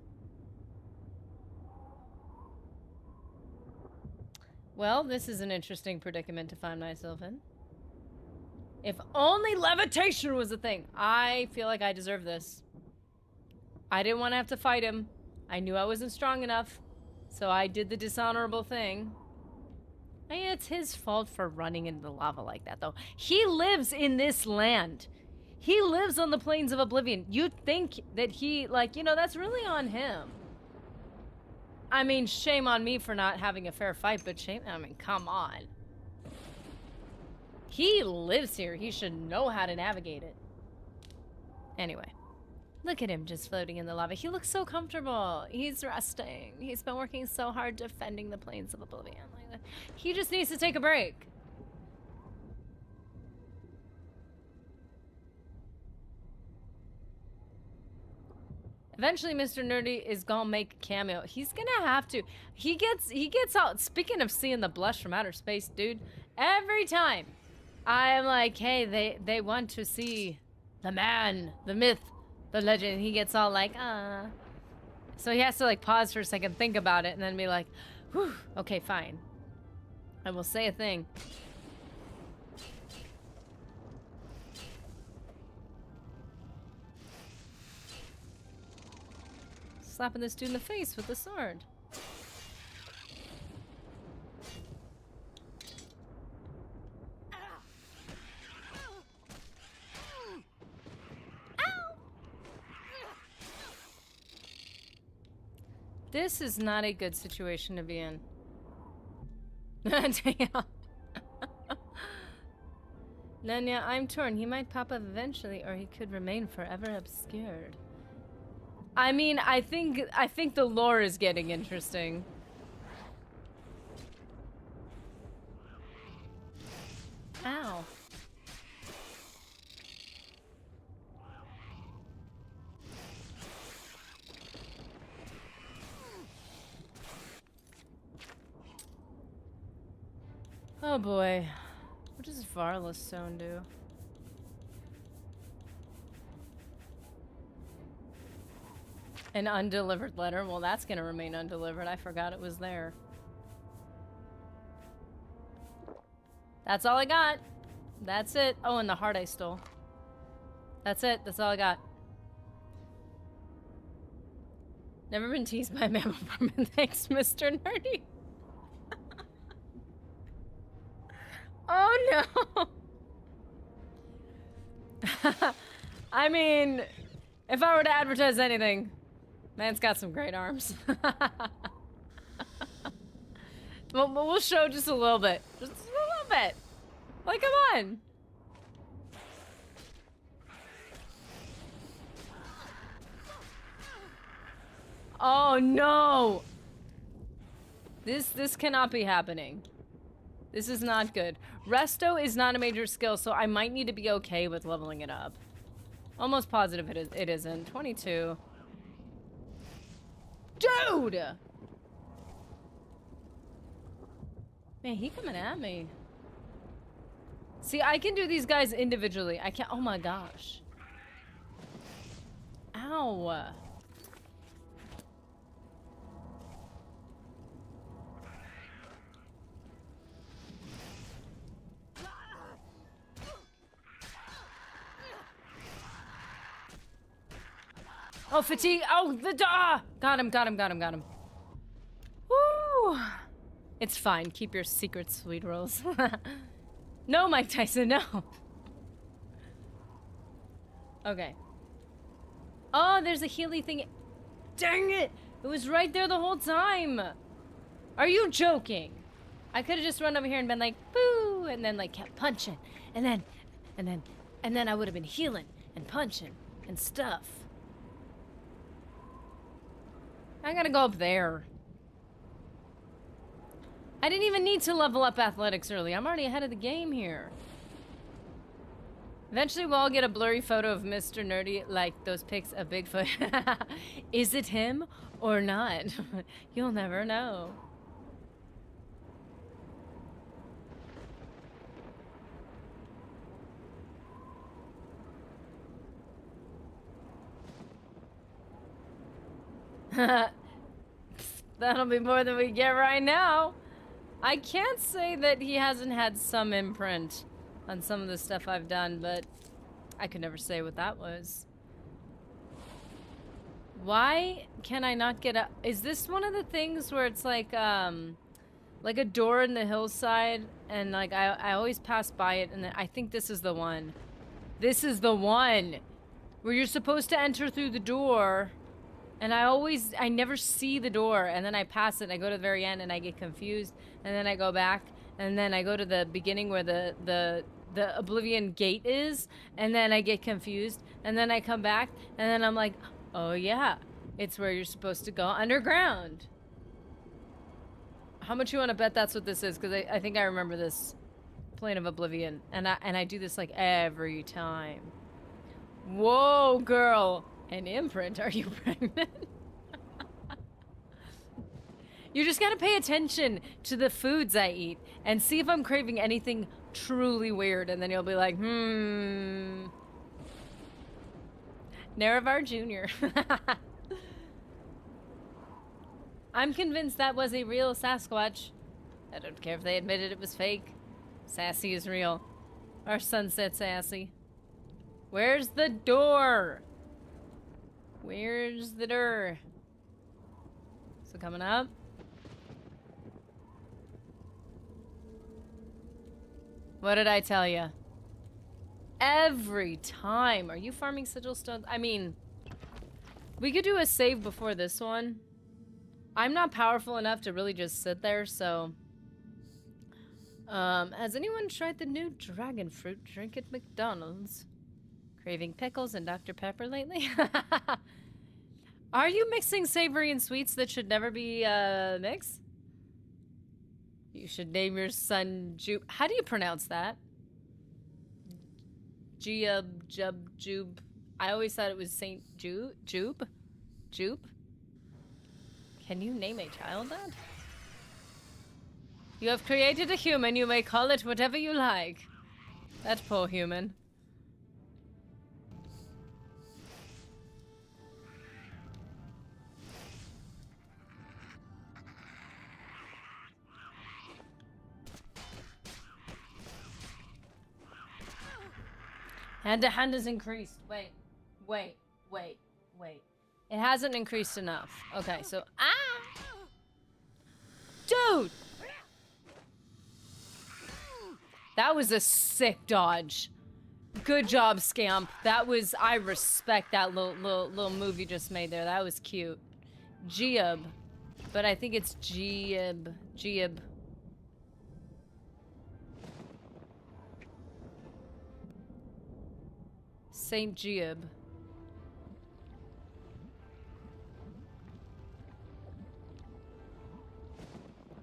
Well, this is an interesting predicament to find myself in. If only levitation was a thing. I feel like I deserve this. I didn't want to have to fight him. I knew I wasn't strong enough. So I did the dishonorable thing. I mean, it's his fault for running into the lava like that, though. He lives in this land. He lives on the plains of Oblivion. You'd think that he, like, you know, that's really on him. I mean, shame on me for not having a fair fight, but shame, I mean, come on. He lives here. He should know how to navigate it. Anyway. Look at him just floating in the lava. He looks so comfortable. He's resting. He's been working so hard defending the plains of Oblivion. He just needs to take a break. Eventually, Mr. Nerdy is gonna make a cameo. He's gonna have to. He gets out. Speaking of seeing the blush from outer space, dude, every time I'm like, hey, they want to see the man, the myth, the legend. He gets all like, ah. So he has to like pause for a second, think about it, and then be like, whew, okay, fine. I will say a thing. Slapping this dude in the face with the sword. This is not a good situation to be in. Damn. Nanya, I'm torn. He might pop up eventually, or he could remain forever obscured. I mean, I think the lore is getting interesting. Oh boy. What does Varless Stone do? An undelivered letter? Well, that's gonna remain undelivered. I forgot it was there. That's all I got. That's it. Oh, and the heart I stole. That's it. That's all I got. Never been teased by a mammal apartment. Thanks, Mr. Nerdy. Oh no. I mean, if I were to advertise anything, man's got some great arms. We'll show just a little bit. Just a little bit. Like, come on. Oh no. This cannot be happening. This is not good. Resto is not a major skill, so I might need to be okay with leveling it up. Almost positive it isn't. 22. Dude! Man, he coming at me. See, I can do these guys individually. I can't. Oh my gosh. Ow. Oh, fatigue. Oh, got him. Woo. It's fine. Keep your secrets, sweet rolls. No, Mike Tyson, no. Okay. Oh, there's a Healy thing. Dang it. It was right there the whole time. Are you joking? I could have just run over here and been like, boo, and then like kept punching. And then I would have been healing and punching and stuff. I gotta go up there. I didn't even need to level up athletics early. I'm already ahead of the game here. Eventually we'll all get a blurry photo of Mr. Nerdy like those pics of Bigfoot. Is it him or not? You'll never know. That'll be more than we get right now. I can't say that he hasn't had some imprint on some of the stuff I've done, but I could never say what that was. Why can I not get up? Is this one of the things where it's like a door in the hillside, and like I always pass by it, and then I think this is the one. This is the one where you're supposed to enter through the door. And I never see the door, and then I pass it, and I go to the very end, and I get confused, and then I go back, and then I go to the beginning where the Oblivion gate is, and then I get confused, and then I come back, and then I'm like, oh yeah, it's where you're supposed to go underground. How much you want to bet that's what this is? Because I think I remember this Plane of Oblivion, and I do this like every time. Whoa, girl. An imprint? Are you pregnant? You just gotta pay attention to the foods I eat and see if I'm craving anything truly weird, and then you'll be like, Nerevar Jr. I'm convinced that was a real Sasquatch. I don't care if they admitted it was fake. Sassy is real. Our sunset sassy. Where's the door? Where's the door? So coming up. What did I tell you? Every time. Are you farming sigil stones? I mean, we could do a save before this one. I'm not powerful enough to really just sit there, so. Has anyone tried the new dragon fruit drink at McDonald's? Craving pickles and Dr. Pepper lately? Are you mixing savory and sweets that should never be mixed? You should name your son Jube. How do you pronounce that? Jube. I always thought it was Saint Jube. Can you name a child that? You have created a human, you may call it whatever you like. That poor human. Hand to hand is increased. Wait. It hasn't increased enough. Okay, so dude! That was a sick dodge. Good job, Scamp. That was, I respect that little move you just made there. That was cute. Giab. But I think it's Giab. Saint Giab.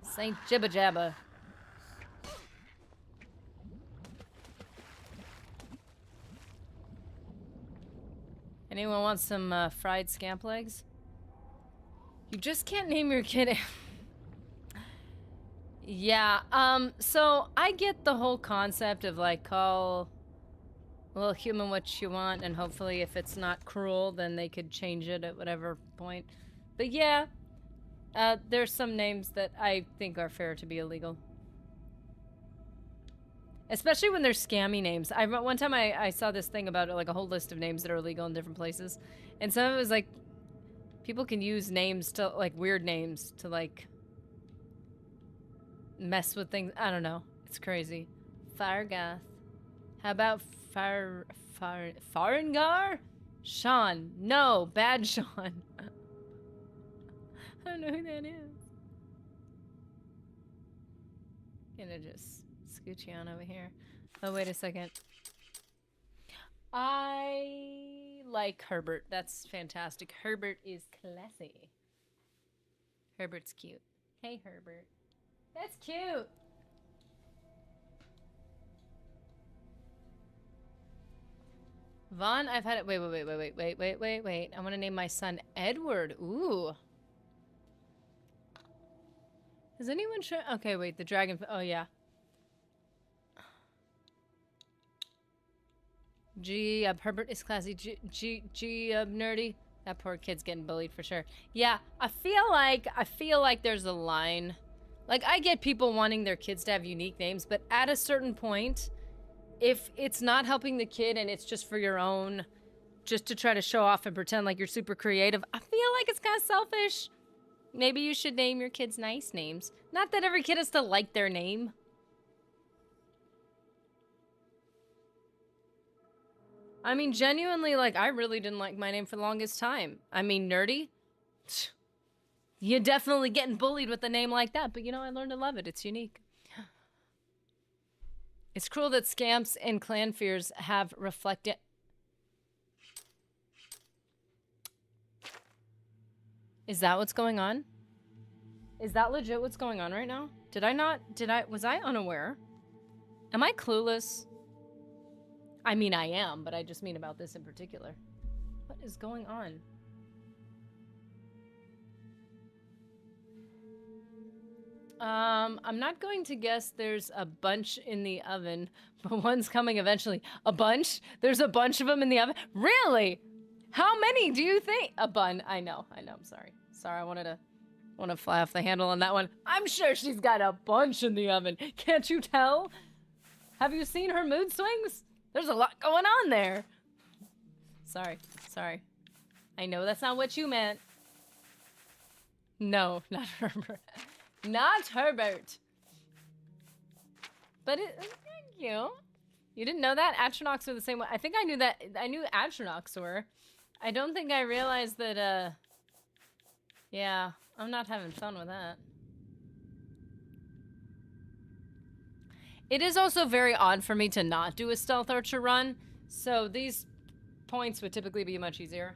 Saint Jibba Jabba. Anyone want some fried scamp legs? You just can't name your kid. Yeah, so I get the whole concept of like call a little human what you want, and hopefully if it's not cruel, then they could change it at whatever point. But yeah, there's some names that I think are fair to be illegal. Especially when they're scammy names. One time I saw this thing about like a whole list of names that are illegal in different places. And some of it was like, people can use names to, like weird names to like, mess with things. I don't know. It's crazy. Fargath. How about Farengar? Sean. No, bad Sean. I don't know who that is. Gonna just scoot you on over here. Oh, wait a second. I like Herbert. That's fantastic. Herbert is classy. Herbert's cute. Hey, Herbert. That's cute. Vaughn, I've had it. Wait. I want to name my son Edward. Ooh. Has anyone shown? Okay, wait. The dragon. Oh, yeah. Herbert is classy. Nerdy. That poor kid's getting bullied for sure. Yeah, I feel like there's a line. Like, I get people wanting their kids to have unique names, but at a certain point, if it's not helping the kid and it's just for your own, just to try to show off and pretend like you're super creative, I feel like it's kind of selfish. Maybe you should name your kids nice names. Not that every kid has to like their name. I mean, genuinely, like, I really didn't like my name for the longest time. I mean, Nerdy? You're definitely getting bullied with a name like that, but you know, I learned to love it. It's unique. It's cruel that scamps and clan fears have reflected... Is that what's going on? Is that legit what's going on right now? Was I unaware? Am I clueless? I mean, I am, but I just mean about this in particular. What is going on? I'm not going to guess there's a bunch in the oven, but one's coming eventually. A bunch? There's a bunch of them in the oven? Really? How many do you think? A bun. I know, I'm sorry. Sorry, I want to fly off the handle on that one. I'm sure she's got a bunch in the oven. Can't you tell? Have you seen her mood swings? There's a lot going on there. Sorry. I know that's not what you meant. No, not Herbert. Not Herbert. But thank you. You didn't know that? Atronachs are the same way. I think I knew that. I knew Atronachs were. I don't think I realized that, yeah, I'm not having fun with that. It is also very odd for me to not do a stealth archer run, so these points would typically be much easier.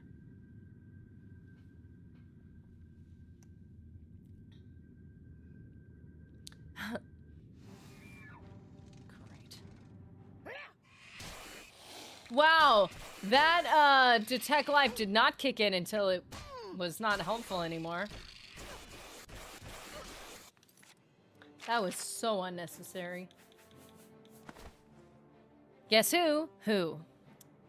Great. Wow, that detect life did not kick in until it was not helpful anymore. That was so unnecessary. Guess who? Who?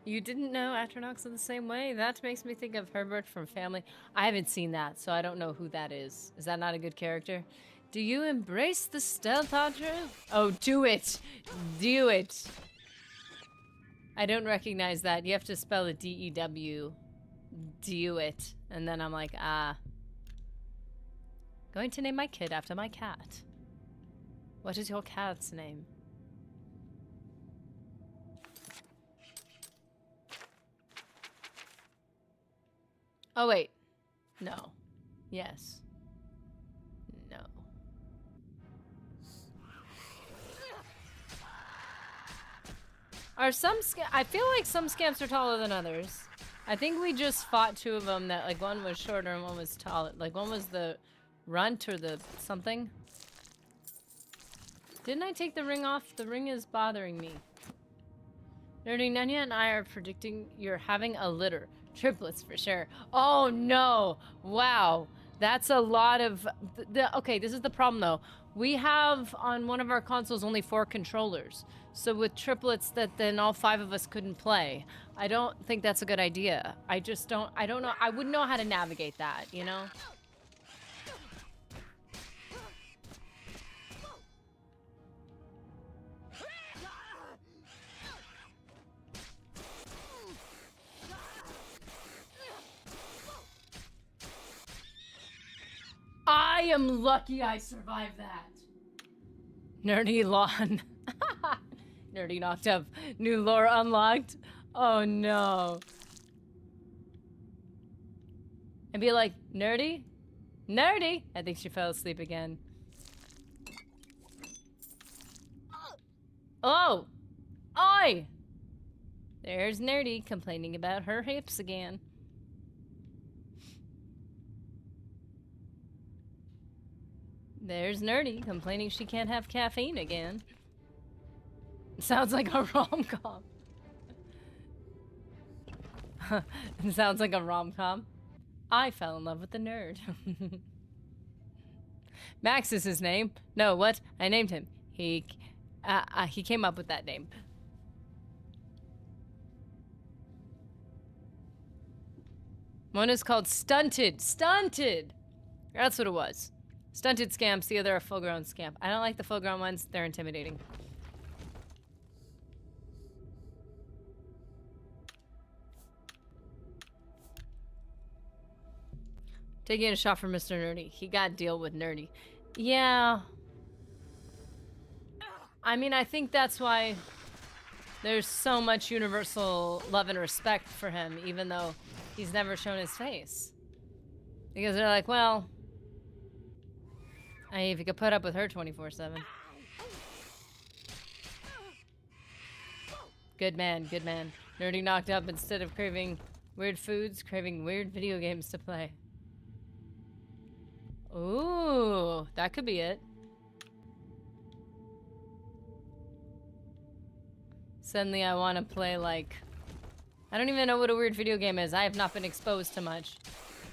You didn't know Atronach's in the same way? That makes me think of Herbert from Family. I haven't seen that, so I don't know who that is. Is that not a good character? Do you embrace the stealth, Audra? Oh, do it! Do it! I don't recognize that. You have to spell it D-E-W. Do it. And then I'm like, ah. Going to name my kid after my cat. What is your cat's name? Oh, wait. No. Yes. No. Are some I feel like some scamps are taller than others. I think we just fought two of them that, like, one was shorter and one was taller. Like, one was the runt or the something. Didn't I take the ring off? The ring is bothering me. Nerdy Nanya and I are predicting you're having a litter. Triplets for sure. Oh no! Wow. That's a lot of... Okay, this is the problem though. We have on one of our consoles only 4 controllers. So with triplets that then all 5 of us couldn't play. I don't think that's a good idea. I just don't... I don't know. I wouldn't know how to navigate that, you know? I am lucky I survived that. Nerdy lawn. Nerdy knocked up. New lore unlocked. Oh no. And be like, Nerdy? Nerdy! I think she fell asleep again. Oh! Oi! There's Nerdy complaining about her hips again. There's Nerdy complaining she can't have caffeine again. Sounds like a rom-com. It sounds like a rom-com. I fell in love with the nerd. Max is his name. No, what? I named him. He came up with that name. One is called Stunted. Stunted! That's what it was. Stunted scamps, the other a full-grown scamp. I don't like the full-grown ones. They're intimidating. Taking a shot for Mr. Nerdy. He got to deal with Nerdy. Yeah. I mean, I think that's why there's so much universal love and respect for him, even though he's never shown his face. Because they're like, well... I mean, if you could put up with her 24/7. Good man, good man. Nerdy knocked up instead of craving weird foods, craving weird video games to play. Ooh, that could be it. Suddenly I want to play like... I don't even know what a weird video game is. I have not been exposed to much.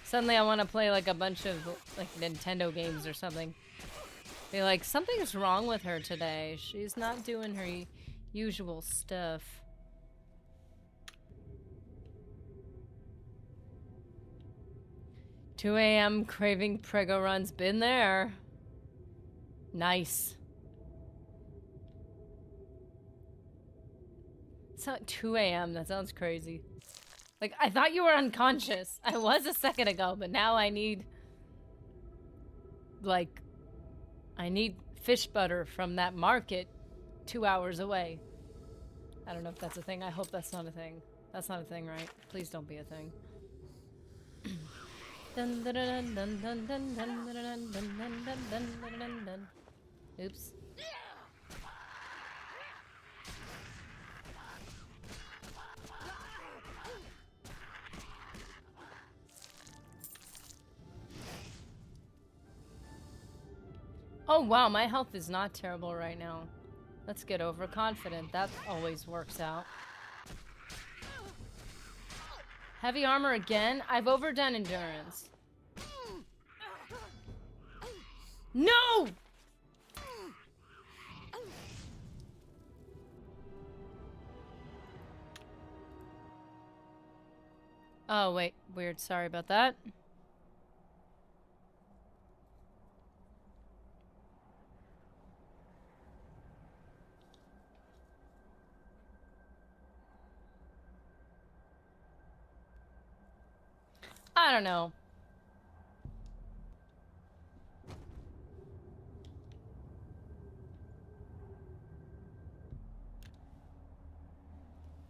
Suddenly I want to play like a bunch of like Nintendo games or something. Be like, something's wrong with her today. She's not doing her usual stuff. $2 a.m. craving prego runs. Been there. Nice. It's not 2 a.m. That sounds crazy. Like, I thought you were unconscious. I was a second ago, but now I need... Like... I need fish butter from that market 2 hours away. I don't know if that's a thing. I hope that's not a thing. That's not a thing, right? Please don't be a thing. Dun, dun, dun, dun, dun, dun, dun, dun, dun, dun, dun, dun, dun, dun, dun. Oops. Oh wow, my health is not terrible right now. Let's get overconfident. That always works out. Heavy armor again? I've overdone endurance. No! Oh, wait. Weird. Sorry about that. I don't know.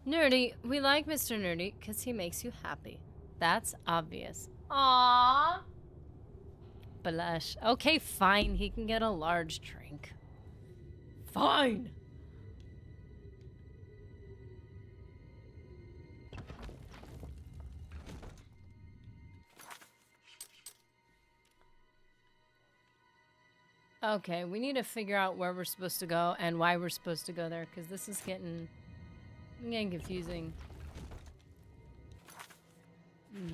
Nerdy. We like Mr. Nerdy because he makes you happy. That's obvious. Aww. Blush. Okay, fine. He can get a large drink. Fine. Okay, we need to figure out where we're supposed to go and why we're supposed to go there, because this is getting confusing.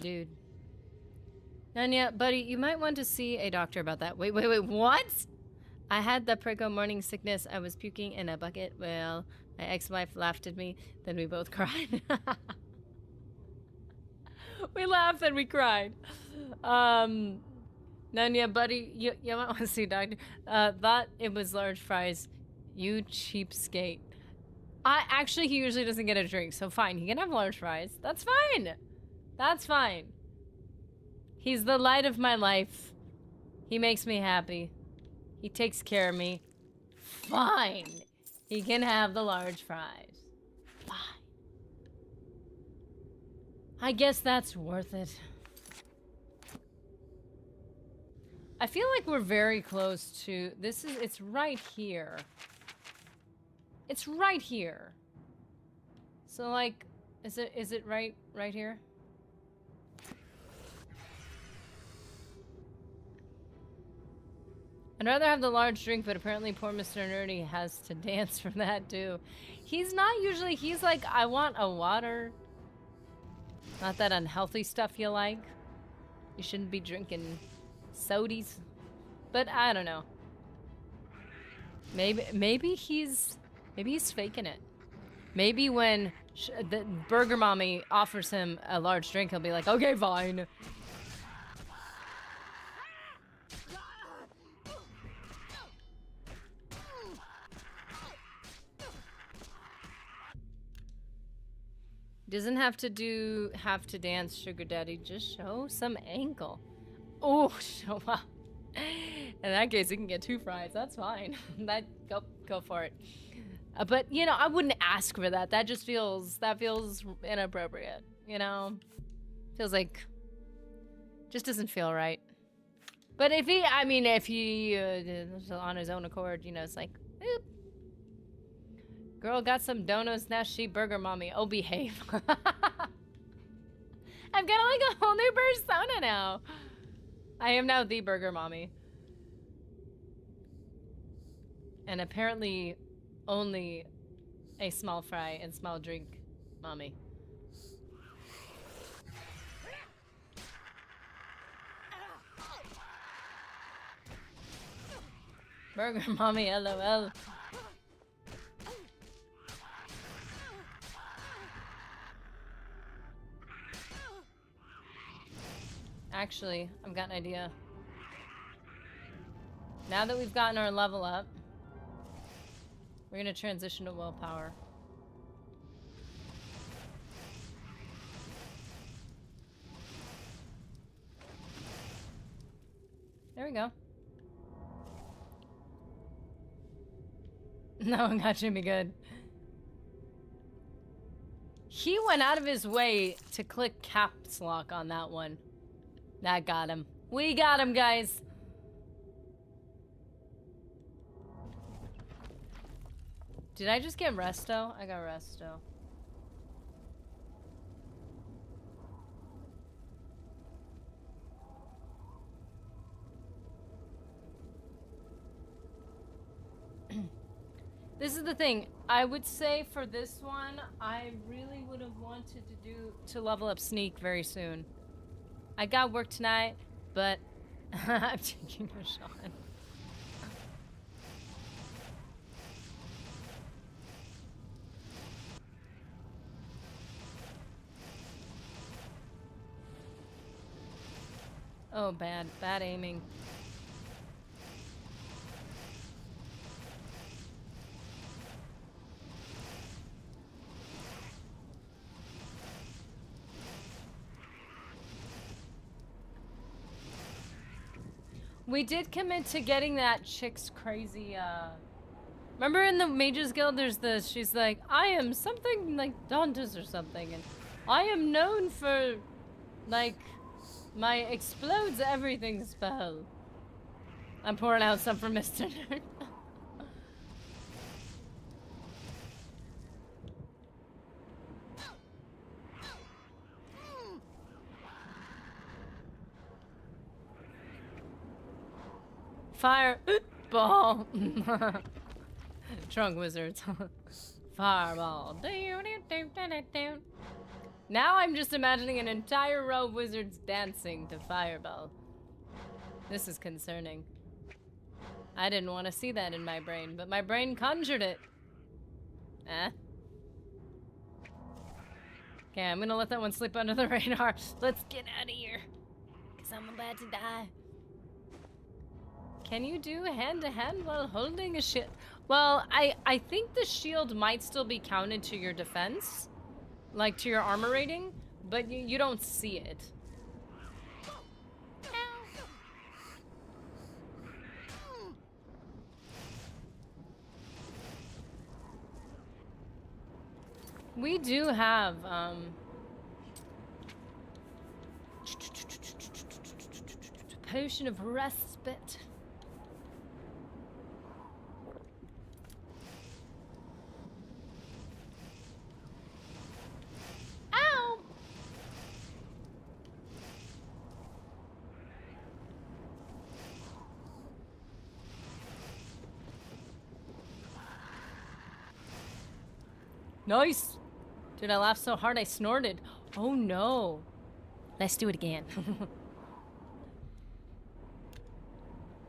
Dude. Nanya, buddy, you might want to see a doctor about that. Wait, what? I had the prego morning sickness. I was puking in a bucket. Well, my ex-wife laughed at me. Then we both cried. We laughed and we cried. Nanya, buddy, you might want to see a doctor. Thought it was large fries. You cheapskate. Actually, he usually doesn't get a drink, so fine. He can have large fries. That's fine. That's fine. He's the light of my life. He makes me happy. He takes care of me. Fine. He can have the large fries. Fine. I guess that's worth it. I feel like we're very close to... It's right here. It's right here. So, like, is it right here? I'd rather have the large drink, but apparently poor Mr. Nerdy has to dance for that, too. He's not usually... He's like, I want a water. Not that unhealthy stuff you like. You shouldn't be drinking sodies. But I don't know. Maybe he's faking it. Maybe when the Burger Mommy offers him a large drink, he'll be like, okay, fine. Doesn't have to dance, sugar daddy. Just show some ankle. Oh, show up. In that case, you can get 2 fries. That's fine. Go for it. But you know, I wouldn't ask for that. That feels inappropriate. You know, feels like just doesn't feel right. But if he on his own accord, you know, it's like, oop. Girl got some donuts, now she Burger Mommy. Oh, behave. I'm kind of like a whole new persona now. I am now the Burger Mommy. And apparently only a small fry and small drink mommy. Burger Mommy, LOL. Actually, I've got an idea. Now that we've gotten our level up, we're gonna transition to willpower. There we go. No one got Jimmy good. He went out of his way to click caps lock on that one. That got him. We got him, guys. Did I just get resto? I got resto. This is the thing. I would say for this one, I really would have wanted to level up Sneak very soon. I got work tonight, but I'm taking a shot. Oh, bad aiming. We did commit to getting that chick's crazy, remember in the Mages Guild, she's like, I am something like Dantes or something, and I am known for, like, my explodes everything spell. I'm pouring out some for Mr. Nerd. Fireball. Trunk wizards. Fireball. Now I'm just imagining an entire row of wizards dancing to Fireball. This is concerning. I didn't want to see that in my brain, but my brain conjured it. Okay, I'm gonna let that one slip under the radar. Let's get out of here. Because I'm about to die. Can you do hand-to-hand while holding a shield? Well, I think the shield might still be counted to your defense. Like, to your armor rating. But you don't see it. We do have, potion of respite. Ow! Nice! Dude, I laughed so hard I snorted. Oh no. Let's do it again.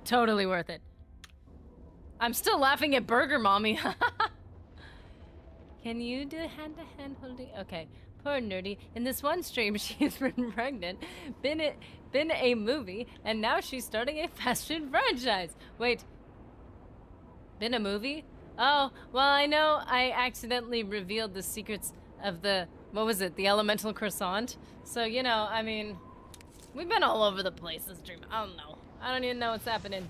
Totally worth it. I'm still laughing at Burger Mommy. Can you do hand-to-hand holding? Okay. Poor Nerdy. In this one stream, she's been pregnant, been a movie, and now she's starting a fast food franchise. Wait. Been a movie? Oh, well, I know I accidentally revealed the secrets of the, what was it, the elemental croissant? So, you know, I mean, we've been all over the place this stream. I don't know. I don't even know what's happening.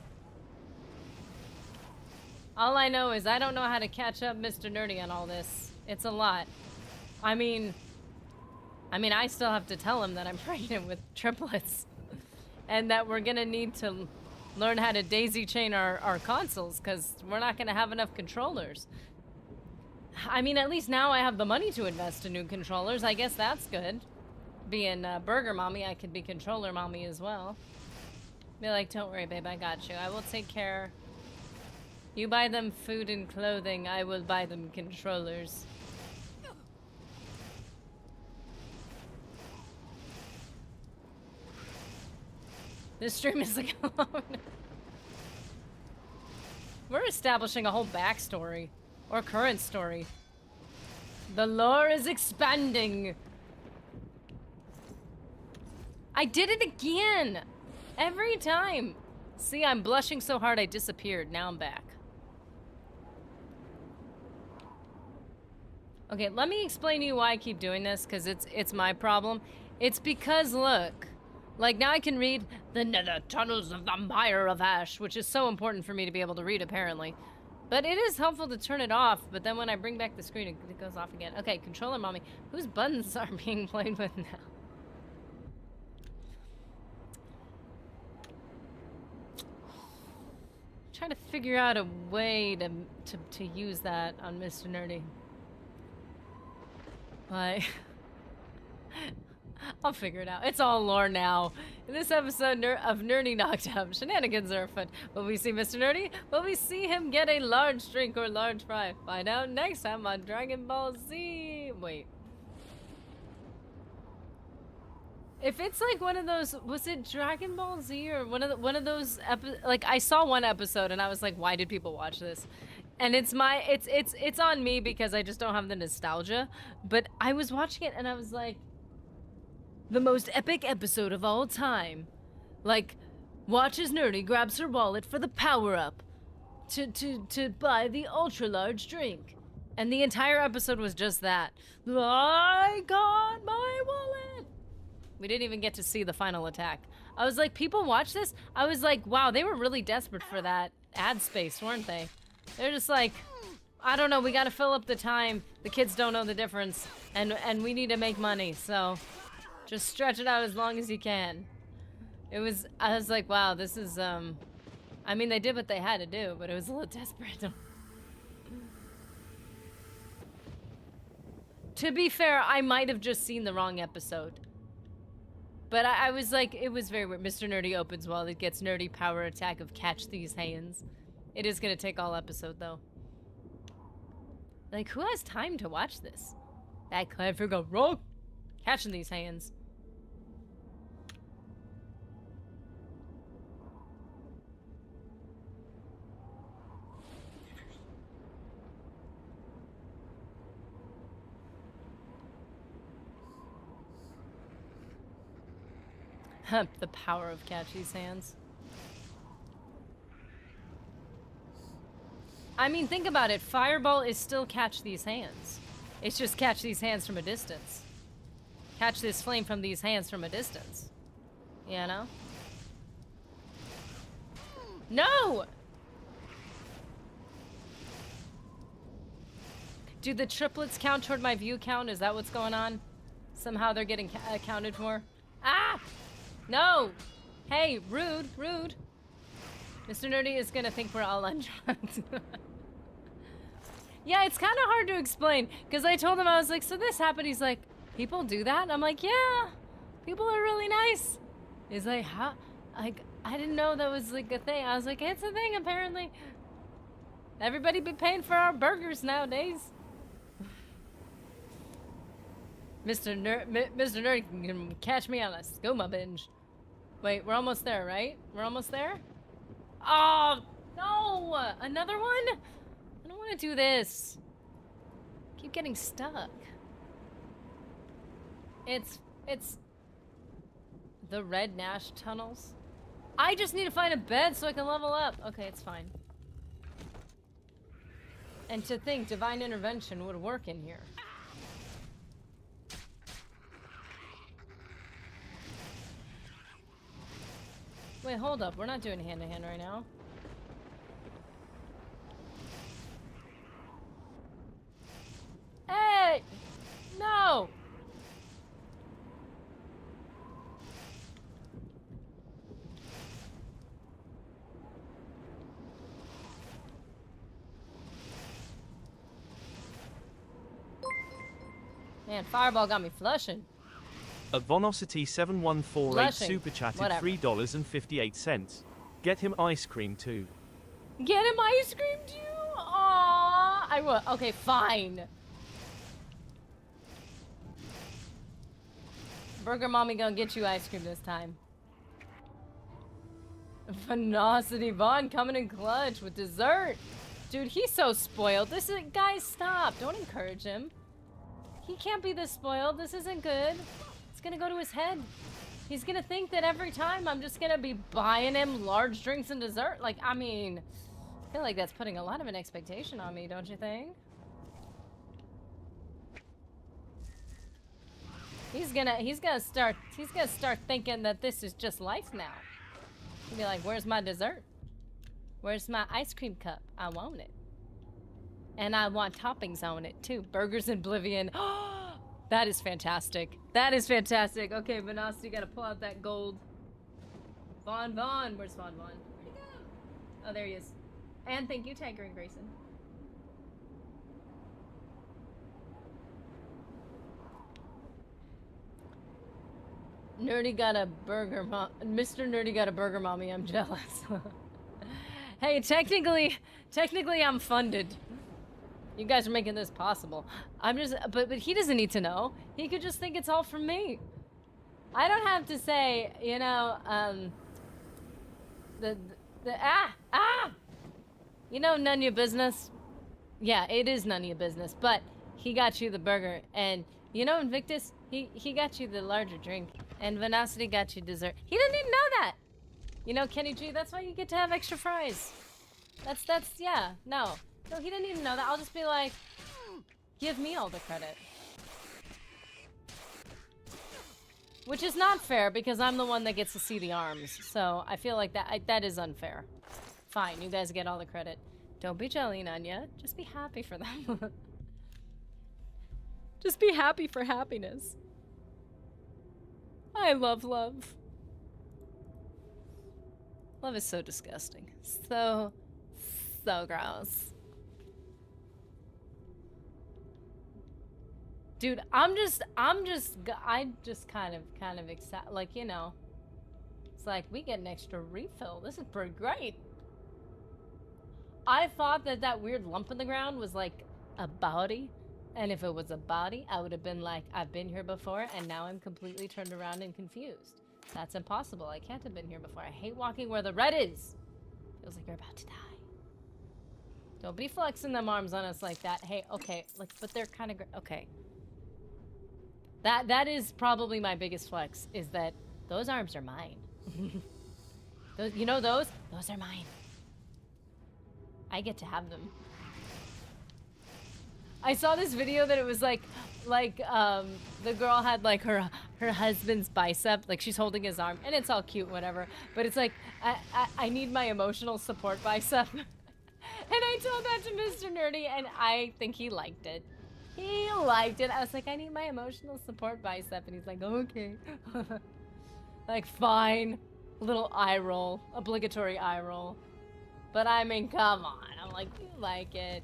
All I know is I don't know how to catch up Mr. Nerdy on all this. It's a lot. I mean, I still have to tell him that I'm pregnant with triplets. And that we're gonna need to learn how to daisy chain our consoles, because we're not gonna have enough controllers. I mean, at least now I have the money to invest in new controllers. I guess that's good. Being Burger Mommy, I could be Controller Mommy as well. Be like, don't worry, babe, I got you. I will take care. You buy them food and clothing, I will buy them controllers. This stream is like, oh no. We're establishing a whole backstory. Or current story. The lore is expanding. I did it again! Every time! See, I'm blushing so hard I disappeared. Now I'm back. Okay, let me explain to you why I keep doing this, because it's my problem. It's because, look. Like, now I can read the nether tunnels of the Mire of Ash, which is so important for me to be able to read, apparently. But it is helpful to turn it off, but then when I bring back the screen, it goes off again. Okay, Controller Mommy. Whose buttons are being played with now? Trying to figure out a way to use that on Mr. Nerdy. But I'll figure it out. It's all lore now. In this episode of Nerdy Knocked Up, shenanigans are afoot. Will we see Mr. Nerdy? Will we see him get a large drink or large fry? Find out next time on Dragon Ball Z. Wait. If it's like one of those, was it Dragon Ball Z or one of those like I saw one episode and I was like, why did people watch this? And it's on me because I just don't have the nostalgia. But I was watching it and I was like, the most epic episode of all time. Like, watch as Nerdy grabs her wallet for the power-up to buy the ultra-large drink. And the entire episode was just that. I got my wallet! We didn't even get to see the final attack. I was like, people watch this? I was like, wow, they were really desperate for that ad space, weren't they? They're just like, I don't know, we gotta fill up the time. The kids don't know the difference. And we need to make money, so just stretch it out as long as you can. I was like, wow, this is, I mean, they did what they had to do, but it was a little desperate. To be fair, I might have just seen the wrong episode. But I was like, it was very weird. Mr. Nerdy opens while it gets Nerdy power attack of catch these hands. It is gonna take all episode, though. Like, who has time to watch this? That clever go rogue catching these hands. The power of catch these hands. I mean, think about it. Fireball is still catch these hands. It's just catch these hands from a distance. Catch this flame from these hands from a distance. You know? No! Do the triplets count toward my view count? Is that what's going on? Somehow they're getting accounted for? Ah! No! Hey, rude, rude. Mr. Nerdy is gonna think we're all undrugged. Yeah, it's kind of hard to explain, because I told him, I was like, so this happened. He's like, people do that? And I'm like, yeah, people are really nice. He's like, how? Like, I didn't know that was like a thing. I was like, it's a thing, apparently. Everybody be paying for our burgers nowadays. Mr. Nerdy can catch me on a skooma binge. Wait, we're almost there, right? We're almost there? Oh, no! Another one? I don't want to do this. Keep getting stuck. It's the Red Nash tunnels. I just need to find a bed so I can level up. Okay, it's fine. And to think divine intervention would work in here. Wait, hold up. We're not doing hand-to-hand right now. Hey! No! Man, Fireball got me flushing. At Vonosity7148 Blushing. super chatted Whatever. $3.58. Get him ice cream too. Get him ice cream too? Aww. I will. Okay, fine. Burger Mommy gonna get you ice cream this time. Venosity Vaughn coming in clutch with dessert. Dude, he's so spoiled. This is, guys, stop. Don't encourage him. He can't be this spoiled. This isn't good. It's gonna go to his head. He's gonna think that every time I'm just gonna be buying him large drinks and dessert. Like, I mean, I feel like that's putting a lot of an expectation on me, don't you think? He's gonna start thinking that this is just life now. He'll be like, where's my dessert? Where's my ice cream cup? I want it. And I want toppings on it too. Burgers in Oblivion. That is fantastic. That is fantastic. Okay, Vanessa, you gotta pull out that gold. Vaughn. Where's Vaughn? Where'd he go? Oh, there he is. And thank you, Tiger and Grayson. Nerdy got a burger Mr. Nerdy got a burger mommy, I'm jealous. Hey, technically I'm funded. You guys are making this possible. I'm just, but he doesn't need to know. He could just think it's all from me. I don't have to say, you know, you know, none of your business. Yeah, it is none of your business, but he got you the burger, and you know, Invictus, he got you the larger drink, and Venacity got you dessert. He didn't even know that. You know, Kenny G, that's why you get to have extra fries. Yeah, no. No, he didn't even know that. I'll just be like, give me all the credit. Which is not fair because I'm the one that gets to see the arms. So I feel like that is unfair. Fine, you guys get all the credit. Don't be jelly, Nanya. Just be happy for them. Just be happy for happiness. I love love. Love is so disgusting. So gross. Dude, I just kind of excited, like, you know. It's like, we get an extra refill. This is pretty great. I thought that weird lump in the ground was like a body. And if it was a body, I would have been like, I've been here before, and now I'm completely turned around and confused. That's impossible. I can't have been here before. I hate walking where the red is. Feels like you're about to die. Don't be flexing them arms on us like that. Hey, okay, like, but they're kind of okay. That is probably my biggest flex, is that those arms are mine. Those, you know those? Those are mine. I get to have them. I saw this video that it was like the girl had like her husband's bicep, like she's holding his arm, and it's all cute, whatever. But it's like, I need my emotional support bicep. And I told that to Mr. Nerdy, and I think he liked it. He liked it. I was like, I need my emotional support bicep, and he's like, okay. Like, fine. Little eye roll, obligatory eye roll. But I mean, come on. I'm like, you like it.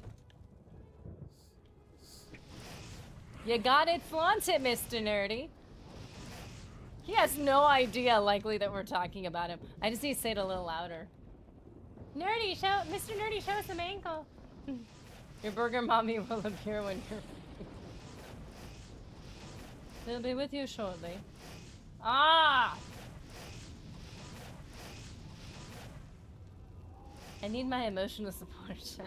You got it, flaunt it, Mr. Nerdy. He has no idea, likely, that we're talking about him. I just need to say it a little louder. Nerdy, Mr. Nerdy, show us some ankle. Your burger mommy will appear when you're... They'll be with you shortly. Ah! I need my emotional support, Chef.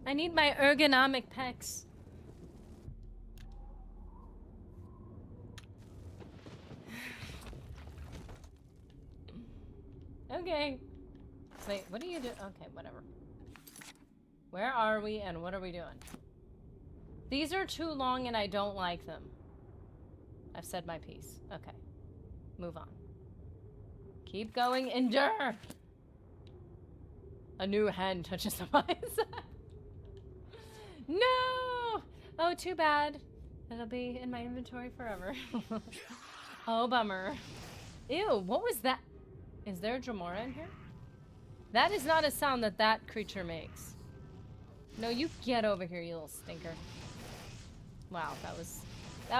I need my ergonomic pecs. Okay. Wait, what do you do? Okay, whatever. Where are we and what are we doing? These are too long and I don't like them. I've said my piece. Okay. Move on. Keep going. Endure! A new hand touches the bicep. No! Oh, too bad. It'll be in my inventory forever. Oh, bummer. Ew, what was that? Is there a Dremora in here? That is not a sound that creature makes. No, you get over here, you little stinker. Wow, that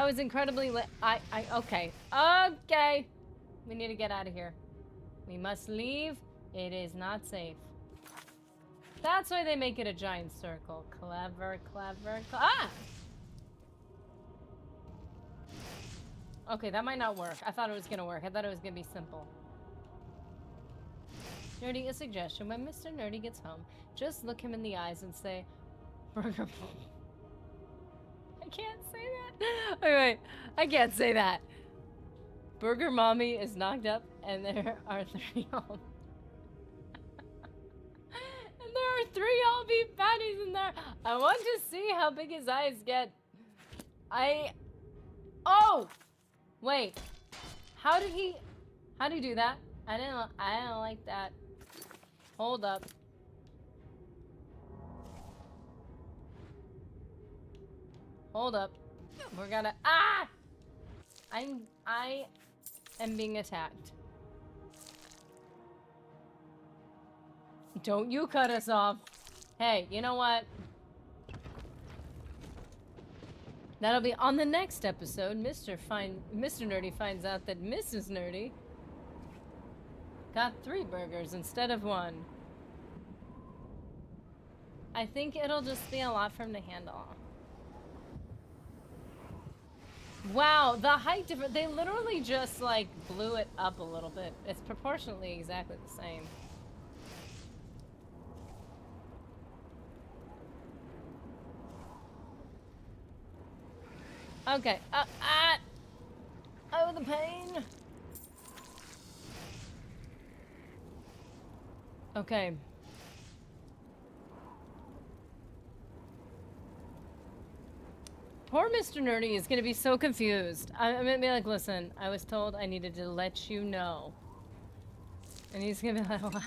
was incredibly okay. Okay. We need to get out of here. We must leave. It is not safe. That's why they make it a giant circle. Clever, clever, ah! Okay, that might not work. I thought it was gonna work. I thought it was gonna be simple. Nerdy, a suggestion. When Mr. Nerdy gets home, just look him in the eyes and say, Burger Mommy. I can't say that. Wait, I can't say that. Burger Mommy is knocked up and there are 3 all... and there are 3 all beef patties in there. I want to see how big his eyes get. Oh! Wait. How did he do that? I don't like that. Hold up. Hold up. We're gonna... Ah! I am being attacked. Don't you cut us off. Hey, you know what? That'll be on the next episode. Mr. Nerdy finds out that Mrs. Nerdy got 3 burgers instead of 1. I think it'll just be a lot for him to handle. Wow, the height difference. They literally just like blew it up a little bit. It's proportionally exactly the same. Okay. I the pain. Okay. Poor Mr. Nerdy is gonna be so confused. I'm gonna be like, listen, I was told I needed to let you know. And he's gonna be like, what?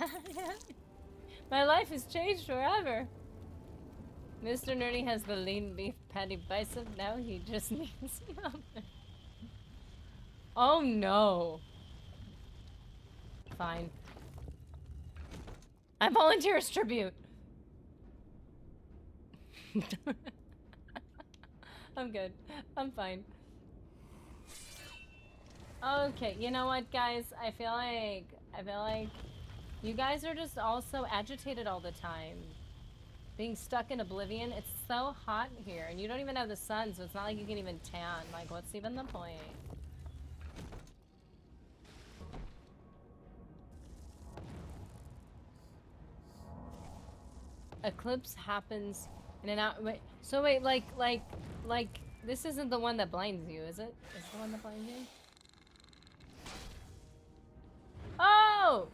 My life has changed forever. Mr. Nerdy has the lean beef patty bicep, now he just needs nothing. Oh no. Fine. I volunteer as tribute. I'm good. I'm fine. Okay, you know what, guys? I feel like you guys are just all so agitated all the time. Being stuck in Oblivion, it's so hot here, and you don't even have the sun, so it's not like you can even tan. Like, what's even the point? Eclipse happens in an hour. Wait, so wait, like, this isn't the one that blinds you, is it? Is it the one that blinds you? Oh!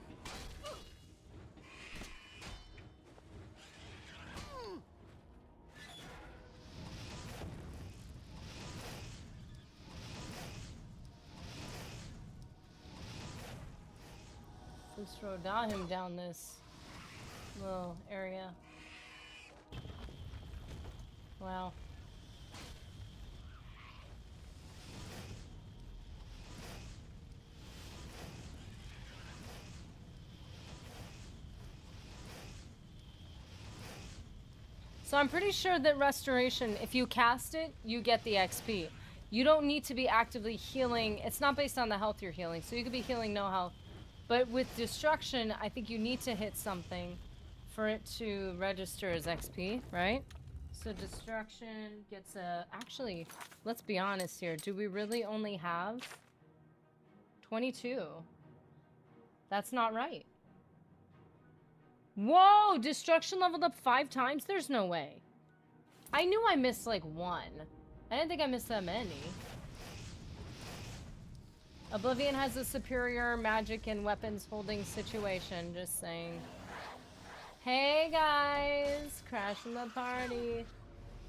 Let's throw him down this little area. Wow. So I'm pretty sure that restoration, if you cast it, you get the XP. You don't need to be actively healing. It's not based on the health you're healing, so you could be healing no health. But with destruction, I think you need to hit something for it to register as XP, right? So destruction gets a... Actually, let's be honest here. Do we really only have 22? That's not right. Whoa! Destruction leveled up 5 times? There's no way. I knew I missed like 1. I didn't think I missed that many. Oblivion has a superior magic and weapons holding situation, just saying. Hey guys! Crashing the party.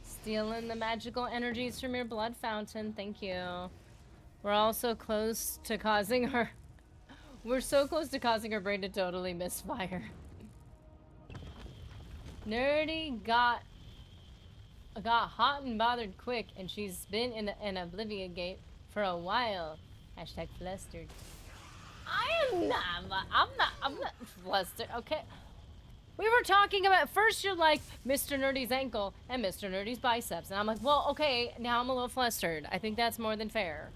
Stealing the magical energies from your blood fountain, thank you. We're also close to causing her... We're so close to causing her brain to totally misfire. Nerdy got hot and bothered quick, and she's been in an Oblivion gate for a while. Hashtag flustered. I'm not flustered, okay? We were talking about, first you're like, Mr. Nerdy's ankle and Mr. Nerdy's biceps. And I'm like, well, okay, now I'm a little flustered. I think that's more than fair.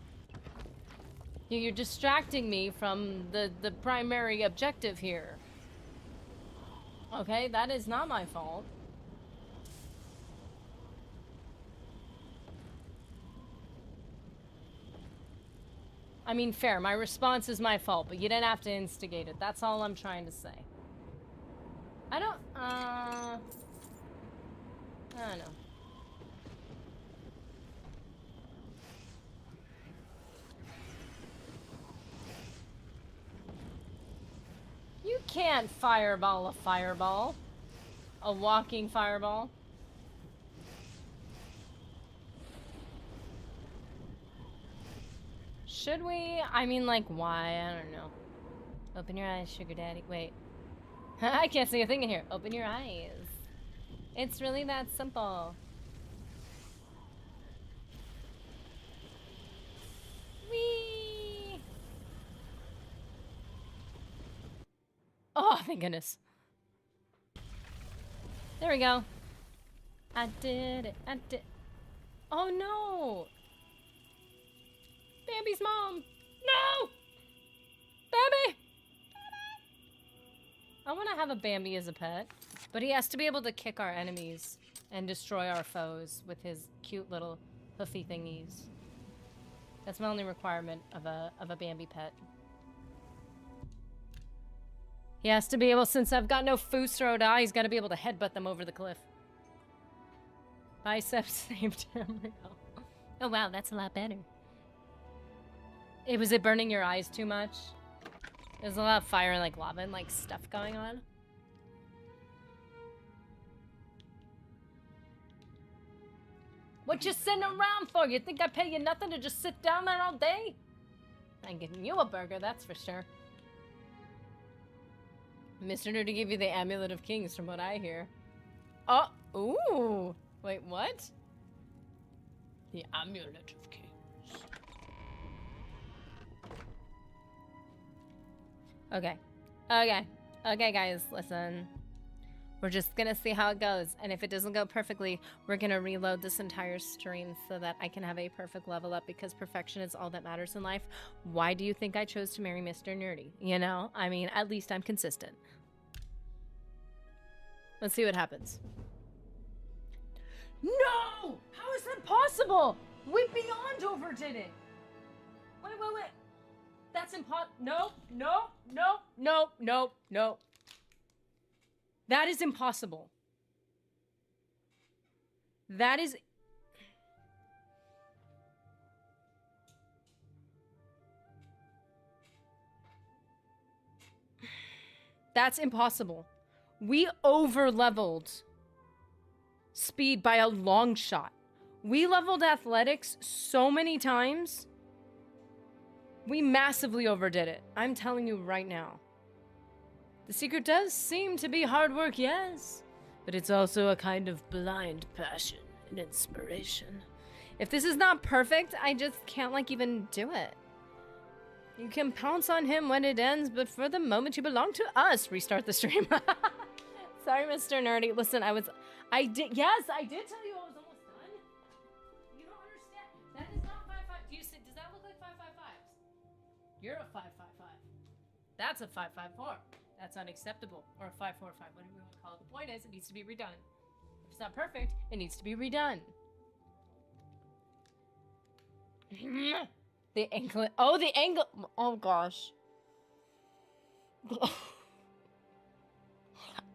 You're distracting me from the primary objective here. Okay, that is not my fault. I mean, fair. My response is my fault, but you didn't have to instigate it. That's all I'm trying to say. I don't know. You can't fireball a fireball. A walking fireball. Should we? I mean, like, why? I don't know. Open your eyes, sugar daddy. Wait. I can't see a thing in here. Open your eyes. It's really that simple. Whee! Oh, thank goodness. There we go. I did it. I did. Oh no! Bambi's mom! No! Bambi! I want to have a Bambi as a pet, but he has to be able to kick our enemies and destroy our foes with his cute little hoofy thingies. That's my only requirement of a Bambi pet. He has to be able, since I've got no Fusro die, he's got to be able to headbutt them over the cliff. Biceps named Tamriel. Oh wow, that's a lot better. Was it burning your eyes too much? There's a lot of fire and like lava and like stuff going on. What you sitting around for? You think I pay you nothing to just sit down there all day? I ain't getting you a burger, that's for sure. Mr. Nerdy gave you the Amulet of Kings, from what I hear. Oh, ooh. Wait, what? The Amulet of Kings. Okay. Okay, guys, listen. We're just gonna see how it goes, and if it doesn't go perfectly, we're gonna reload this entire stream so that I can have a perfect level up, because perfection is all that matters in life. Why do you think I chose to marry Mr. Nerdy? You know? I mean, at least I'm consistent. Let's see what happens. No! How is that possible? We beyond overdid it! Wait. That's impossible. No. That is impossible. That is... That's impossible. We over-leveled speed by a long shot. We leveled athletics so many times. We massively overdid it. I'm telling you right now. The secret does seem to be hard work, yes. But it's also a kind of blind passion and inspiration. If this is not perfect, I just can't, like, even do it. You can pounce on him when it ends, but for the moment you belong to us. Restart the stream. Sorry, Mr. Nerdy. Listen, I did tell you I was almost done. You don't understand. That is not 5-5. Does that look like 5-5-5s? You're a 5-5-5. That's a 5-5-4. That's unacceptable. Or a 5-4-5, whatever you want to call it. The point is, it needs to be redone. If it's not perfect, it needs to be redone. The anklet. Oh, the ankle. Oh, gosh.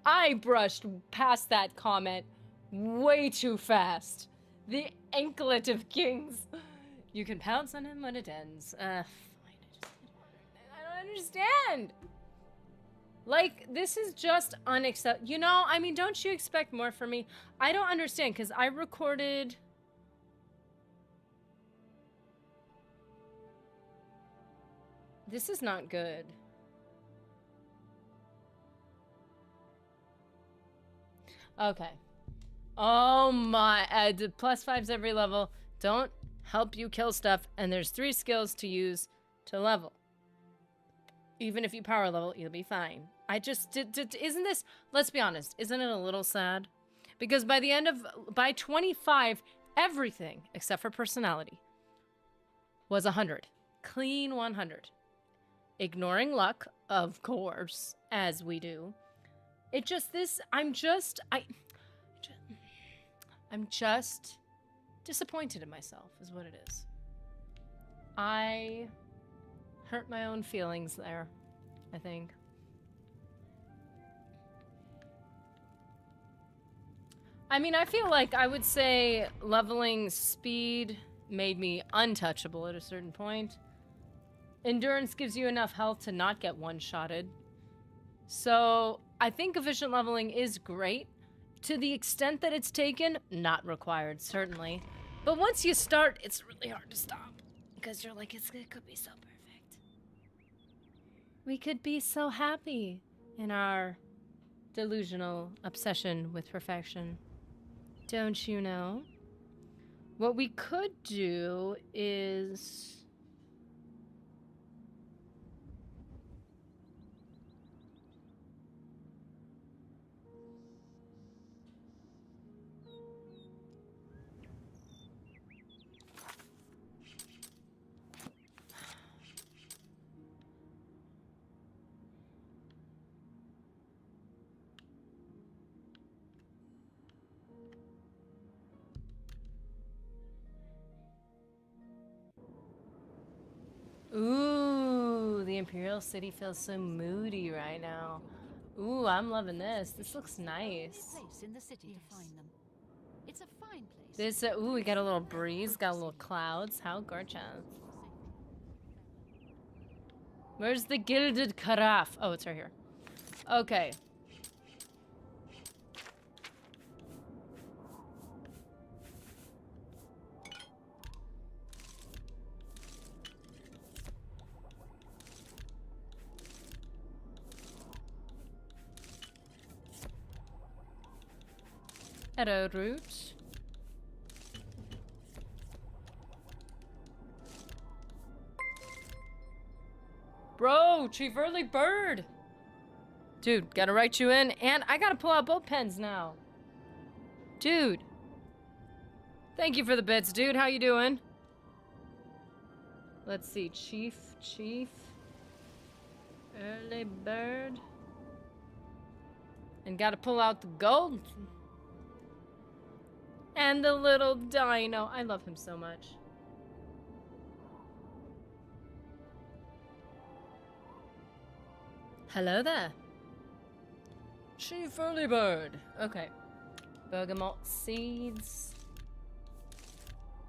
I brushed past that comment way too fast. The anklet of kings. You can pounce on him when it ends. Fine. I don't understand. Like, this is just unacceptable. You know, I mean, don't you expect more from me? I don't understand, because I recorded... This is not good. Okay. Oh my, +5s every level. Don't help you kill stuff, and there's 3 skills to use to level. Even if you power level, you'll be fine. Isn't this, let's be honest, isn't it a little sad? Because by 25, everything, except for personality, was 100. Clean 100. Ignoring luck, of course, as we do. I'm just disappointed in myself, is what it is. I hurt my own feelings there, I think. I mean, I feel like I would say leveling speed made me untouchable at a certain point. Endurance gives you enough health to not get one-shotted. So I think efficient leveling is great. To the extent that it's taken, not required, certainly. But once you start, it's really hard to stop. Because you're like, it could be so perfect. We could be so happy in our delusional obsession with perfection. Don't you know? What we could do is... Ooh, the Imperial City feels so moody right now. Ooh, I'm loving this. This looks nice. Place in the city to find them. It's a fine place. This, ooh, we got a little breeze, got a little clouds. How gorgeous. Where's the gilded carafe? Oh, it's right here. Okay. Arrowroot. Bro, Chief Early Bird. Dude, gotta write you in, and I gotta pull out both pens now. Dude. Thank you for the bits, dude. How you doing? Let's see, Chief. Early Bird. And gotta pull out the gold. And the little dino. I love him so much. Hello there. Chief Early Bird. Okay. Bergamot seeds.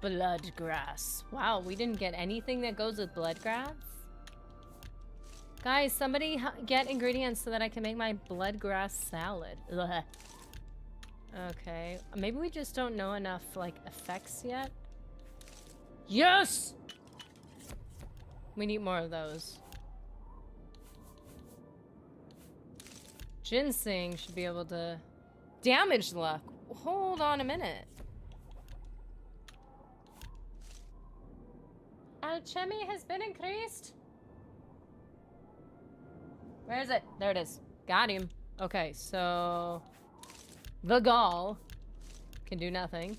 Bloodgrass. Wow, we didn't get anything that goes with bloodgrass? Guys, somebody get ingredients so that I can make my bloodgrass salad. Ugh. Okay. Maybe we just don't know enough, like, effects yet? Yes! We need more of those. Ginseng should be able to... Damage luck. Hold on a minute. Alchemy has been increased. Where is it? There it is. Got him. Okay, so... The gall can do nothing.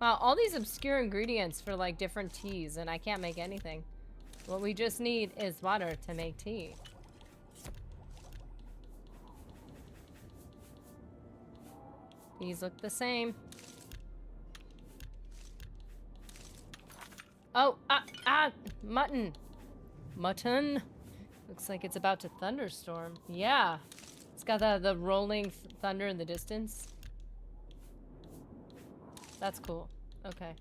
Wow, all these obscure ingredients for, like, different teas, and I can't make anything. What we just need is water to make tea. These look the same. Oh, mutton. Mutton. Looks like it's about to thunderstorm. Yeah. It's got the rolling thunder in the distance. That's cool. Okay.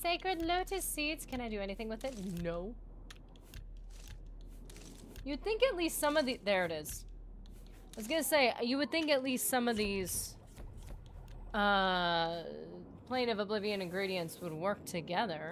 Sacred lotus seeds. Can I do anything with it? No. You'd think at least some of the... There it is. I was gonna say, you would think at least some of these... Plane of Oblivion ingredients would work together.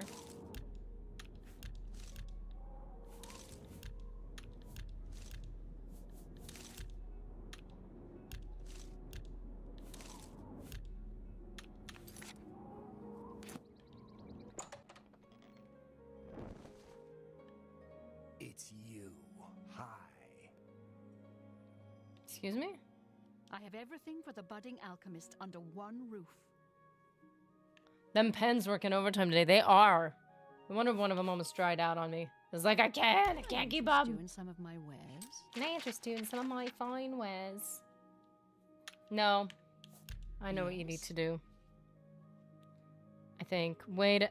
It's you. Hi. Excuse me? I have everything for the budding alchemist under one roof. Them pens working overtime today. They are. I wonder if one of them almost dried out on me. It's like, I can't keep up. Doing some of my wares. Can I interest you in some of my fine wares? No. I know what you need to do. I think. Wait.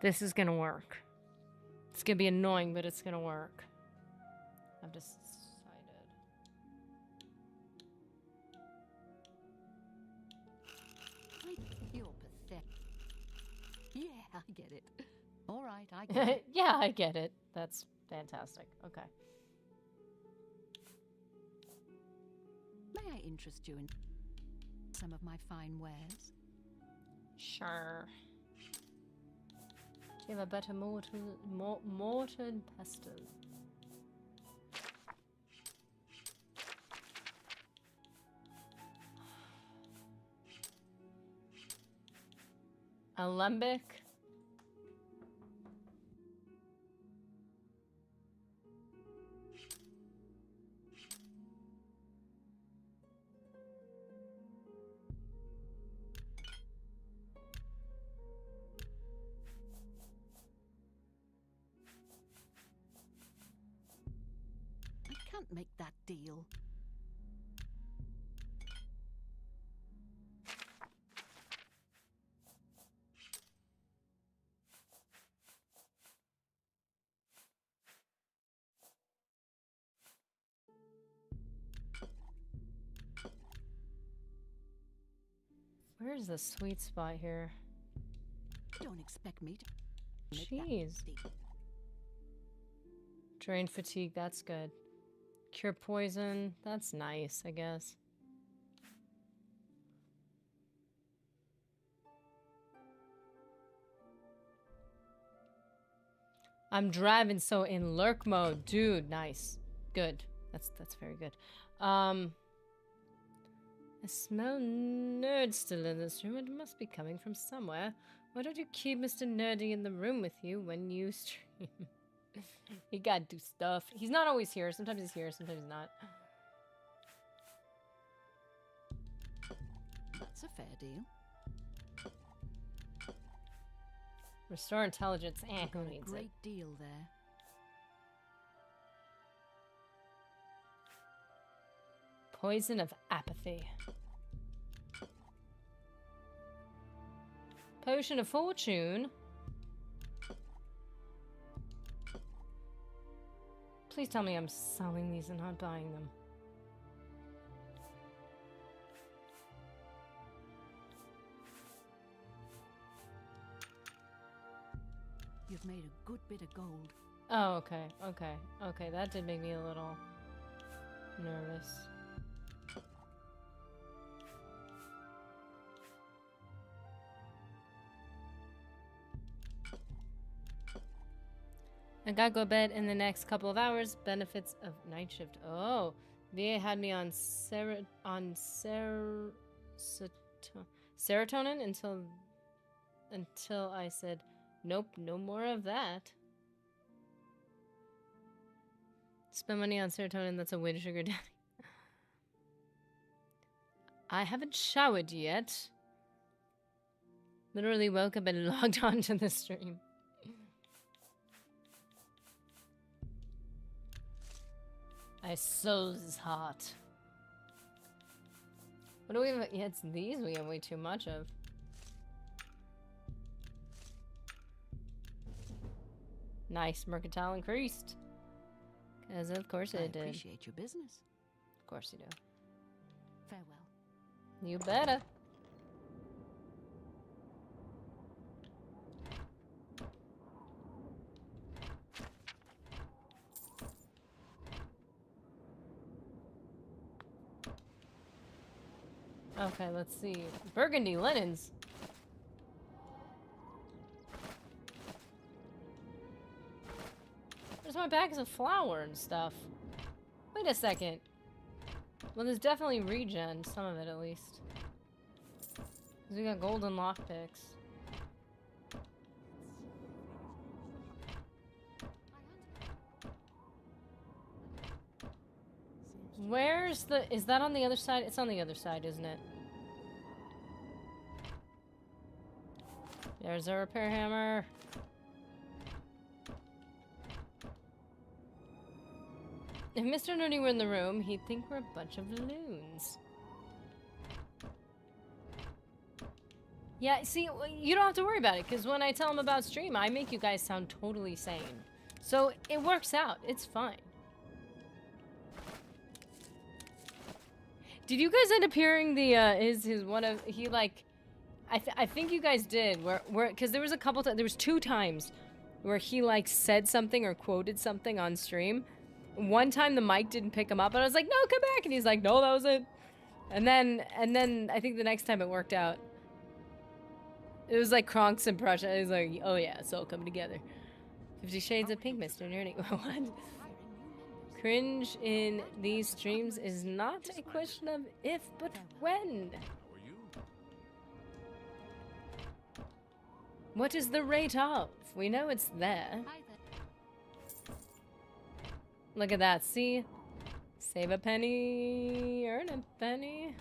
This is gonna work. It's gonna be annoying, but it's gonna work. I've decided. You're pathetic. Yeah, I get it. All right, I get it. Yeah, I get it. That's fantastic. Okay. May I interest you in some of my fine wares? Sure. Do you have a better mortared pestle? Alembic? I can't make that deal. Where's the sweet spot here? Don't expect me to. Jeez. Drain fatigue, that's good. Cure poison, that's nice, I guess. I'm driving so in lurk mode, dude. Nice, good. That's very good. I smell nerd still in this room. It must be coming from somewhere. Why don't you keep Mr. Nerdy in the room with you when you stream? He gotta do stuff. He's not always here. Sometimes he's here, sometimes he's not. That's a fair deal. Restore intelligence. You've Who got a needs great it? deal there. Poison of apathy. Potion of fortune. Please tell me I'm selling these and not buying them. You've made a good bit of gold. Oh, okay, okay, okay. That did make me a little nervous. I gotta go to bed in the next couple of hours. Benefits of night shift. Oh, VA had me on serotonin until I said, nope, no more of that. Spend money on serotonin. That's a way to sugar daddy. I haven't showered yet. Literally woke up and logged on to the stream. I so's hot. What do we have? Yeah, it's these we have way too much of. Nice, mercantile increased. Because of course I it did. appreciate your business. Of course you do. Farewell. You better. Okay, let's see. Burgundy linens. Where's my bags of flour and stuff? Wait a second. Well, there's definitely regen, some of it at least. 'Cause we got golden lockpicks. Where's the... Is that on the other side? It's on the other side, isn't it? There's a repair hammer. If Mr. Nerdy were in the room, he'd think we're a bunch of loons. Yeah, see, you don't have to worry about it, because when I tell him about stream, I make you guys sound totally sane. So, it works out. It's fine. Did you guys end up hearing the, his one of, he like, I think you guys did, where, because there was a couple times, there was 2 times where he like said something or quoted something on stream. One time the mic didn't pick him up, and I was like, no, come back, and he's like, no, that was it. And then I think the next time it worked out. It was like Kronk's impression. It was like, oh yeah, it's all coming together. 50 Shades of Pink, Mr. Nerdy. What? Cringe in these streams is not a question of if, but when. How are you? What is the rate of? We know it's there. Hi there. Look at that, see? Save a penny, earn a penny.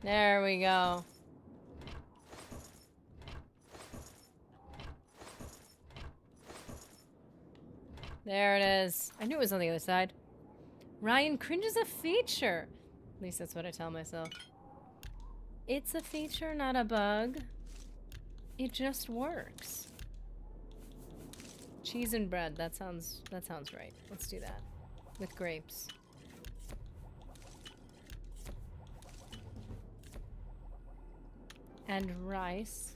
There we go. There it is. I knew it was on the other side. Ryan, cringe is a feature. At least that's what I tell myself. It's a feature, not a bug. It just works. Cheese and bread. That sounds right. Let's do that. With grapes. And rice.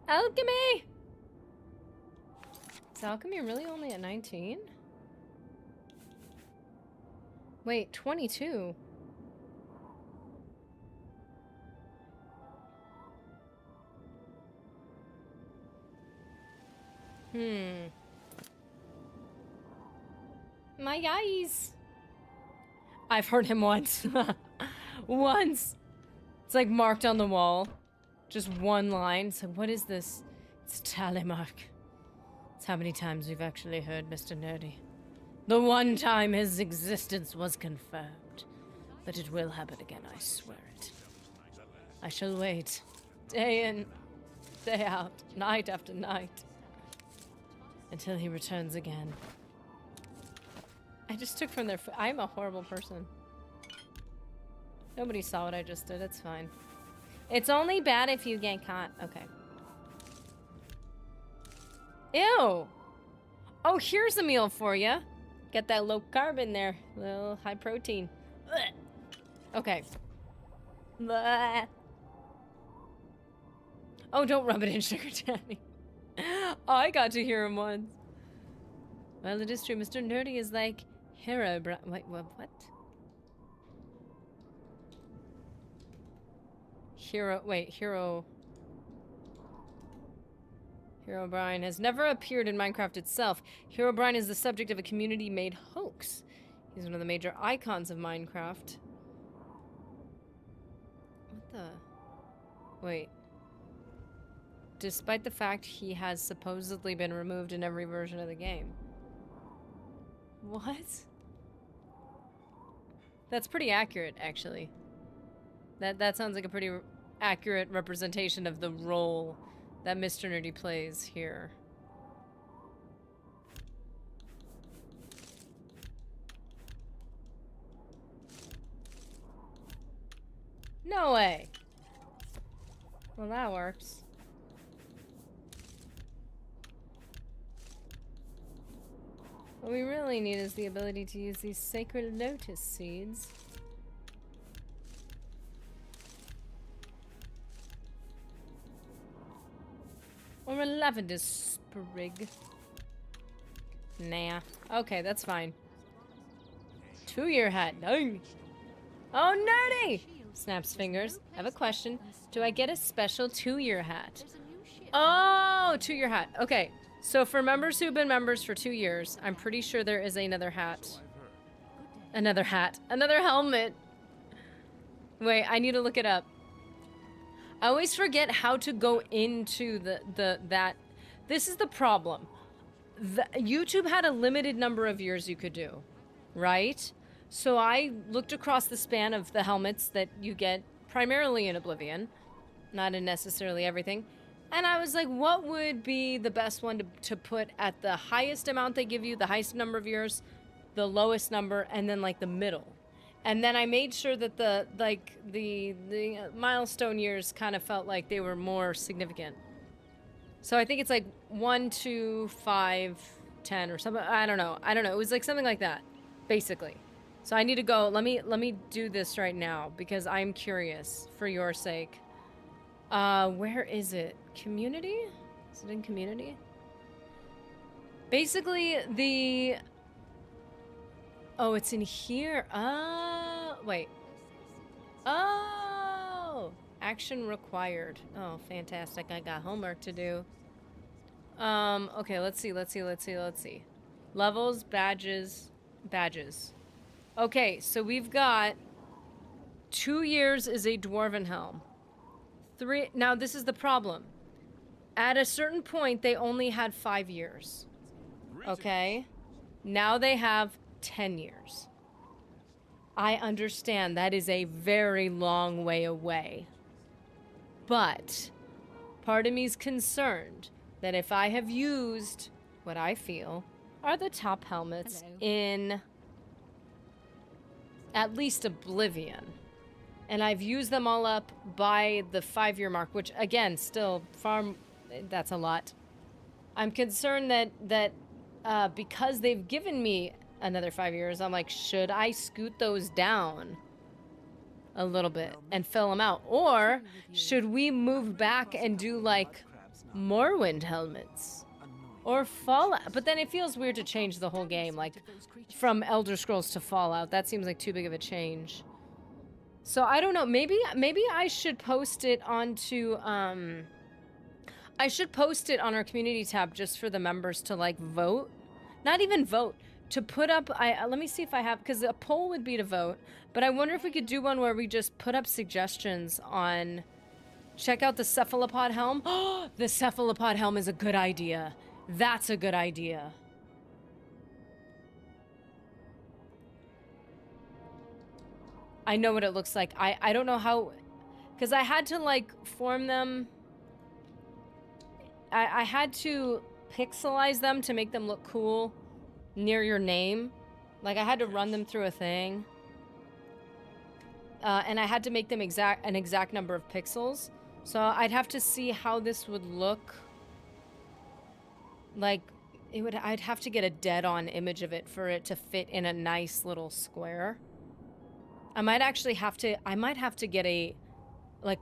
Alchemy! Is alchemy really only at 19? Wait, 22? My eyes. I've heard him once. Once. It's like marked on the wall. Just one line. So what is this? It's tally mark. It's how many times we've actually heard Mr. Nerdy. The one time his existence was confirmed. But it will happen again, I swear it. I shall wait. Day in, day out, night after night. Until he returns again. I just took from their I'm a horrible person. Nobody saw what I just did. It's fine. It's only bad if you get caught. Okay. Ew. Oh, here's a meal for you. Get that low carb in there. A little high protein. Ugh. Okay. Blah. Oh, don't rub it in, Sugar Daddy. I got to hear him once. Well, it is true. Mr. Nerdy is like Hero Wait, what? Hero Brian has never appeared in Minecraft itself. Hero Brian is the subject of a community-made hoax. He's one of the major icons of Minecraft. What the? Wait. Despite the fact he has supposedly been removed in every version of the game. What? That's pretty accurate, actually. That sounds like a pretty accurate representation of the role that Mr. Nerdy plays here. No way. Well, that works. What we really need is the ability to use these sacred lotus seeds. Or a lavender sprig. Nah. Okay, that's fine. 2-year hat. Dang. Oh, nerdy! Snaps fingers. I have a question. Do I get a special 2-year hat? Oh, 2-year hat. Okay. So for members who've been members for 2 years, I'm pretty sure there is another hat. Another hat. Another helmet. Wait, I need to look it up. I always forget how to go into that. This is the problem. YouTube had a limited number of years you could do, right? So I looked across the span of the helmets that you get primarily in Oblivion, not in necessarily everything. And I was like, what would be the best one to put at the highest amount they give you, the highest number of years, the lowest number, and then like the middle. And then I made sure that the milestone years kind of felt like they were more significant. So I think it's like 1, 2, 5, 10 or something. I don't know. It was like something like that, basically. So I need to go. Let me do this right now because I'm curious for your sake. Where is it? Community? Is it in community? Basically, oh, it's in here. Oh, wait. Oh! Action required. Oh, fantastic. I got homework to do. Okay, let's see. Levels, badges. Okay, so we've got 2 years is a dwarven helm. 3, now this is the problem. At a certain point, they only had 5 years. Okay? Now they have 10 years. I understand that is a very long way away. But part of me is concerned that if I have used what I feel are the top helmets in at least Oblivion. And I've used them all up by the 5-year mark, which again, still that's a lot. I'm concerned that because they've given me another 5 years, I'm like, should I scoot those down a little bit and fill them out? Or should we move back and do like Morrowind helmets? Or Fallout? But then it feels weird to change the whole game, like from Elder Scrolls to Fallout. That seems like too big of a change. So I don't know. Maybe I should post it onto I should post it on our community tab just for the members to like vote. Not even vote. To put up, let me see if I have, because a poll would be to vote, but I wonder if we could do one where we just put up suggestions on, check out the cephalopod helm. Oh, the cephalopod helm is a good idea. That's a good idea. I know what it looks like. I don't know how, because I had to like form them. I had to pixelize them to make them look cool near your name. Like I had to run them through a thing. And I had to make them an exact number of pixels. So I'd have to see how this would look. Like I'd have to get a dead-on image of it for it to fit in a nice little square. I might have to get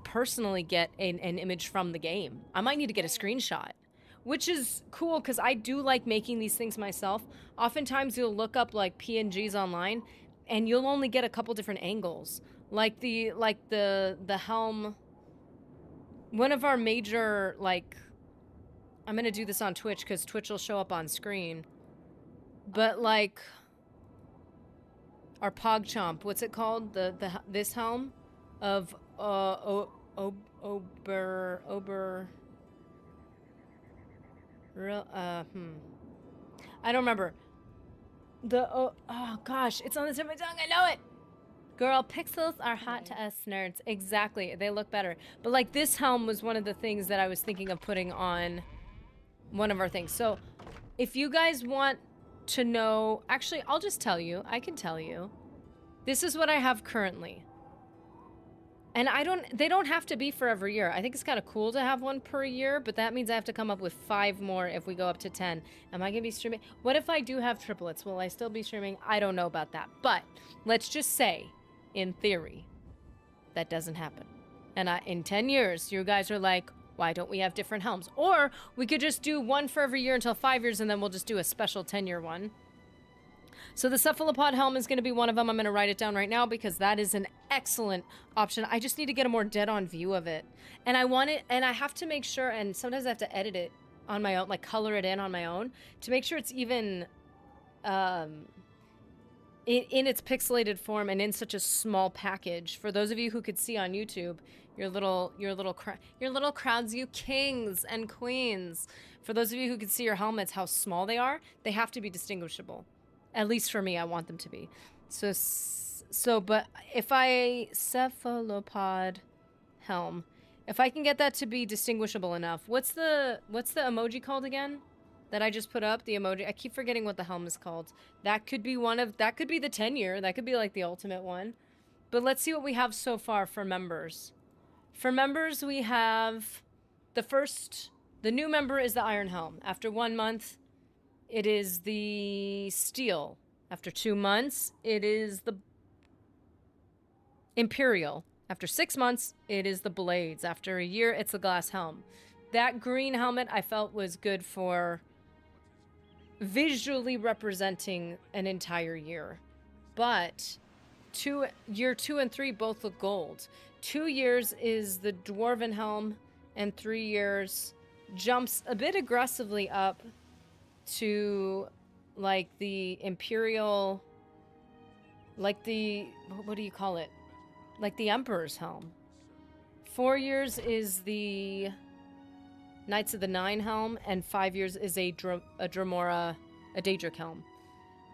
personally get an image from the game. I might need to get a screenshot, which is cool because I do like making these things myself. Oftentimes you'll look up like PNGs online and you'll only get a couple different angles. Like the helm, one of our major, like, I'm gonna do this on Twitch because Twitch will show up on screen. But like our PogChomp, what's it called? This helm of I don't remember. Oh gosh, it's on the tip of my tongue. I know it. Girl, pixels are hot to us nerds. Exactly, they look better. But like this helm was one of the things that I was thinking of putting on one of our things. So if you guys want to know, actually, I'll just tell you. I can tell you. This is what I have currently. And they don't have to be for every year. I think it's kind of cool to have one per year, but that means I have to come up with 5 more if we go up to 10. Am I going to be streaming? What if I do have triplets? Will I still be streaming? I don't know about that. But let's just say, in theory, that doesn't happen. And in 10 years, you guys are like, why don't we have different helms? Or we could just do one for every year until 5 years, and then we'll just do a special 10-year one. So the cephalopod helm is going to be one of them. I'm going to write it down right now because that is an excellent option. I just need to get a more dead-on view of it. And I want it, and I have to make sure, and sometimes I have to edit it on my own, like color it in on my own, to make sure it's even in its pixelated form and in such a small package. For those of you who could see on YouTube, your little crowds, you kings and queens. For those of you who could see your helmets, how small they are, they have to be distinguishable. At least for me, I want them to be. But if cephalopod helm, if I can get that to be distinguishable enough, what's the emoji called again? That I just put up, the emoji. I keep forgetting what the helm is called. That could be that could be the 10-year. That could be like the ultimate one. But let's see what we have so far for members. For members, we have the new member is the Iron Helm. After 1 month, it is the Steel. After 2 months, it is the Imperial. After 6 months, it is the Blades. After a year, it's the Glass Helm. That green helmet I felt was good for visually representing an entire year. But year 2 and 3 both look gold. 2 years is the Dwarven Helm, and 3 years jumps a bit aggressively up to like the Imperial, like the, what do you call it? Like the Emperor's Helm. 4 years is the Knights of the Nine Helm, and 5 years is a Daedric Helm.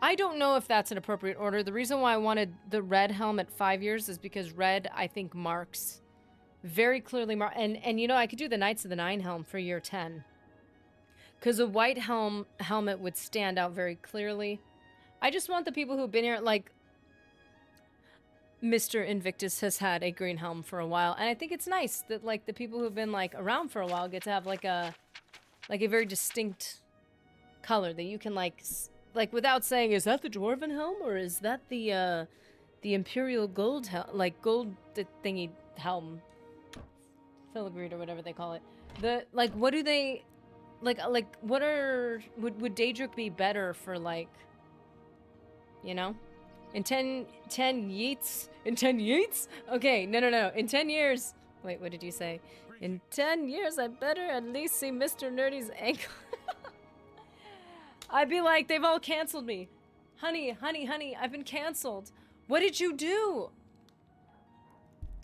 I don't know if that's an appropriate order. The reason why I wanted the red helm at 5 years is because red, I think, marks very clearly. And you know, I could do the Knights of the Nine Helm for year 10. Because a white helmet would stand out very clearly. I just want the people who've been here, like, Mr. Invictus has had a green helm for a while, and I think it's nice that like the people who've been like around for a while get to have like a very distinct color that you can like without saying, is that the dwarven helm or is that the imperial gold gold thingy helm, filigree or whatever they call it. The like, what do they like what are would Daedric be better for, like, you know? In 10 yeets? In 10 yeets? Okay, no. In 10 years... Wait, what did you say? In 10 years, I better at least see Mr. Nerdy's ankle. I'd be like, they've all canceled me. Honey, I've been canceled. What did you do?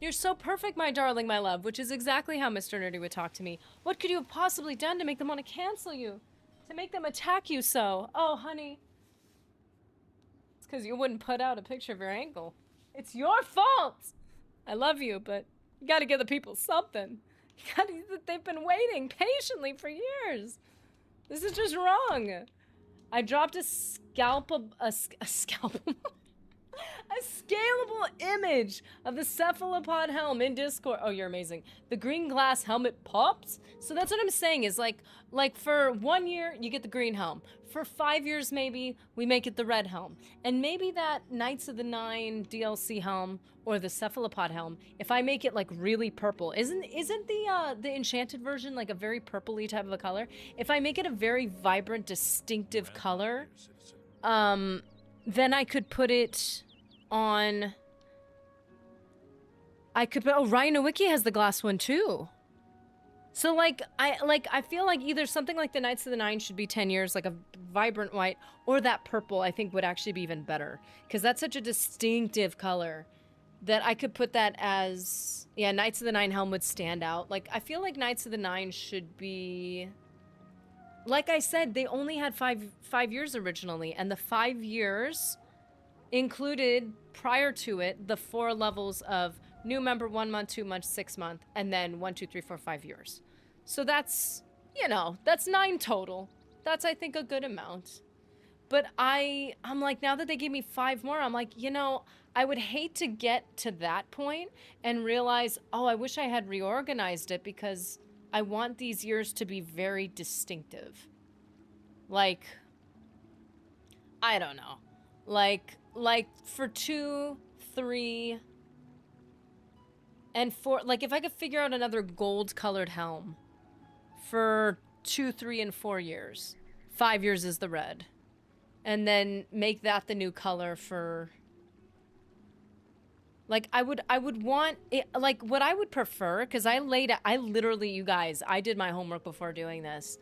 You're so perfect, my darling, my love, which is exactly how Mr. Nerdy would talk to me. What could you have possibly done to make them want to cancel you? To make them attack you so? Oh, honey. Because you wouldn't put out a picture of your ankle. It's your fault! I love you, but you gotta give the people something. They've been waiting patiently for years. This is just wrong. I dropped a scalpable a scalable image of the cephalopod helm in Discord. Oh, you're amazing. The green glass helmet pops. So that's what I'm saying is like for 1 year, you get the green helm. For 5 years, maybe we make it the red helm. And maybe that Knights of the Nine DLC helm or the cephalopod helm, if I make it like really purple, isn't the enchanted version like a very purpley type of a color? If I make it a very vibrant, distinctive color, then I could put it on... Ryan Nowicki has the glass one too. So I feel like either something like the Knights of the Nine should be 10 years, like a vibrant white, or that purple I think would actually be even better. Because that's such a distinctive color that I could put that as... Yeah, Knights of the Nine helm would stand out. Like, I feel like Knights of the Nine should be... Like I said, they only had five years originally, and the 5 years included, prior to it, the 4 levels of new member 1 month, 2 months, 6 month, and then 1, 2, 3, 4, 5 years. So that's, you know, that's 9 total. That's, I think, a good amount. But I'm like, now that they gave me 5 more, I'm like, you know, I would hate to get to that point and realize, oh, I wish I had reorganized it because I want these years to be very distinctive. Like, I don't know. Like for 2, 3, and 4, like if I could figure out another gold colored helm for 2, 3, and 4 years. 5 years is the red. And then make that the new color for... Like, I would want it, like, what I would prefer, because I literally, you guys, I did my homework before doing this.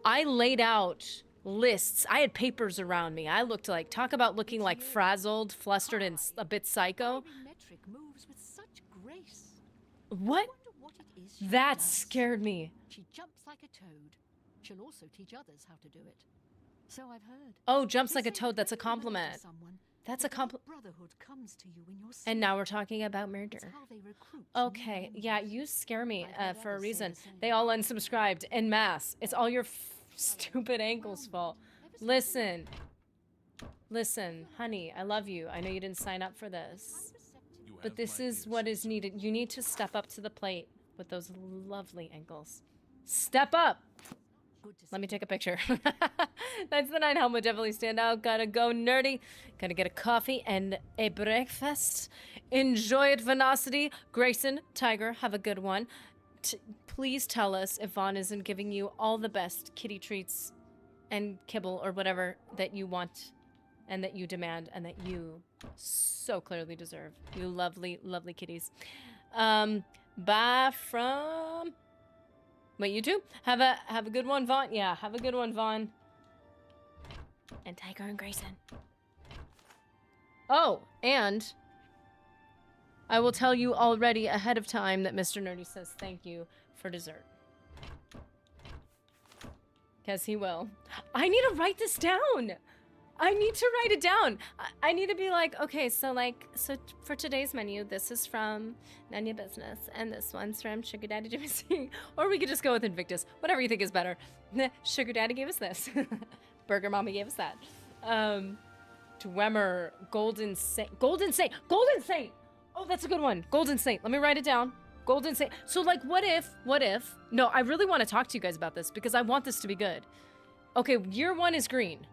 I laid out lists. I had papers around me. I looked like, talk about looking like frazzled, flustered, and a bit psycho. Metric moves with such grace. What? That scared me. She jumps like a toad. She'll also teach others how to do it. So I've heard. Oh, jumps like a toad. That's a compliment. That's a compliment. Brotherhood comes to you in your And now we're talking about murder. It's how they recruit Okay, new yeah, members. you scare me I've heard for a others say reason. the same. They all unsubscribed en masse. It's all your stupid ankles' fault. Listen, honey, I love you. I know you didn't sign up for this, but this is what is needed. You need to step up to the plate with those lovely ankles. Step up. Let me take a picture. That's the 9 helm would definitely stand out. Gotta go nerdy. Gotta get a coffee and a breakfast. Enjoy it, Venocity. Grayson, Tiger, have a good one. Please tell us if Vaughn isn't giving you all the best kitty treats and kibble or whatever that you want and that you demand and that you so clearly deserve. You lovely, lovely kitties. Bye from... Wait, you too? Have a good one, Vaughn. Yeah, have a good one, Vaughn. And Tiger and Grayson. Oh, and I will tell you already ahead of time that Mr. Nerdy says thank you for dessert. Because he will. I need to write this down. I need to write it down. I need to be like, okay, so for today's menu, this is from Nanya Business, and this one's from Sugar Daddy Jimmy C. Or we could just go with Invictus. Whatever you think is better. Sugar Daddy gave us this. Burger Mommy gave us that. Dwemer, Golden Saint. Oh, that's a good one. Golden Saint. Let me write it down. Golden Saint. So, like, what if... No, I really want to talk to you guys about this because I want this to be good. Okay, year 1 is green.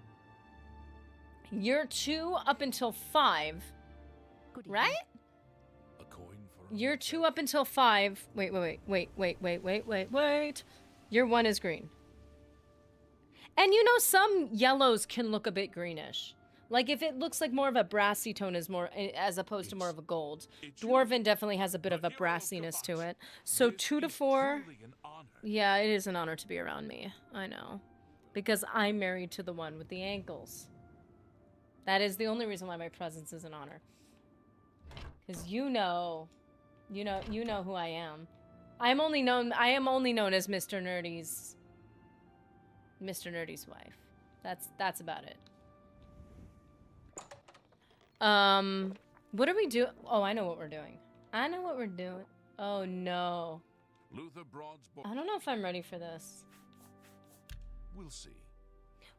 Year 2 up until 5. Good evening. Right? A coin for Year 2 up until 5. Wait. Year 1 is green. And you know, some yellows can look a bit greenish. Like if it looks like more of a brassy tone is more as opposed to more of a gold. Dwarven definitely has a bit of a brassiness to it. So 2 to 4. Yeah, it is an honor to be around me. I know. Because I'm married to the one with the ankles. That is the only reason why my presence is an honor. Because you know who I am. I am only known as Mr. Nerdy's wife. That's about it. What do we do? Oh, I know what we're doing. Oh no. Luther Broad's book. I don't know if I'm ready for this. We'll see.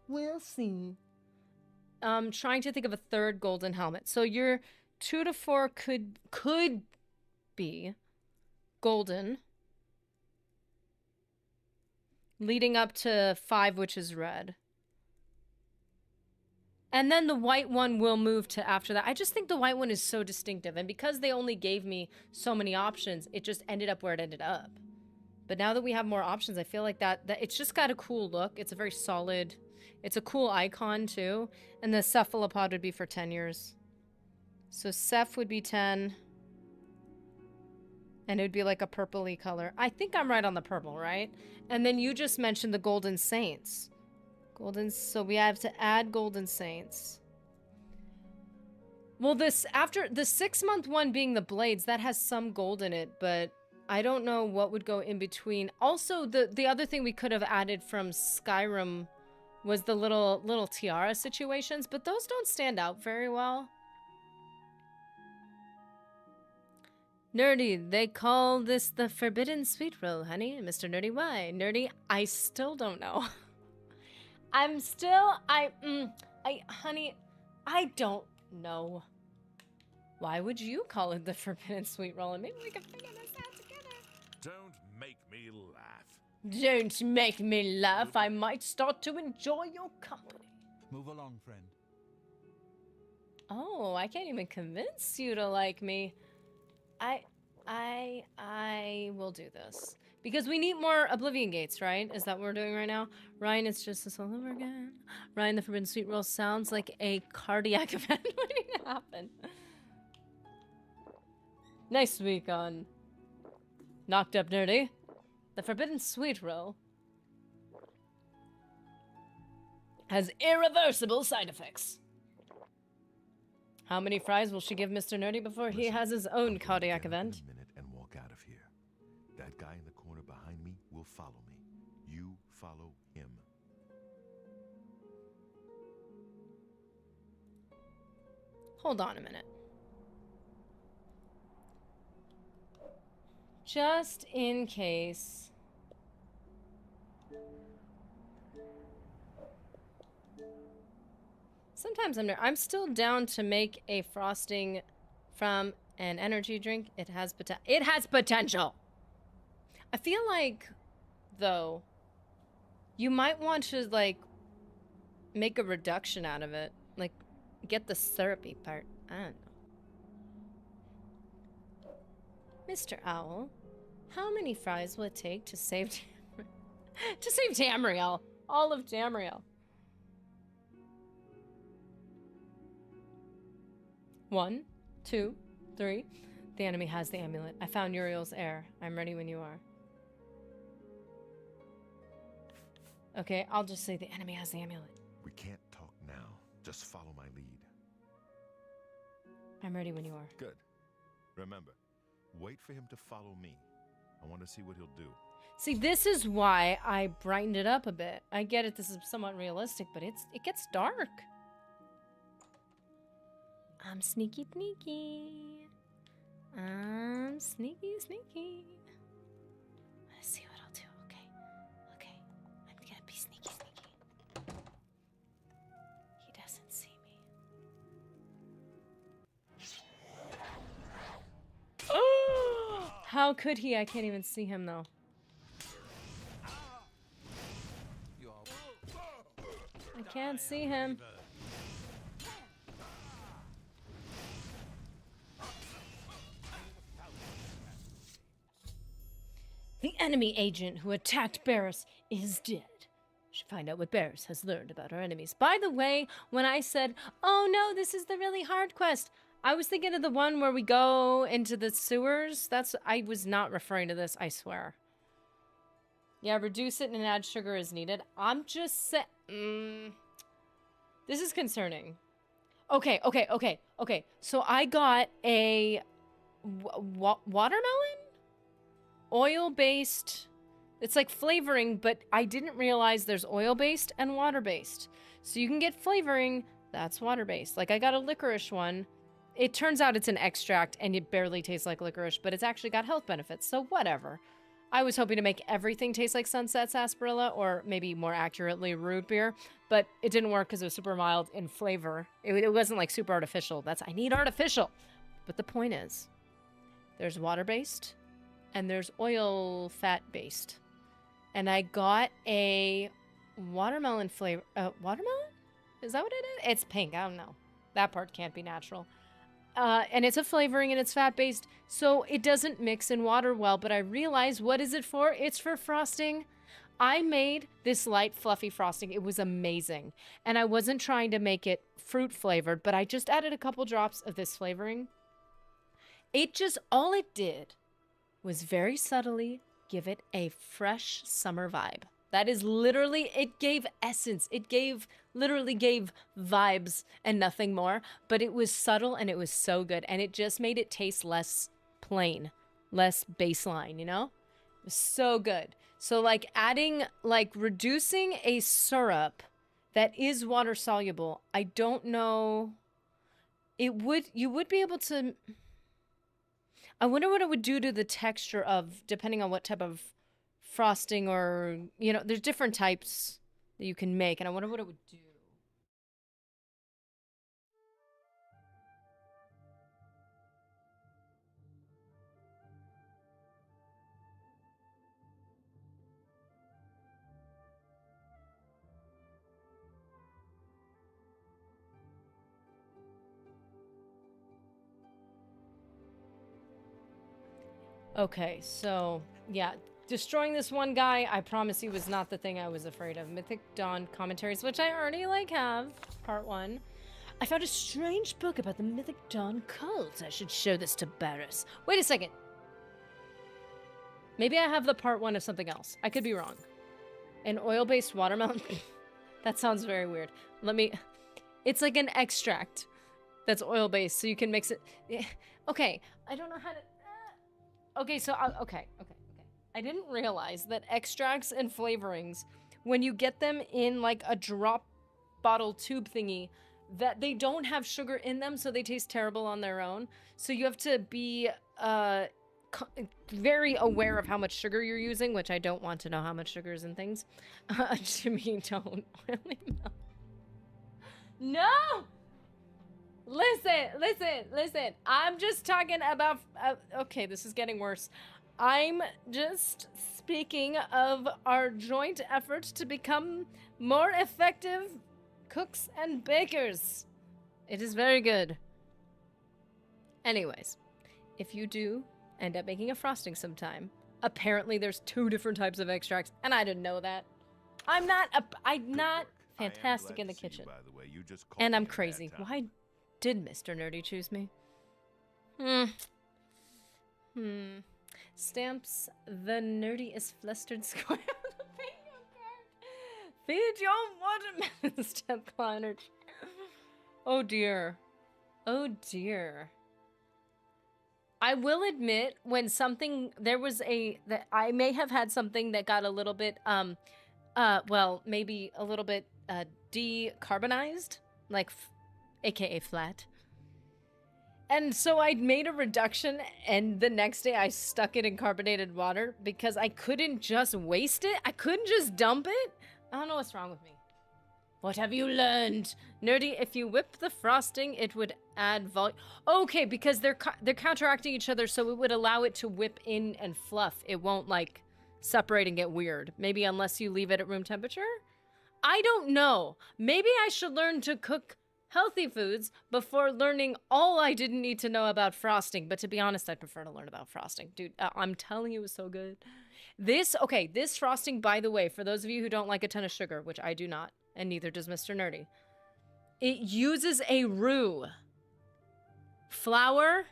We'll see. Trying to think of a third golden helmet. So your 2 to 4 could be golden. Leading up to 5, which is red. And then the white one will move to after that. I just think the white one is so distinctive. And because they only gave me so many options, it just ended up where it ended up. But now that we have more options, I feel like that it's just got a cool look. It's a very solid... It's a cool icon, too. And the cephalopod would be for 10 years. So Ceph would be 10. And it would be like a purpley color. I think I'm right on the purple, right? And then you just mentioned the Golden Saints. So we have to add Golden Saints. Well, after the 6-month one being the blades, that has some gold in it, but I don't know what would go in between. Also, the other thing we could have added from Skyrim was the little tiara situations, but those don't stand out very well. Nerdy, they call this the forbidden sweet roll, honey. Mr. Nerdy, why? Nerdy, I still don't know. Honey, I don't know. Why would you call it the forbidden sweet roll? And maybe we can figure this out together. Don't make me laugh. Don't make me laugh. I might start to enjoy your company. Move along, friend. Oh, I can't even convince you to like me. I will do this. Because we need more Oblivion gates, right? Is that what we're doing right now? Ryan, it's just this all over again. Ryan, the Forbidden Sweet Roll sounds like a cardiac event waiting to happen. Nice week on Knocked Up Nerdy. The Forbidden Sweet Roll has irreversible side effects. How many fries will she give Mr. Nerdy before he has his own cardiac event? A minute and walk out of here. That guy in the corner behind me will follow me. You follow him. Hold on a minute. Just in case. Sometimes I'm still down to make a frosting from an energy drink. It has potential. I feel like, though, you might want to, like, make a reduction out of it. Like, get the syrupy part. I don't know. Mr. Owl, how many fries will it take to save Tamriel? All of Tamriel. 1, 2, 3. The enemy has the amulet. I found Uriel's heir. I'm ready when you are. Okay, I'll just say the enemy has the amulet. We can't talk now. Just follow my lead. I'm ready when you are. Good. Remember, wait for him to follow me. I want to see what he'll do. See, this is why I brightened it up a bit. I get it, this is somewhat realistic, but it gets dark. I'm sneaky. I'm sneaky. Let's see what I'll do. Okay. I'm gonna be sneaky. He doesn't see me. How could he? I can't even see him though. I can't see him. The enemy agent who attacked Barris is dead. Should find out what Barris has learned about our enemies. By the way, when I said, oh no, this is the really hard quest, I was thinking of the one where we go into the sewers. I was not referring to this, I swear. Yeah, reduce it and add sugar as needed. I'm just saying... this is concerning. Okay. So I got a watermelon? Oil-based... It's like flavoring, but I didn't realize there's oil-based and water-based. So you can get flavoring, that's water-based. Like, I got a licorice one. It turns out it's an extract, and it barely tastes like licorice, but it's actually got health benefits, so whatever. I was hoping to make everything taste like Sunset Sarsaparilla, or maybe more accurately, root beer, but it didn't work because it was super mild in flavor. It wasn't, like, super artificial. I need artificial! But the point is, there's water-based, and there's oil fat-based. And I got a watermelon flavor. Watermelon? Is that what it is? It's pink. I don't know. That part can't be natural. And it's a flavoring and it's fat-based, so it doesn't mix in water well. But I realized, what is it for? It's for frosting. I made this light, fluffy frosting. It was amazing. And I wasn't trying to make it fruit-flavored, but I just added a couple drops of this flavoring. All it did was very subtly give it a fresh summer vibe. That is literally, it gave essence. It literally gave vibes and nothing more. But it was subtle and it was so good. And it just made it taste less plain, less baseline, you know? It was so good. So like reducing a syrup that is water soluble, I don't know. You would be able to... I wonder what it would do to the texture of, depending on what type of frosting or, there's different types that you can make, and I wonder what it would do. Okay, so, yeah. Destroying this one guy, I promise he was not the thing I was afraid of. Mythic Dawn commentaries, which I already, have. Part 1. I found a strange book about the Mythic Dawn cult. I should show this to Barris. Wait a second. Maybe I have the part 1 of something else. I could be wrong. An oil-based watermelon? That sounds very weird. It's like an extract that's oil-based, so you can mix it. Okay, I don't know how to... Okay, so, okay. I didn't realize that extracts and flavorings, when you get them in like a drop bottle tube thingy, that they don't have sugar in them, so they taste terrible on their own. So you have to be very aware of how much sugar you're using, which I don't want to know how much sugar is in things. Jimmy, don't really know. No! Listen. I'm just talking about... okay, this is getting worse. I'm just speaking of our joint efforts to become more effective cooks and bakers. It is very good. Anyways, if you do end up making a frosting sometime, apparently there's 2 different types of extracts, and I didn't know that. I'm not fantastic in the kitchen. And I'm crazy. Why did Mr. Nerdy choose me? Stamps the nerdiest flustered square of the bingo card. Feed your watermelon, step climber. Oh dear. I will admit, when that I may have had something that got a little bit, maybe a little bit decarbonized, like, aka flat. And so I made a reduction, and the next day I stuck it in carbonated water because I couldn't just waste it. I couldn't just dump it. I don't know what's wrong with me. What have you learned? Nerdy, if you whip the frosting, it would add volume. Okay, because they're counteracting each other, so it would allow it to whip in and fluff. It won't, like, separate and get weird. Maybe unless you leave it at room temperature? I don't know. Maybe I should learn to cook healthy foods before learning all I didn't need to know about frosting. But to be honest, I'd prefer to learn about frosting. Dude, I'm telling you, it was so good. This frosting, by the way, for those of you who don't like a ton of sugar, which I do not, and neither does Mr. Nerdy, it uses a roux, flour,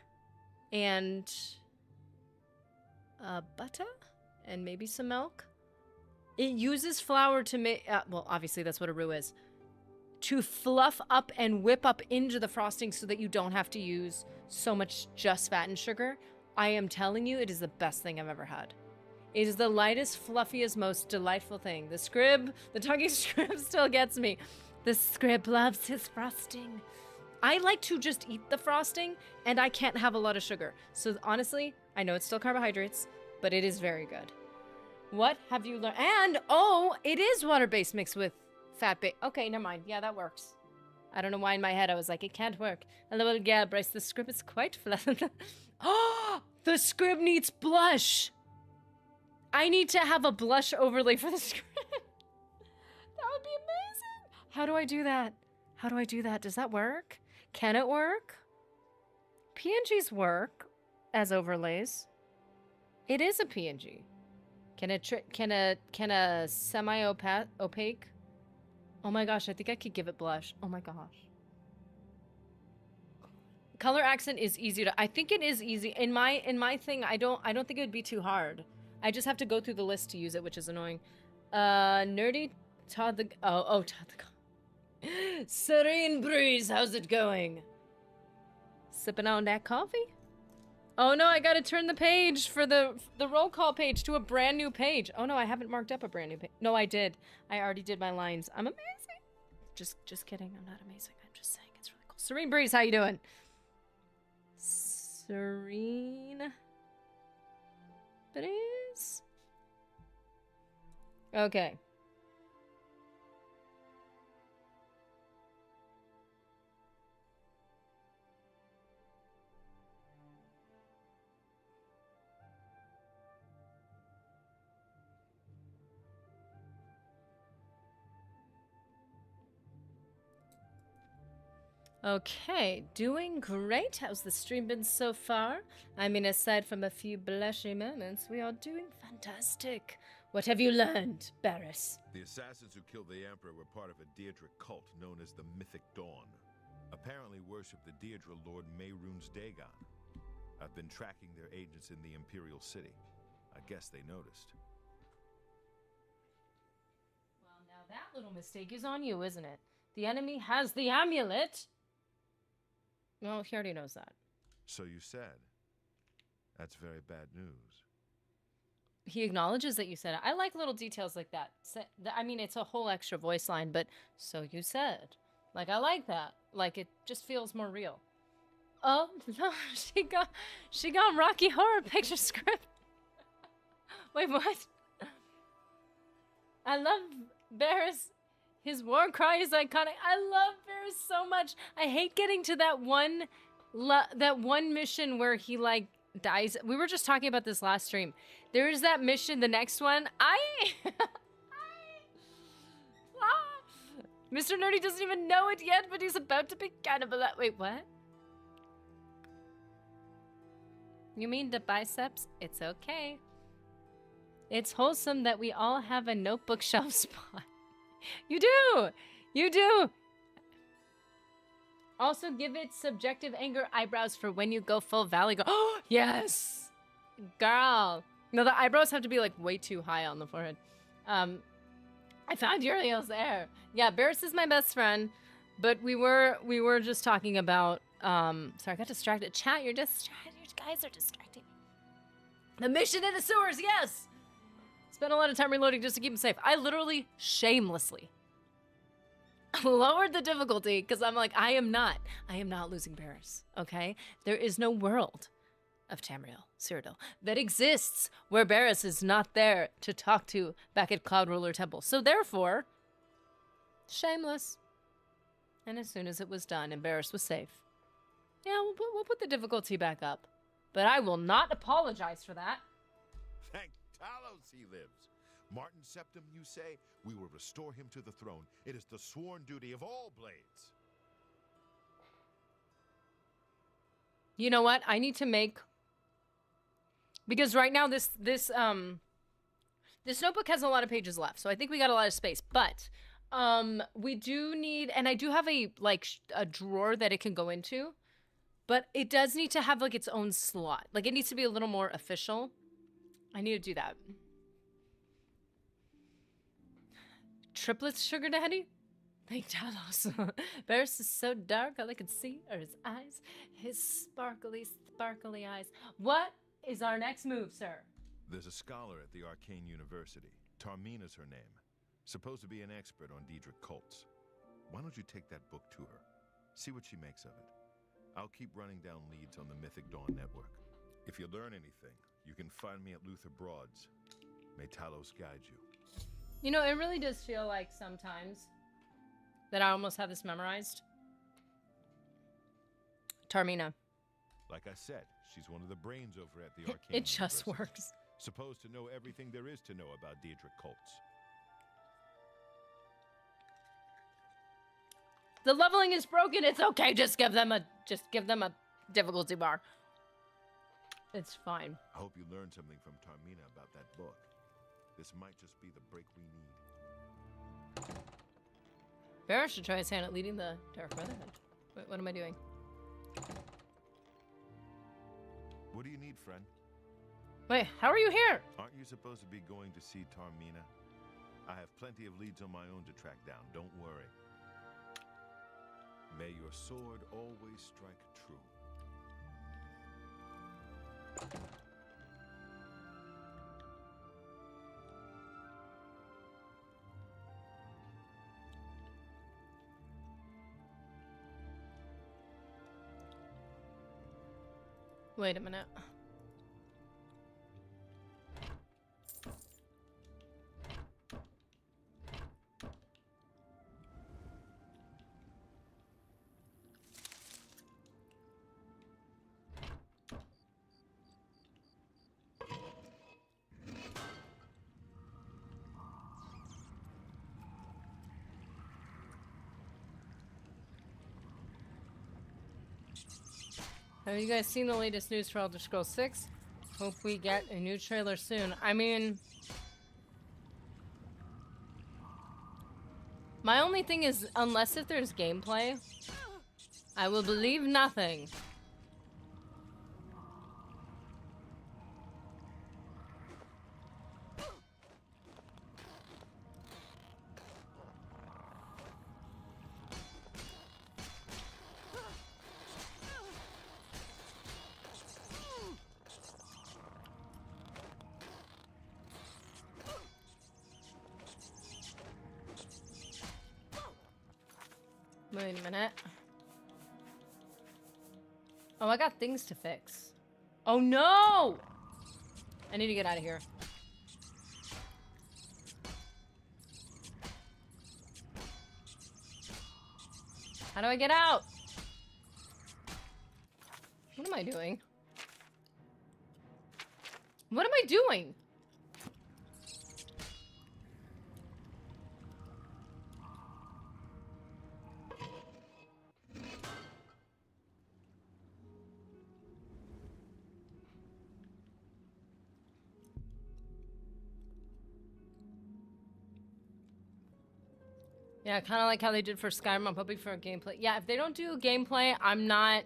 and butter, and maybe some milk. It uses flour to make, well, obviously that's what a roux is, to fluff up and whip up into the frosting so that you don't have to use so much just fat and sugar. I am telling you, it is the best thing I've ever had. It is the lightest, fluffiest, most delightful thing. The talking scrib still gets me. The scrib loves his frosting. I like to just eat the frosting, and I can't have a lot of sugar. So honestly, I know it's still carbohydrates, but it is very good. What have you learned? And, oh, it is water-based mixed with fat-based. Okay, never mind. Yeah, that works. I don't know why in my head I was like, it can't work. Hello, yeah, Bryce, the scrib is quite flat. Oh, the scrib needs blush. I need to have a blush overlay for the script. That would be amazing. How do I do that? How do I do that? Does that work? Can it work? PNGs work as overlays. It is a PNG. Can a semi-opaque? Oh my gosh, I think I could give it blush. Oh my gosh. Color accent is easy to. I think it is easy. In my thing, I don't think it would be too hard. I just have to go through the list to use it, which is annoying. Nerdy Todd the... Oh, Todd the... Serene Breeze, how's it going? Sipping on that coffee? Oh no, I gotta turn the page for the roll call page to a brand new page. Oh no, I haven't marked up a brand new page. No, I did. I already did my lines. I'm amazing. Just kidding. I'm not amazing. I'm just saying it's really cool. Serene Breeze, how you doing? Serene... Breeze? Okay. Okay, doing great. How's the stream been so far? I mean, aside from a few blushy moments, we are doing fantastic. What have you learned, Barris? The assassins who killed the Emperor were part of a Daedric cult known as the Mythic Dawn. Apparently worship the Daedra Lord Mehrunes Dagon. I've been tracking their agents in the Imperial City. I guess they noticed. Well, now that little mistake is on you, isn't it? The enemy has the amulet. Well, he already knows that. So you said. That's very bad news. He acknowledges that you said it. I like little details like that. I mean, it's a whole extra voice line, but so you said. Like, I like that. Like, it just feels more real. Oh, no, she got Rocky Horror Picture Script. Wait, what? I love Barris. His war cry is iconic. I love Barris so much. I hate getting to that one mission where he, like, dies. We were just talking about this last stream. There is that mission, the next one. Mr. Nerdy doesn't even know it yet, but he's about to be cannibalized. Wait, what? You mean the biceps? It's okay. It's wholesome that we all have a notebook shelf spot. You do! You do! Also give it subjective anger eyebrows for when you go full valley. Oh, yes! Girl. No, the eyebrows have to be, like, way too high on the forehead. I found Uriel's there. Yeah, Barris is my best friend, but we were just talking about, sorry, I got distracted. Chat, you're distracted. You guys are distracting me. The mission in the sewers, yes! Spent a lot of time reloading just to keep him safe. I literally shamelessly lowered the difficulty because I'm like, I am not losing Barris, okay? There is no world of Tamriel, Cyrodiil, that exists where Barris is not there to talk to back at Cloud Ruler Temple. So therefore, Shameless. And as soon as it was done, Embarrassed was safe. Yeah, we'll put the difficulty back up. But I will not apologize for that. Thank Talos he lives. Martin Septim, you say? We will restore him to the throne. It is the sworn duty of all blades. You know what? I need to make... Because right now this notebook has a lot of pages left, so I think we got a lot of space. But we do need... And I do have a drawer that it can go into. But it does need to have, like, its own slot. Like, it needs to be a little more official. I need to do that. Triplets, sugar daddy? Thank Talos. Varys is so dark, all I can see are his eyes. His sparkly, sparkly eyes. What is our next move, sir? There's a scholar at the Arcane University. Tarmina's her name. Supposed to be an expert on Daedric cults. Why don't you take that book to her? See what she makes of it. I'll keep running down leads on the Mythic Dawn network. If you learn anything, you can find me at Luther Broad's. May Talos guide you. You know, it really does feel like sometimes that I almost have this memorized. Tarmina. Like I said, she's one of the brains over at the Arcane It just University. works. Supposed to know everything there is to know about Daedric cults. The leveling is broken. It's okay. Just give them a difficulty bar. It's fine. I hope you learned something from Tarmina about that book. This might just be the break we need. Varys should try his hand at leading the Dark Brotherhood. Wait, what am I doing? What do you need, friend? Wait, how are you here? Aren't you supposed to be going to see Tarmina? I have plenty of leads on my own to track down. Don't worry. May your sword always strike true. Wait a minute. Have you guys seen the latest news for Elder Scrolls 6? Hope we get a new trailer soon. I mean... My only thing is, unless if there's gameplay, I will believe nothing. Wait a minute. Oh, I got things to fix. Oh no! I need to get out of here. How do I get out? What am I doing? What am I doing? Yeah, kind of like how they did for Skyrim. I'm hoping for a gameplay. Yeah, if they don't do gameplay, I'm not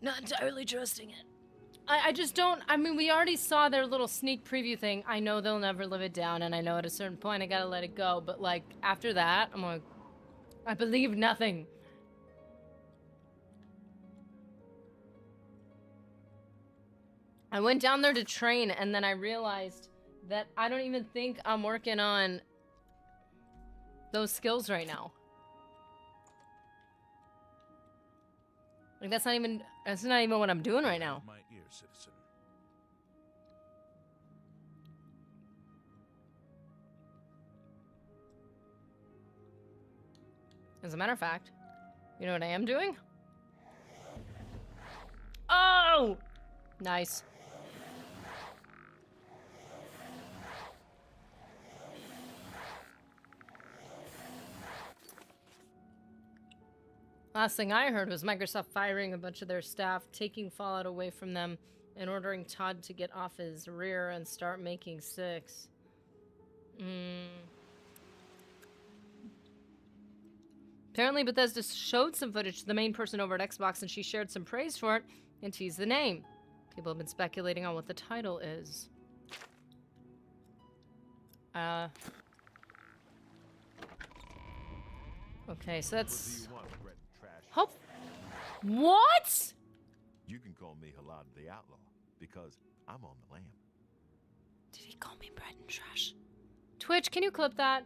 entirely trusting it. I just don't. I mean, we already saw their little sneak preview thing. I know they'll never live it down, and I know at a certain point I gotta let it go. But like after that, I'm like, I believe nothing. I went down there to train, and then I realized that I don't even think I'm working on those skills right now. Like that's not even what I'm doing right now. My ear, citizen. As a matter of fact, you know what I am doing? Oh! Nice. Last thing I heard was Microsoft firing a bunch of their staff, taking Fallout away from them, and ordering Todd to get off his rear and start making 6. Apparently Bethesda showed some footage to the main person over at Xbox and she shared some praise for it and teased the name. People have been speculating on what the title is. Okay, so What that's... do you want, Brett Trash? Hope... What?! You can call me Halad the Outlaw, because I'm on the lam. Did he call me bread and trash? Twitch, can you clip that?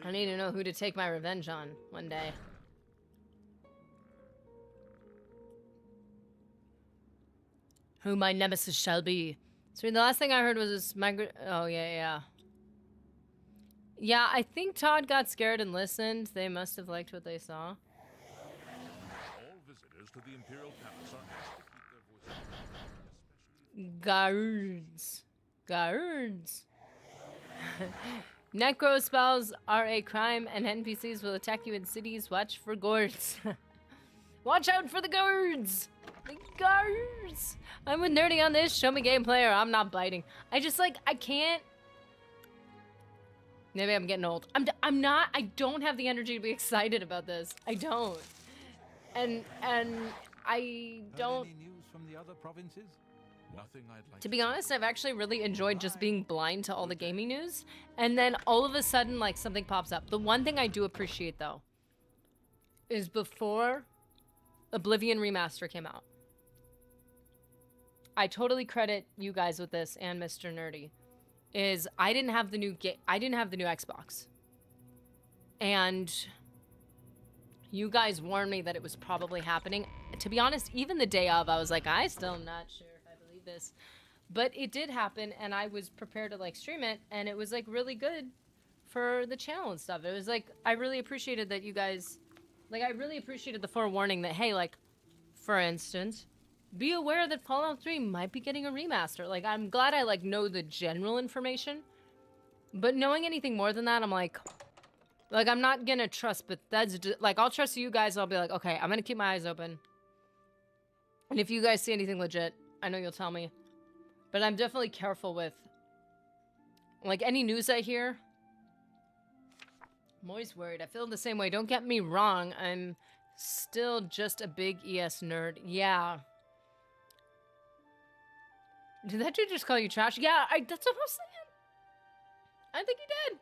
I need to know who to take my revenge on one day. Who my nemesis shall be. So the last thing I heard was this oh, yeah. Yeah, I think Todd got scared and listened. They must have liked what they saw. All visitors to the Imperial Palace are asked to keep their voices Guards. Guards. Necro spells are a crime and NPCs will attack you in cities. Watch for guards. Watch out for the guards. The guards. I'm with Nerdy on this. Show me gameplay or I'm not biting. I just like, I can't. Maybe I'm getting old. I'm not, I don't have the energy to be excited about this. I don't. And I don't. Heard any news from the other provinces? nothing I'd like To be honest, I've actually really enjoyed just being blind to all the gaming news. And then all of a sudden, like, something pops up. The one thing I do appreciate, though, is before Oblivion Remaster came out, I totally credit you guys with this and Mr. Nerdy, is I didn't have the new Xbox. And you guys warned me that it was probably happening. To be honest, even the day of, I was like, I still am not sure if I believe this. But it did happen, and I was prepared to, like, stream it, and it was, like, really good for the channel and stuff. It was, like, I really appreciated that you guys, like, I really appreciated the forewarning that, hey, like, for instance, be aware that Fallout 3 might be getting a remaster. Like, I'm glad I, like, know the general information. But knowing anything more than that, I'm like, I'm not gonna trust, but that's, like, I'll trust you guys. I'll be like, okay, I'm gonna keep my eyes open. And if you guys see anything legit, I know you'll tell me. But I'm definitely careful with, like, any news I hear. I'm always worried. I feel the same way. Don't get me wrong. I'm still just a big ES nerd. Yeah. Did that dude just call you trash? Yeah, that's what I was saying. I think he did.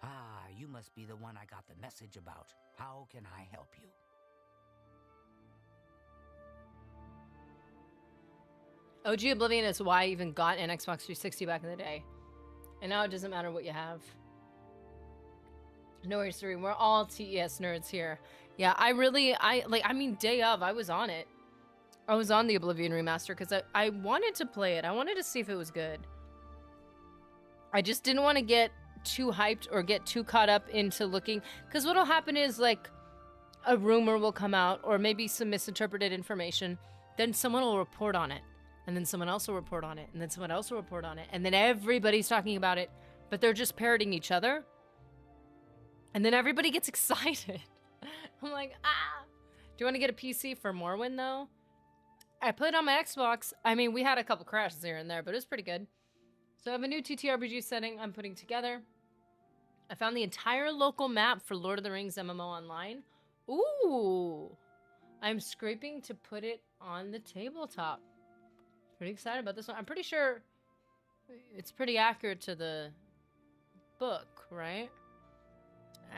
Ah, you must be the one I got the message about. How can I help you? OG Oblivion is why I even got an Xbox 360 back in the day. And now it doesn't matter what you have. No worries, 3. We're all TES nerds here. Yeah, I mean, day of, I was on it. I was on the Oblivion remaster because I wanted to play it. I wanted to see if it was good. I just didn't want to get too hyped or get too caught up into looking. Because what'll happen is, like, a rumor will come out or maybe some misinterpreted information. Then someone will report on it. And then someone else will report on it. And then someone else will report on it. And then everybody's talking about it. But they're just parroting each other. And then everybody gets excited. I'm like, ah. Do you want to get a PC for Morrowind, though? I played on my Xbox. I mean, we had a couple crashes here and there, but it was pretty good. So I have a new TTRPG setting I'm putting together. I found the entire local map for Lord of the Rings MMO Online. Ooh. I'm scraping to put it on the tabletop. Pretty excited about this one. I'm pretty sure it's pretty accurate to the book, right?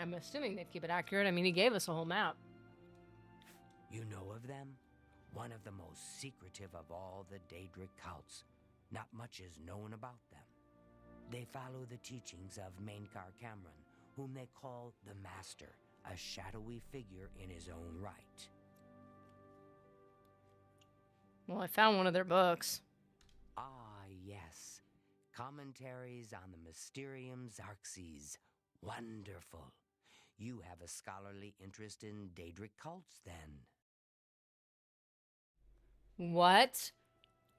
I'm assuming they'd keep it accurate. I mean, he gave us a whole map. You know of them? One of the most secretive of all the Daedric cults. Not much is known about them. They follow the teachings of Mainkar Cameron, whom they call the Master, a shadowy figure in his own right. Well, I found one of their books. Ah, yes. Commentaries on the Mysterium Xarxes. Wonderful. You have a scholarly interest in Daedric cults, then. What?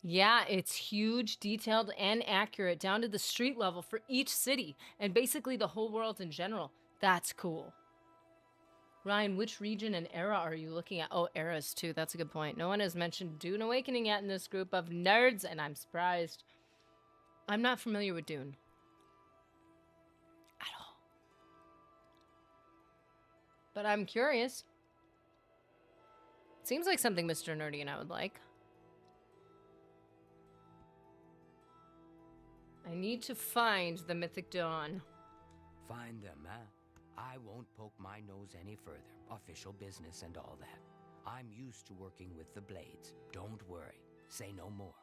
Yeah, it's huge, detailed, and accurate down to the street level for each city and basically the whole world in general. That's cool. Ryan, which region and era are you looking at? Oh, eras too. That's a good point. No one has mentioned Dune Awakening yet in this group of nerds, and I'm surprised. I'm not familiar with Dune. At all. But I'm curious. Seems like something Mr. Nerdy and I would like. I need to find the Mythic Dawn. Find them, huh? I won't poke my nose any further. Official business and all that. I'm used to working with the blades. Don't worry. Say no more.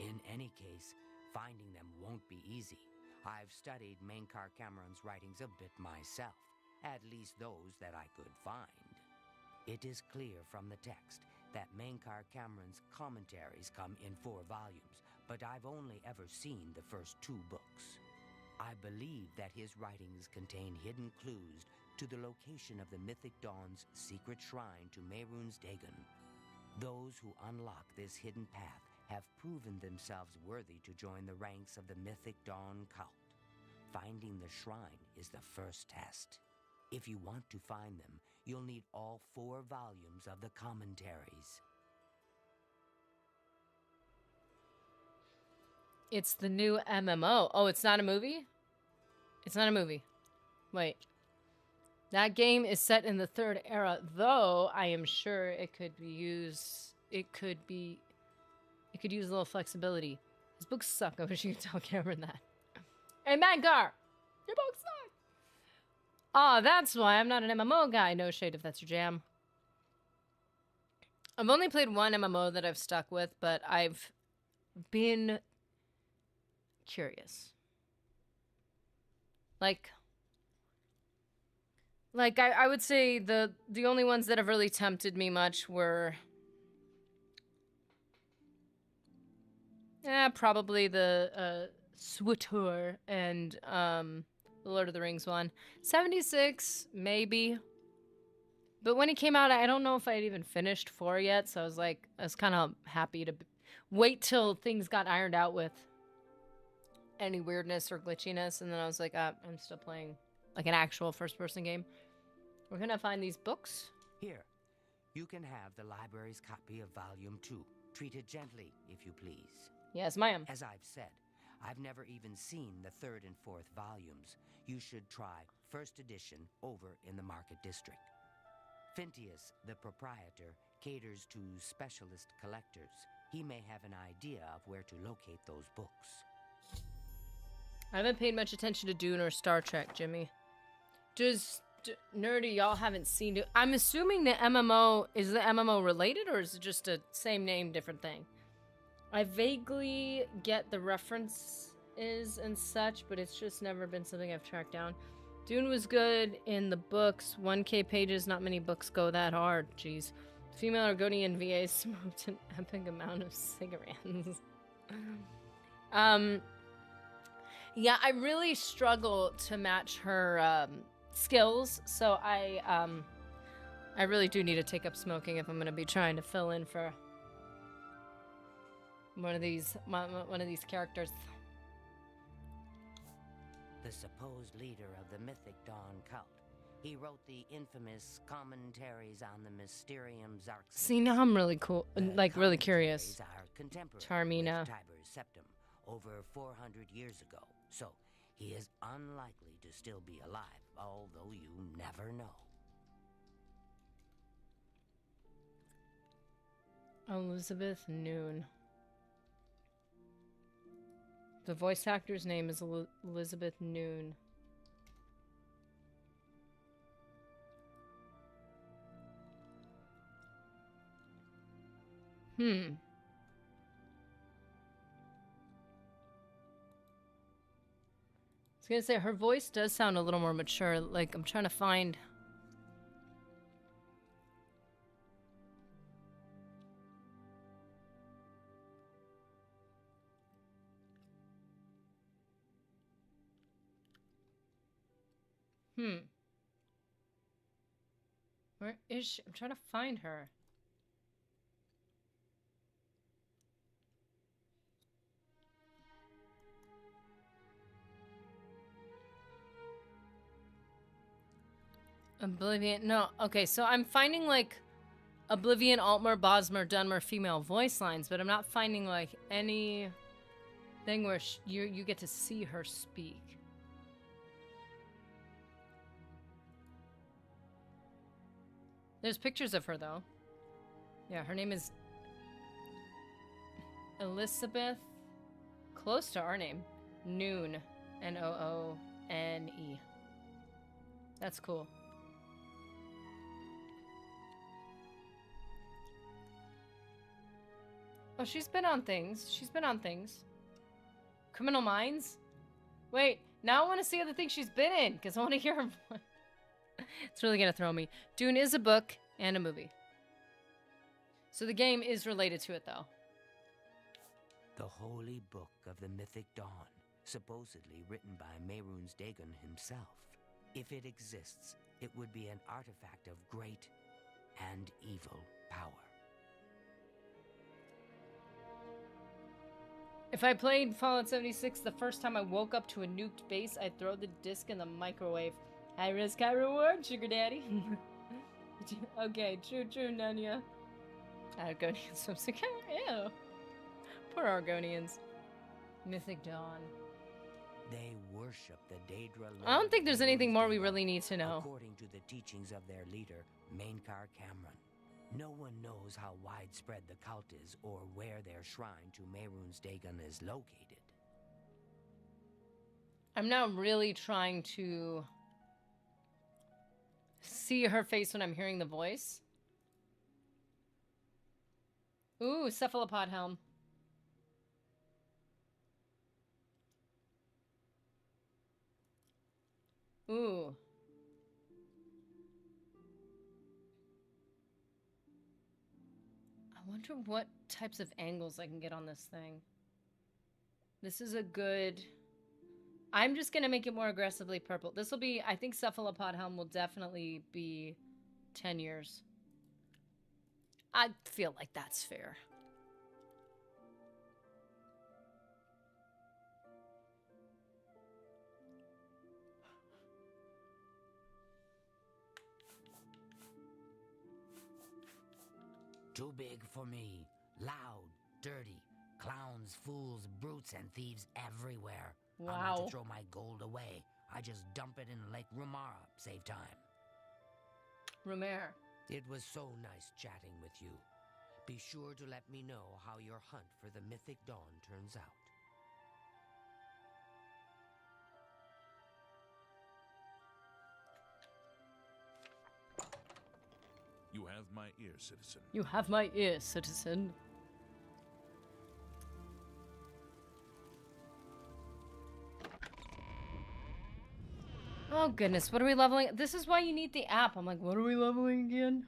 In any case, finding them won't be easy. I've studied Mainkar Cameron's writings a bit myself. At least those that I could find. It is clear from the text that Mainkar Cameron's commentaries come in 4 volumes, but I've only ever seen the first 2 books. I believe that his writings contain hidden clues to the location of the Mythic Dawn's secret shrine to Mehrunes Dagon. Those who unlock this hidden path have proven themselves worthy to join the ranks of the Mythic Dawn cult. Finding the shrine is the first test. If you want to find them, you'll need all 4 volumes of the commentaries. It's the new MMO. Oh, it's not a movie? It's not a movie. Wait. That game is set in the 3rd era, though I am sure it could use a little flexibility. His books suck. I wish you could tell Cameron that. Hey, Mangar! Your books suck! Ah, that's why I'm not an MMO guy. No shade if that's your jam. I've only played one MMO that I've stuck with, but I've been curious. Like I would say the only ones that have really tempted me much were probably the SWTOR and the Lord of the Rings one. 76, maybe. But when it came out, I don't know if I had even finished 4 yet, so I was kind of happy to wait till things got ironed out with any weirdness or glitchiness, and then I was like, I'm still playing like an actual first-person game. We're gonna find these books. Here, you can have the library's copy of Volume 2. Treat it gently, if you please. Yes, ma'am. As I've said, I've never even seen the 3rd and 4th volumes. You should try 1st edition over in the Market District. Phintius, the proprietor, caters to specialist collectors. He may have an idea of where to locate those books. I haven't paid much attention to Dune or Star Trek, Jimmy. Nerdy, y'all haven't seen it. I'm assuming the MMO, is the MMO related or is it just a same name, different thing? I vaguely get the references and such, but it's just never been something I've tracked down. Dune was good in the books. 1K pages, not many books go that hard. Jeez. Female Argonian VA smoked an epic amount of cigarettes. Yeah, I really struggle to match her skills, so I really do need to take up smoking if I'm going to be trying to fill in for one of these characters. The supposed leader of the Mythic Dawn cult. He wrote the infamous commentaries on the Mysterium Xarxes. See, now I'm really cool, like really curious. Are contemporary Charmina. with Tiber's Septum over 400 years ago, so he is unlikely to still be alive, although you never know. Elizabeth Noon. The voice actor's name is Elizabeth Noon. I was gonna say, her voice does sound a little more mature. Like, I'm trying to find... Hmm. Where is she? I'm trying to find her. Oblivion. No. Okay, so I'm finding like Oblivion, Altmer, Bosmer, Dunmer female voice lines, but I'm not finding like any thing where you get to see her speak. There's pictures of her though. Yeah, her name is Elizabeth. Close to our name. Noon. Noone. That's cool. Oh, she's been on things. She's been on things. Criminal Minds? Wait, now I want to see other things she's been in, because I want to hear her voice. It's really going to throw me. Dune is a book and a movie. So the game is related to it, though. The Holy Book of the Mythic Dawn, supposedly written by Mehrunes Dagon himself. If it exists, it would be an artifact of great and evil power. If I played Fallout 76 the first time I woke up to a nuked base, I'd throw the disc in the microwave. High risk, high reward, sugar daddy. Okay, true, Nunya. Argonians, I'm sick. Ew. Poor Argonians. Mythic Dawn. They worship the Daedra Lord. I don't think there's anything more we Dagon, really need to know. According to the teachings of their leader, Mainkar Cameron. No one knows how widespread the cult is or where their shrine to Mehrunes Dagon is located. I'm now really trying to see her face when I'm hearing the voice. Ooh, cephalopod helm. Ooh. I wonder what types of angles I can get on this thing. This is a good... I'm just going to make it more aggressively purple. This will be... I think cephalopod helm will definitely be 10 years. I feel like that's fair. Too big for me. Loud, dirty. Clowns, fools, brutes, and thieves everywhere. I'm not Wow. to throw my gold away. I just dump it in Lake Rumara. Save time. Rumare. It was so nice chatting with you. Be sure to let me know how your hunt for the Mythic Dawn turns out. You have my ear, citizen. You have my ear, citizen. Oh goodness, what are we leveling? This is why you need the app. I'm like, what are we leveling again?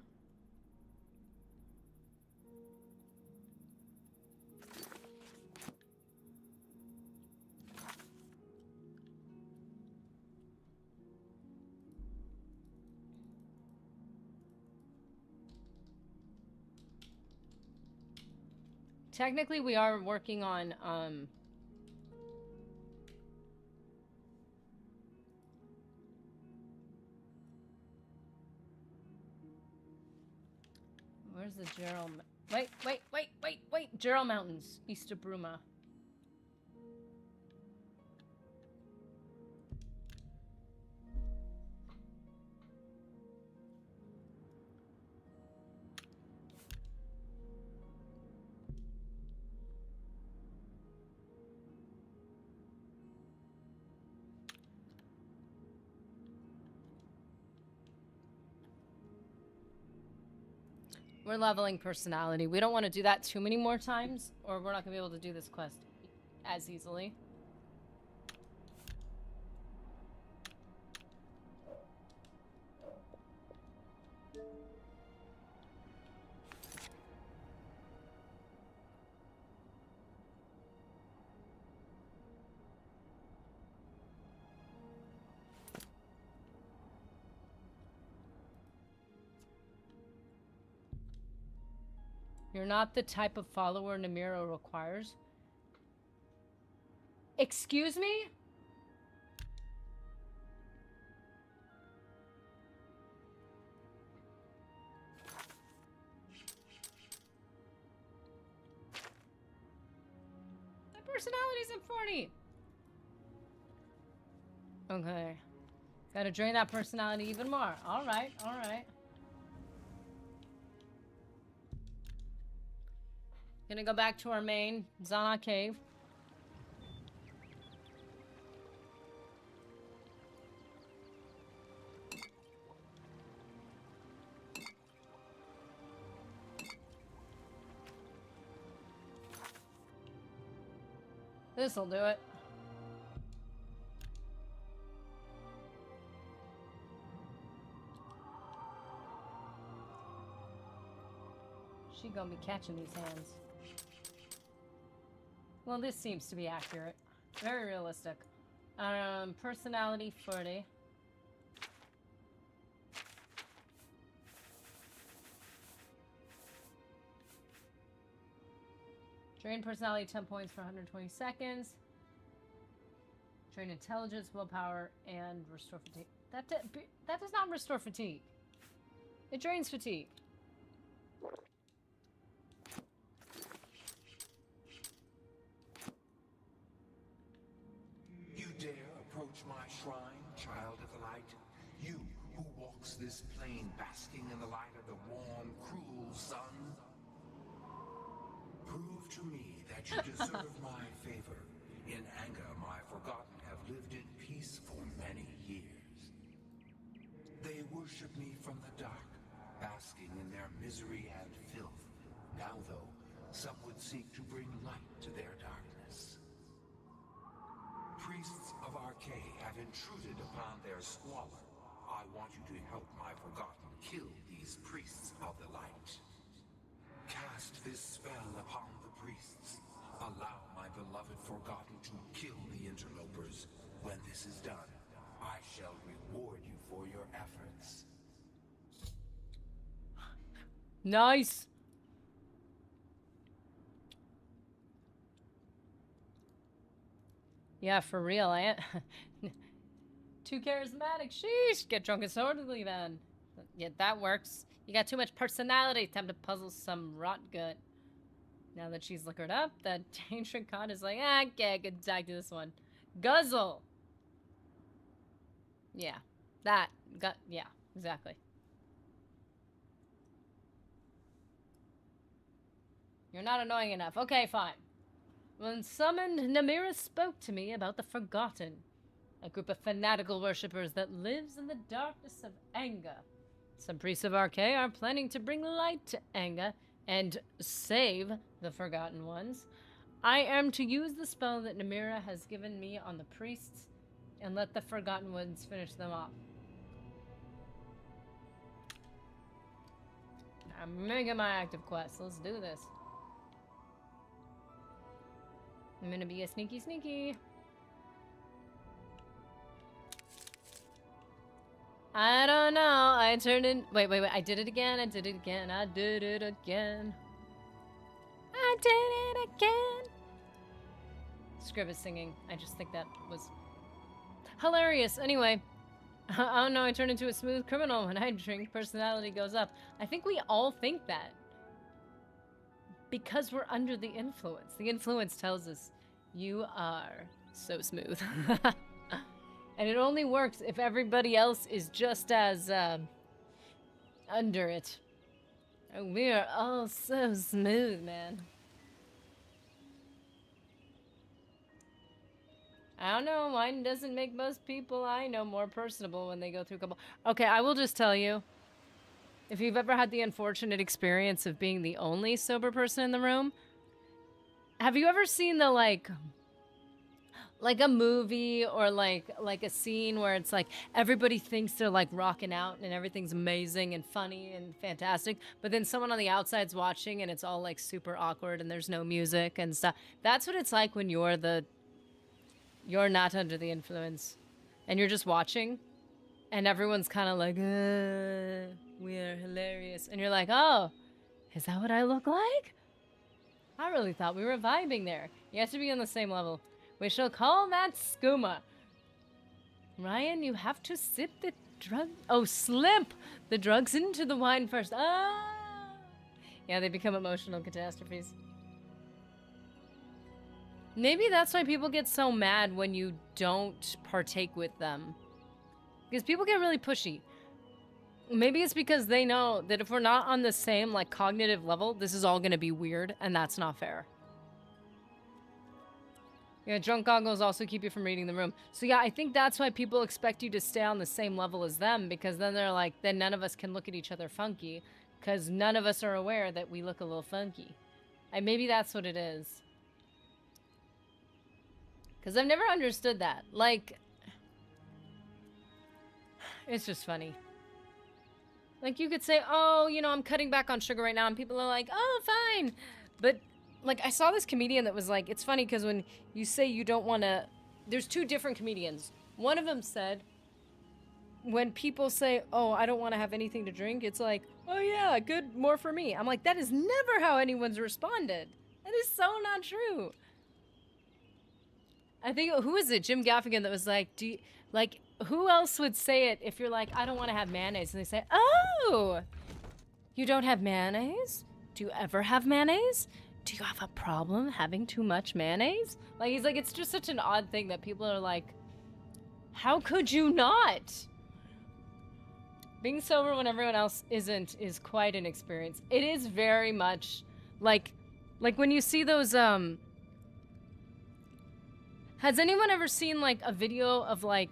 Technically, we are working on, where's the Gerald? Wait! Gerald Mountains, east of Bruma. We're leveling personality. We don't want to do that too many more times, or we're not going to be able to do this quest as easily. You're not the type of follower Namira requires. Excuse me? My personality's at 40. Okay. Gotta drain that personality even more. Alright, alright. Gonna go back to our main Zana cave. This'll do it. She gonna be catching these hands. Well, this seems to be accurate. Very realistic. Personality 40. Drain personality 10 points for 120 seconds. Drain intelligence, willpower, and restore fatigue. That does not restore fatigue. It drains fatigue. You dare approach my shrine, child of the light? You who walks this plain basking in the light of the warm, cruel sun? Prove to me that you deserve my favor. In anger, my forgotten have lived in peace for many years. They worship me from the dark, basking in their misery and filth. Now, though, some would seek to bring light to their darkness. Priests of Archay have intruded upon their squalor. I want you to help my forgotten kill these priests of the light. Cast this spell upon the priests. Allow my beloved forgotten to kill the interlopers. When this is done, I shall reward you for your efforts. Nice. Yeah, for real. Too charismatic. Sheesh. Get drunk and disorderly then. Yeah, that works. You got too much personality. Time to puzzle some rot gut. Now that she's liquored up, that ancient con is like, okay, good tag to this one. Guzzle. Yeah. That. Yeah, exactly. You're not annoying enough. Okay, fine. When summoned, Namira spoke to me about the Forgotten, a group of fanatical worshippers that lives in the darkness of Anga. Some priests of Archay are planning to bring light to Anga and save the Forgotten Ones. I am to use the spell that Namira has given me on the priests and let the Forgotten Ones finish them off. I'm making my active quest. Let's do this. I'm gonna be a sneaky. I don't know. I turned in. Wait. I did it again. I did it again. Scrib is singing. I just think that was hilarious. Anyway, I don't know. I turned into a smooth criminal when I drink. Personality goes up. I think we all think that. Because we're under the influence. The influence tells us you are so smooth. And it only works if everybody else is just as under it. And we are all so smooth, man. I don't know, mine doesn't make most people I know more personable when they go through a couple. Okay, I will just tell you. If you've ever had the unfortunate experience of being the only sober person in the room, have you ever seen the like a movie or like a scene where it's like everybody thinks they're like rocking out and everything's amazing and funny and fantastic, but then someone on the outside's watching and it's all like super awkward and there's no music and stuff. That's what it's like when you're not under the influence and you're just watching and everyone's kind of like, we are hilarious. And you're like, oh, Is that what I look like? I really thought we were vibing there. You have to be on the same level. We shall call that skooma. Ryan, you have to sip the drug. Oh, slip the drugs into the wine first. Ah! Yeah, they become emotional catastrophes. Maybe that's why people get so mad when you don't partake with them. Because people get really pushy. Maybe it's because they know that if we're not on the same, like, cognitive level, this is all gonna be weird, and that's not fair. Yeah, drunk goggles also keep you from reading the room. So yeah, I think that's why people expect you to stay on the same level as them, because then they're like, then none of us can look at each other funky, because none of us are aware that we look a little funky. And maybe that's what it is. Because I've never understood that. Like, it's just funny. Like, you could say, oh, you know, I'm cutting back on sugar right now, and people are like, oh, fine. But, like, I saw this comedian that was like, it's funny because when you say you don't want to, there's two different comedians. One of them said, when people say, oh, I don't want to have anything to drink, it's like, oh, yeah, good, more for me. I'm like, that is never how anyone's responded. That is so not true. I think, who is it? Jim Gaffigan that was like, do you, like, who else would say it if you're like, I don't want to have mayonnaise? And they say, oh, you don't have mayonnaise? Do you ever have mayonnaise? Do you have a problem having too much mayonnaise? Like, he's like, it's just such an odd thing that people are like, how could you not? Being sober when everyone else isn't is quite an experience. It is very much like when you see those, has anyone ever seen like a video of like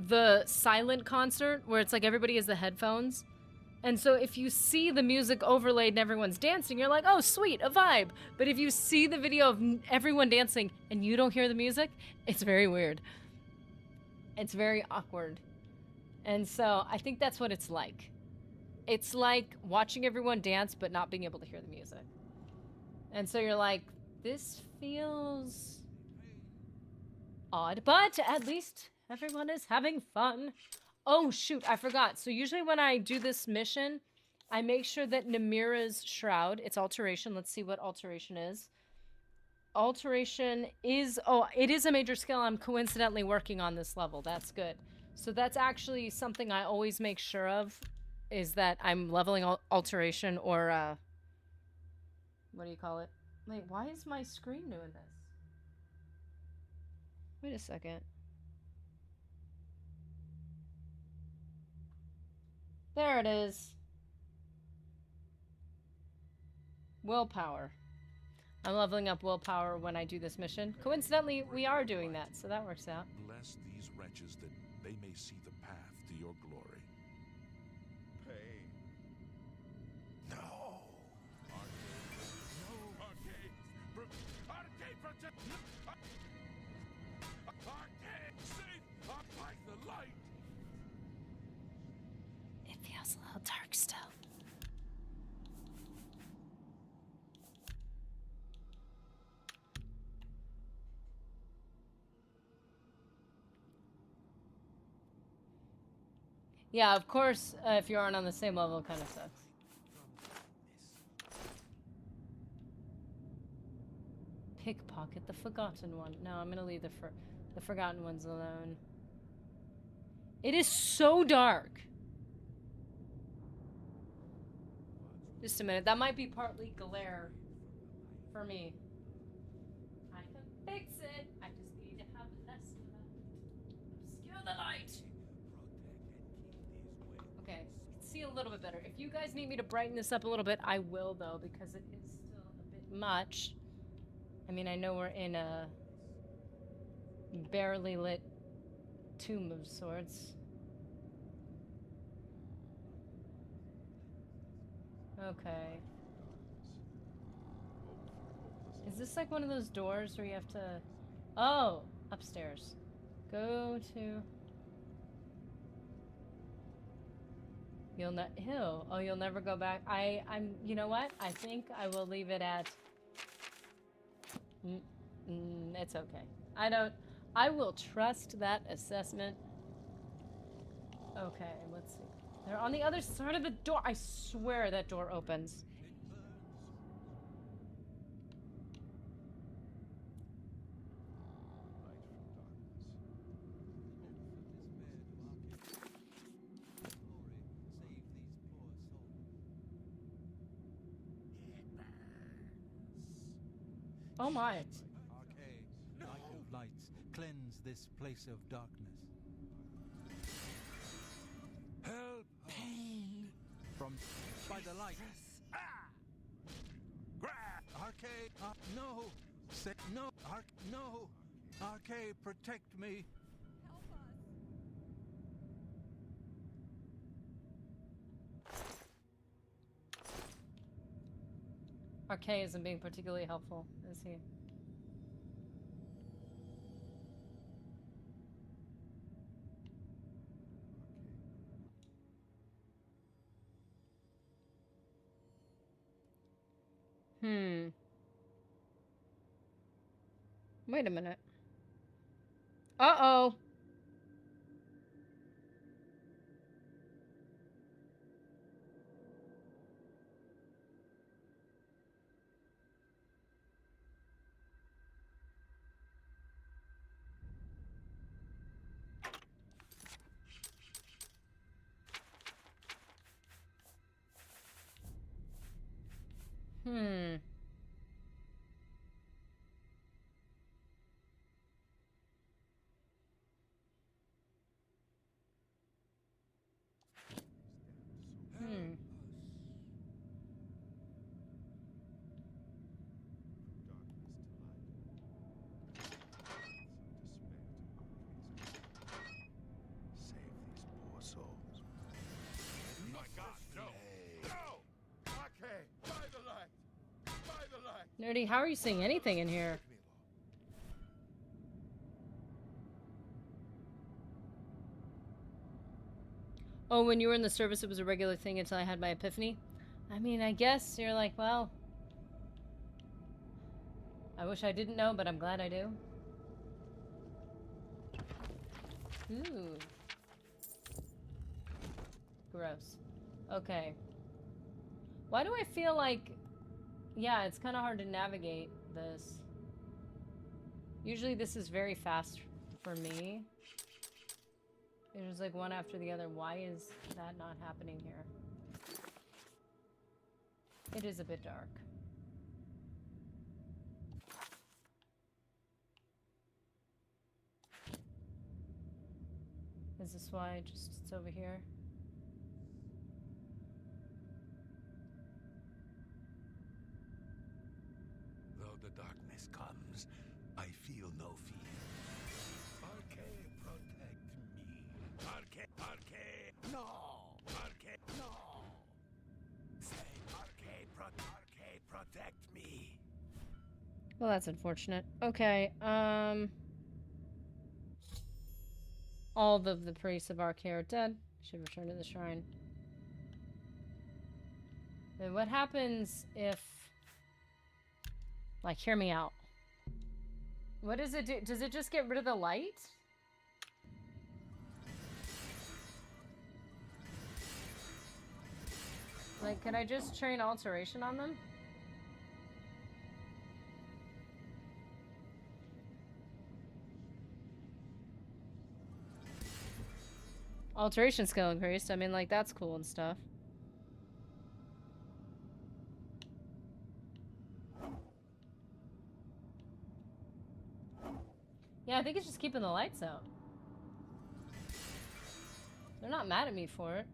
the silent concert where it's like everybody has the headphones? And so if you see the music overlaid and everyone's dancing, you're like, oh, sweet, a vibe. But if you see the video of everyone dancing and you don't hear the music, it's very weird. It's very awkward. And so I think that's what it's like. It's like watching everyone dance but not being able to hear the music. And so you're like, this feels odd, but at least everyone is having fun. Oh, shoot, I forgot. So usually when I do this mission, I make sure that Namira's shroud, it's alteration. Let's see what alteration is. Alteration is, oh, it is a major skill. I'm coincidentally working on this level. That's good. So that's actually something I always make sure of, is that I'm leveling alteration or, what do you call it? Wait, why is my screen doing this? Wait a second. There it is. Willpower. I'm leveling up willpower when I do this mission. Coincidentally, we are doing that, so that works out. Bless these wretches that they may see the path to your glory. Pain. No. Arcade. Arcade protect. Arcade. Safe. Like the light. It feels a little dark still. Yeah, of course, if you aren't on the same level, it kind of sucks. Pickpocket the forgotten one. No, I'm gonna leave the forgotten ones alone. It is so dark. Just a minute. That might be partly glare for me. I can fix it. I just need to have less of that. Obscure the light. Okay, I can see a little bit better. If you guys need me to brighten this up a little bit, I will though, because it is still a bit much. I mean, I know we're in a barely lit tomb of sorts. Okay. Is this like one of those doors where you have to... Oh, upstairs. Go to... You'll not... Ew. Oh, you'll never go back. I'm... You know what? I think I will leave it at... it's okay. I don't... I will trust that assessment. Okay, let's see. They're on the other side of the door. I swear that door opens. Oh my. Arcade, light of lights, cleanse this place of darkness. Help! Pain from by the light. Grab! Arcade, no, say no, no, Arcade, protect me. RK isn't being particularly helpful, is he? Wait a minute. Uh-oh. Hmm. Save these poor souls. My God, no! No! Okay, by the light! By the light! Nerdy, how are you seeing anything in here? Oh, when you were in the service, it was a regular thing until I had my epiphany? I mean, I guess you're like, well... I wish I didn't know, but I'm glad I do. Ooh. Gross. Okay. Why do I feel like... Yeah, it's kind of hard to navigate this. Usually this is very fast for me. It's just like one after the other. Why is that not happening here? It is a bit dark. Is this why it's over here? Though the darkness comes, I feel no fear. Arcade, protect me. Arcade, no! Arcade, no! Say, Arcade, protect me. Well, that's unfortunate. Okay, all of the priests of Arcade are dead. Should return to the shrine. Then what happens if... Like, hear me out. What does it do? Does it just get rid of the light? Like, can I just train alteration on them? Alteration skill increased. I mean, like, that's cool and stuff. Yeah, I think it's just keeping the lights out. They're not mad at me for it.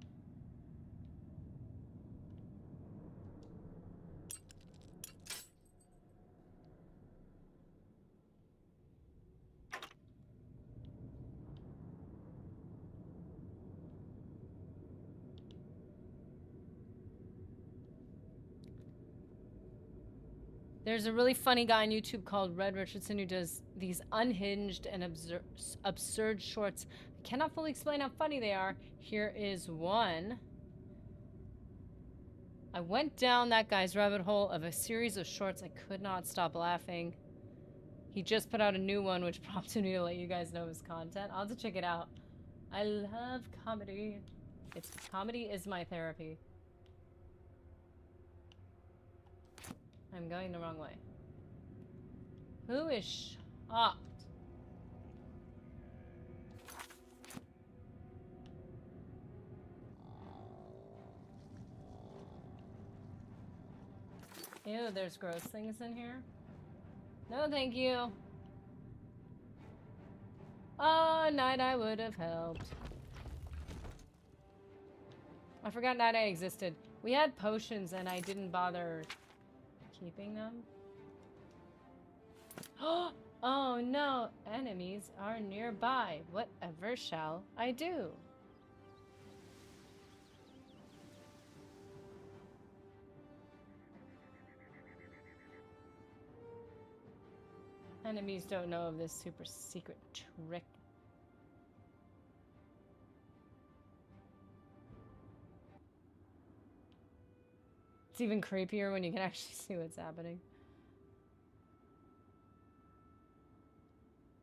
There's a really funny guy on YouTube called Red Richardson who does these unhinged and absurd shorts. I cannot fully explain how funny they are. Here is one. I went down that guy's rabbit hole of a series of shorts. I could not stop laughing. He just put out a new one, which prompted me to let you guys know his content. I'll have to check it out. I love comedy. Comedy is my therapy. I'm going the wrong way. Who is shocked? Ew, there's gross things in here. No, thank you. Oh, Night Eye would have helped. I forgot Night Eye existed. We had potions and I didn't bother keeping them. Oh no, enemies are nearby. Whatever shall I do? Enemies don't know of this super secret trick. It's even creepier when you can actually see what's happening.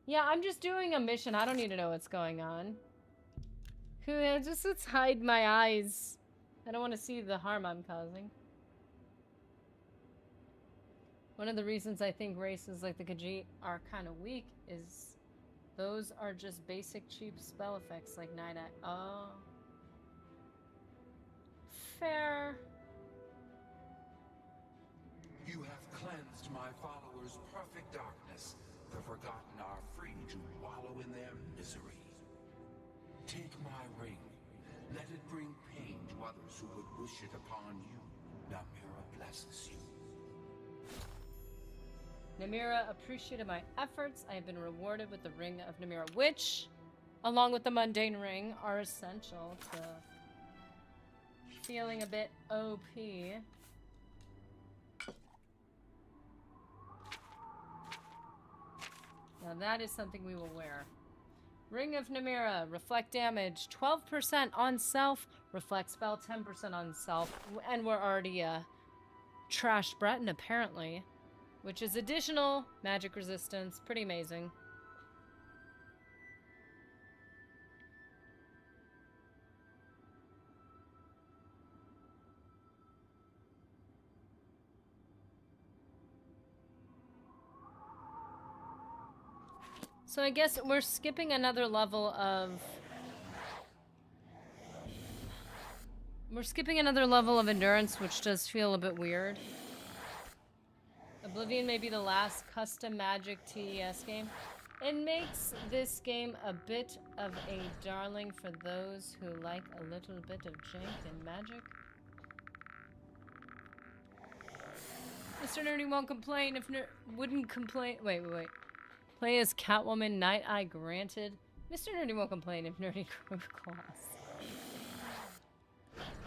Yeah, I'm just doing a mission. I don't need to know what's going on. Just let's hide my eyes. I don't want to see the harm I'm causing. One of the reasons I think races like the Khajiit are kind of weak is those are just basic cheap spell effects like Night Eye. Oh. Fair. You have cleansed my followers' perfect darkness. The forgotten are free to wallow in their misery. Take my ring. Let it bring pain to others who would wish it upon you. Namira blesses you. Namira appreciated my efforts. I have been rewarded with the Ring of Namira, which, along with the Mundane Ring, are essential to feeling a bit OP. Now that is something we will wear. Ring of Namira, reflect damage, 12% on self, reflect spell, 10% on self, and we're already trashed Breton apparently, which is additional magic resistance, pretty amazing. So I guess we're skipping another level of... We're skipping another level of endurance, which does feel a bit weird. Oblivion may be the last custom magic TES game. It makes this game a bit of a darling for those who like a little bit of jank and magic. Mr. Nerdy won't complain if wouldn't complain. Wait. Play as Catwoman, Night Eye granted. Mr. Nerdy won't complain if Nerdy grew class.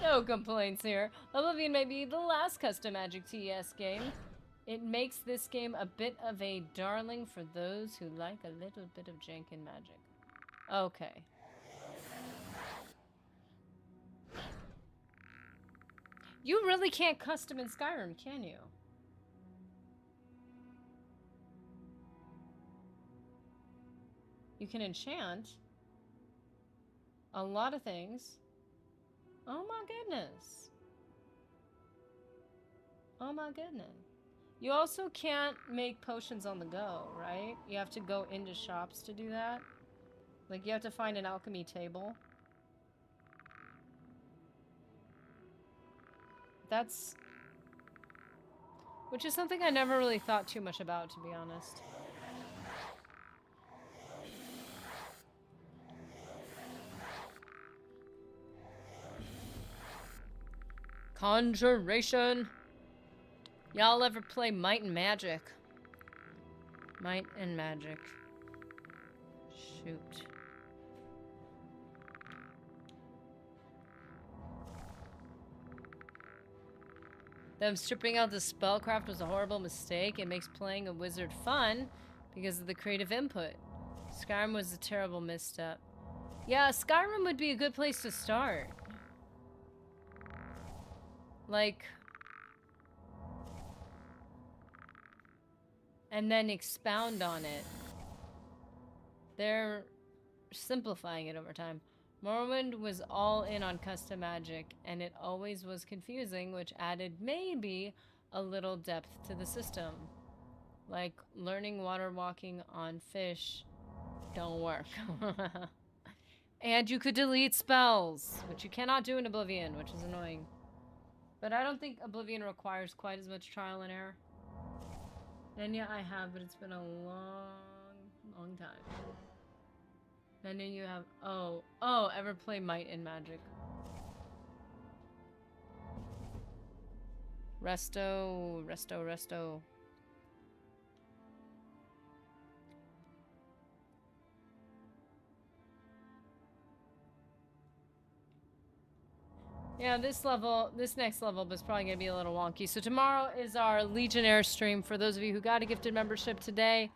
No complaints here. Oblivion may be the last custom Magic TES game. It makes this game a bit of a darling for those who like a little bit of jank and magic. Okay. You really can't custom in Skyrim, can you? You can enchant a lot of things. Oh my goodness. Oh my goodness. You also can't make potions on the go, right? You have to go into shops to do that. Like, you have to find an alchemy table. That's... Which is something I never really thought too much about, to be honest. Conjuration. Y'all ever play Might and Magic? Might and Magic. Shoot. Them stripping out the spellcraft was a horrible mistake. It makes playing a wizard fun because of the creative input. Skyrim was a terrible misstep. Yeah, Skyrim would be a good place to start. Like... and then expound on it. They're simplifying it over time. Morrowind was all in on custom magic, and it always was confusing, which added maybe a little depth to the system. Like, learning water walking on fish don't work. And you could delete spells, which you cannot do in Oblivion, which is annoying. But I don't think Oblivion requires quite as much trial and error. And yeah, I have, but it's been a long time. And then you have, ever play Might and Magic? Resto. Yeah, this next level is probably gonna be a little wonky. So tomorrow is our Legionnaire stream. For those of you who got a gifted membership today,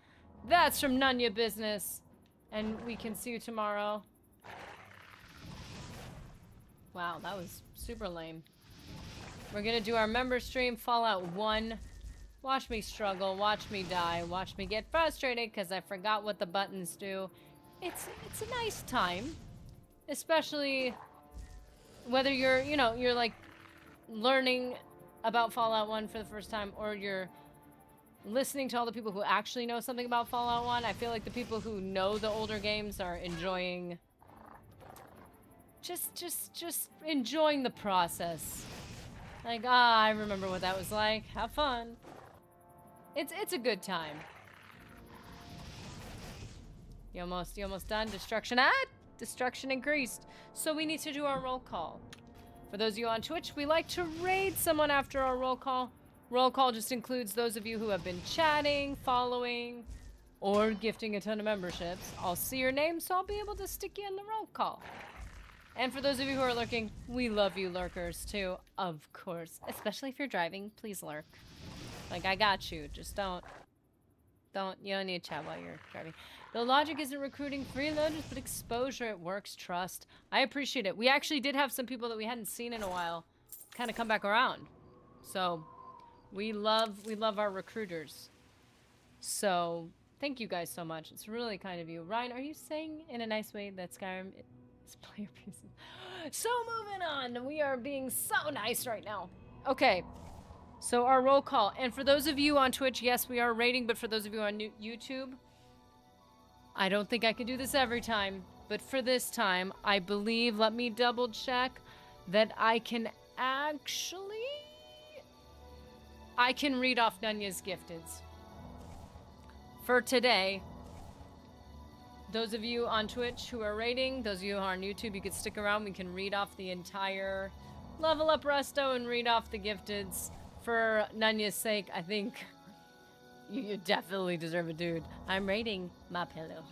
that's from Nunya Business. And we can see you tomorrow. Wow, that was super lame. We're gonna do our member stream, Fallout 1. Watch me struggle, watch me die, watch me get frustrated because I forgot what the buttons do. It's a nice time. Especially whether you're like learning about Fallout 1 for the first time, or you're listening to all the people who actually know something about Fallout 1. I feel like the people who know the older games are enjoying just enjoying the process. Like, I remember what that was like. Have fun. It's a good time. You almost done. Destruction. Destruction increased. So we need to do our roll call. For those of you on Twitch, we like to raid someone after our roll call. Roll call just includes those of you who have been chatting, following, or gifting a ton of memberships. I'll see your name, so I'll be able to stick you in the roll call. And for those of you who are lurking, we love you lurkers too, of course. Especially if you're driving, please lurk. Like, I got you. Just don't, you don't need to chat while you're driving. The logic isn't recruiting freeloaders, but exposure. It works, trust. I appreciate it. We actually did have some people that we hadn't seen in a while kind of come back around. So, we love our recruiters. So, thank you guys so much. It's really kind of you. Ryan, are you saying in a nice way that Skyrim is player pieces? So, moving on. We are being so nice right now. Okay. So, our roll call. And for those of you on Twitch, yes, we are rating, but for those of you on YouTube, I don't think I can do this every time, but for this time, I believe, let me double check, that I can read off Nunya's gifteds. For today, those of you on Twitch who are rating, those of you who are on YouTube, you can stick around. We can read off the entire level up resto and read off the gifteds. For Nunya's sake, I think you definitely deserve a dude. I'm rating my pillow.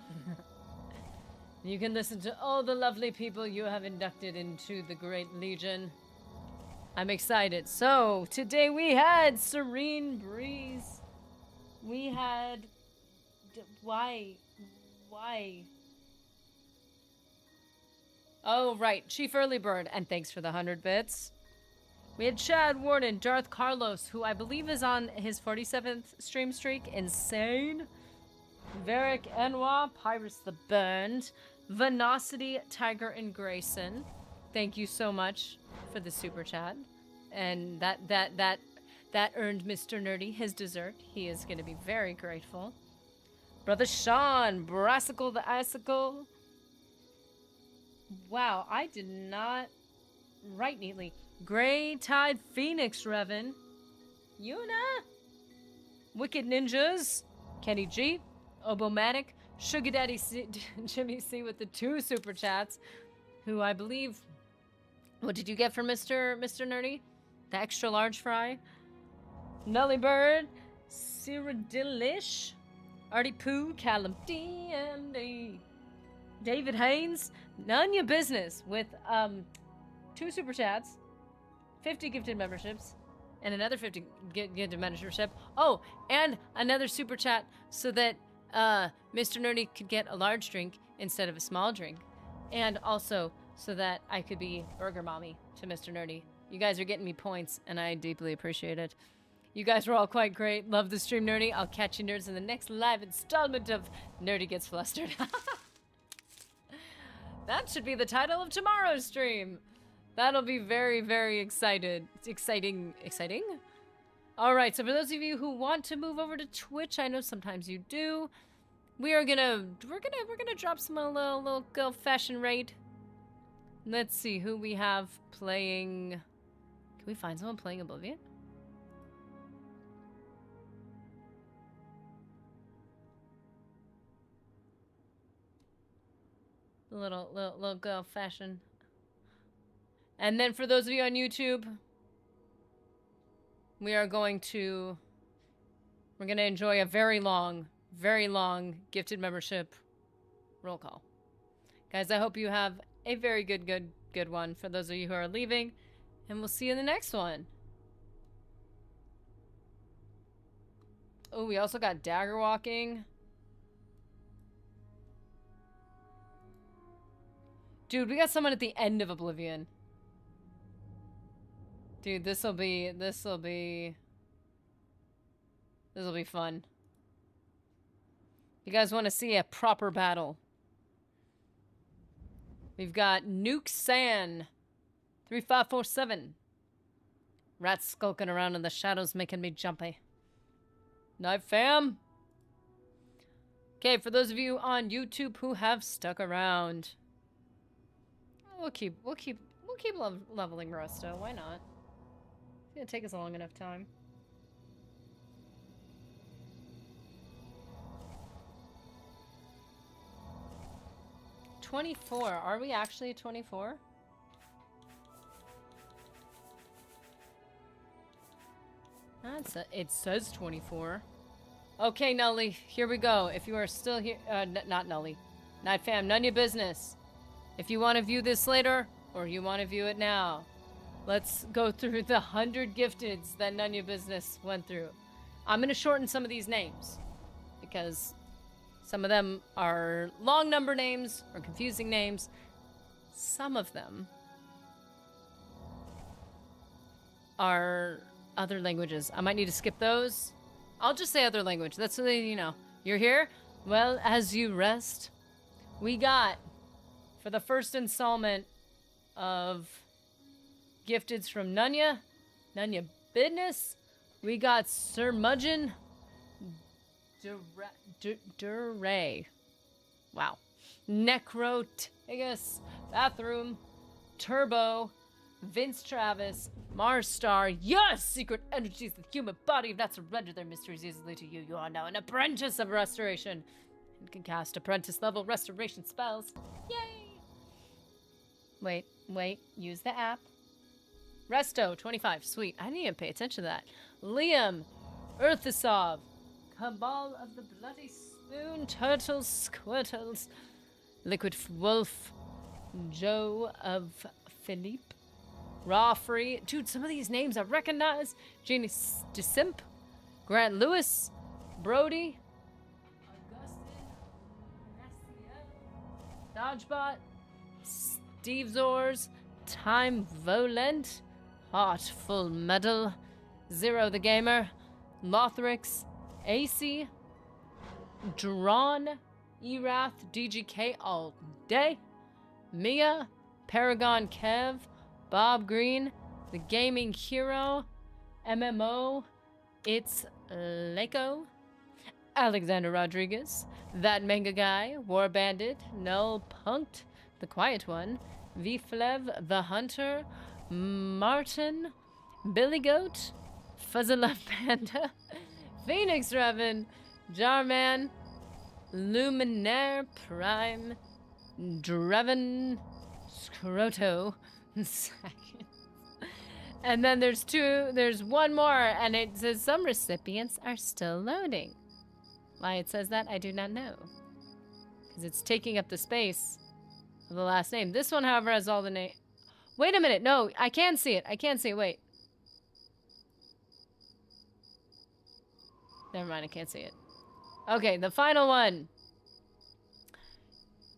You can listen to all the lovely people you have inducted into the Great Legion. I'm excited. So, today we had Serene Breeze. We had... Why? Oh, right. Chief Early Bird. And thanks for the 100 bits. We had Chad Warden, Darth Carlos, who I believe is on his 47th stream streak. Insane. Varric Enwa, Pyrus the Burned, Venocity, Tiger, and Grayson. Thank you so much for the super chat. And that earned Mr. Nerdy his dessert. He is going to be very grateful. Brother Sean, Brassicle the Icicle. Wow, I did not write neatly. Grey Tide Phoenix Revan, Yuna, Wicked Ninjas, Kenny G, Obomatic, Sugar Daddy C, Jimmy C with the 2 super chats, who I believe, what did you get for Mr. Nerdy? The extra large fry? Nelly Bird, Cyrodiilish, Artie Poo, Callum DMD, David Haynes, Nunya Business with 2 super chats, 50 gifted memberships, and another 50 gifted membership. Oh, and another super chat so that Mr. Nerdy could get a large drink instead of a small drink. And also so that I could be Burger Mommy to Mr. Nerdy. You guys are getting me points, and I deeply appreciate it. You guys were all quite great. Love the stream, Nerdy. I'll catch you nerds in the next live installment of Nerdy Gets Flustered. That should be the title of tomorrow's stream. That'll be very, very exciting. All right, so for those of you who want to move over to Twitch, I know sometimes you do. We're gonna drop some little fashion raid. Let's see who we have playing. Can we find someone playing Oblivion? little girl fashion. And then for those of you on YouTube, we're going to enjoy a very long gifted membership roll call. Guys, I hope you have a very good one for those of you who are leaving, and we'll see you in the next one. Oh, we also got dagger walking. Dude, we got someone at the end of Oblivion. Dude, this'll be fun. You guys want to see a proper battle? We've got Nuke San 3547. Rats skulking around in the shadows making me jumpy. Night fam. Okay, for those of you on YouTube who have stuck around, we'll keep leveling Resto. Why not? It's gonna take us a long enough time. $24. Are we actually 24? It says 24. Okay, Nully, here we go. If you are still here, not Nully, Night Fam, none of your business. If you want to view this later, or you want to view it now, let's go through the 100 gifteds that none of your business went through. I'm gonna shorten some of these names because some of them are long number names or confusing names. Some of them are other languages. I might need to skip those. I'll just say other language. That's so you know. You're here? Well, as you rest, we got, for the first installment of gifteds from Nunya Business, we got Sir Mudgeon Duray. Wow. Necrotigus Bathroom Turbo Vince Travis Mars Star. Yes! Secret energies of the human body have not surrendered their mysteries easily to you. You are now an apprentice of restoration and can cast apprentice level restoration spells. Yay! Wait. Use the app. Resto 25. Sweet. I didn't even pay attention to that. Liam Earthasov. Cabal of the Bloody Spoon. Turtles Squirtles. Liquid Wolf. Joe of Philippe. Raw Free. Dude, some of these names I recognize. Jeannie DeSimp. Grant Lewis. Brody. Augustin. Dodgebot. Steve Zors. Time Volent. Heartful Medal. Zero the Gamer. Lothrix. AC. Drawn. Erath. DGK all day. Mia. Paragon Kev. Bob Green, The Gaming Hero, MMO, It's Leko, Alexander Rodriguez, That Manga Guy, War Bandit, Null Punked, The Quiet One, Vflev, The Hunter, Martin, Billy Goat, Fuzzalove Panda, Phoenix Revan, Jarman, Luminaire Prime, Dreven, Scroto, second. And then there's one more, and it says some recipients are still loading. Why it says that, I do not know. Because it's taking up the space of the last name. This one, however, has all the name. Wait a minute, no, I can see it, wait. Never mind, I can't see it. Okay, the final one.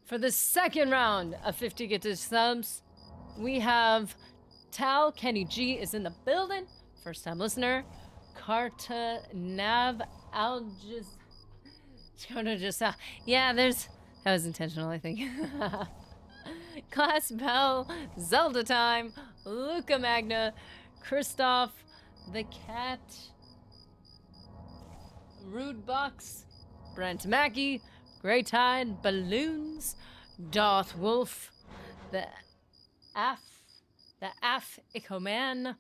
For the second round of 50 gifted subs, we have Tal Kenny G is in the building. First time listener. Carta Nav Algiz. Yeah, that was intentional, I think. Class Bell, Zelda Time, Luca Magna, Christoph, The Cat, Rude Box, Brent Mackey, Grey Tide, Balloons, Darth Wolf, the Icoman,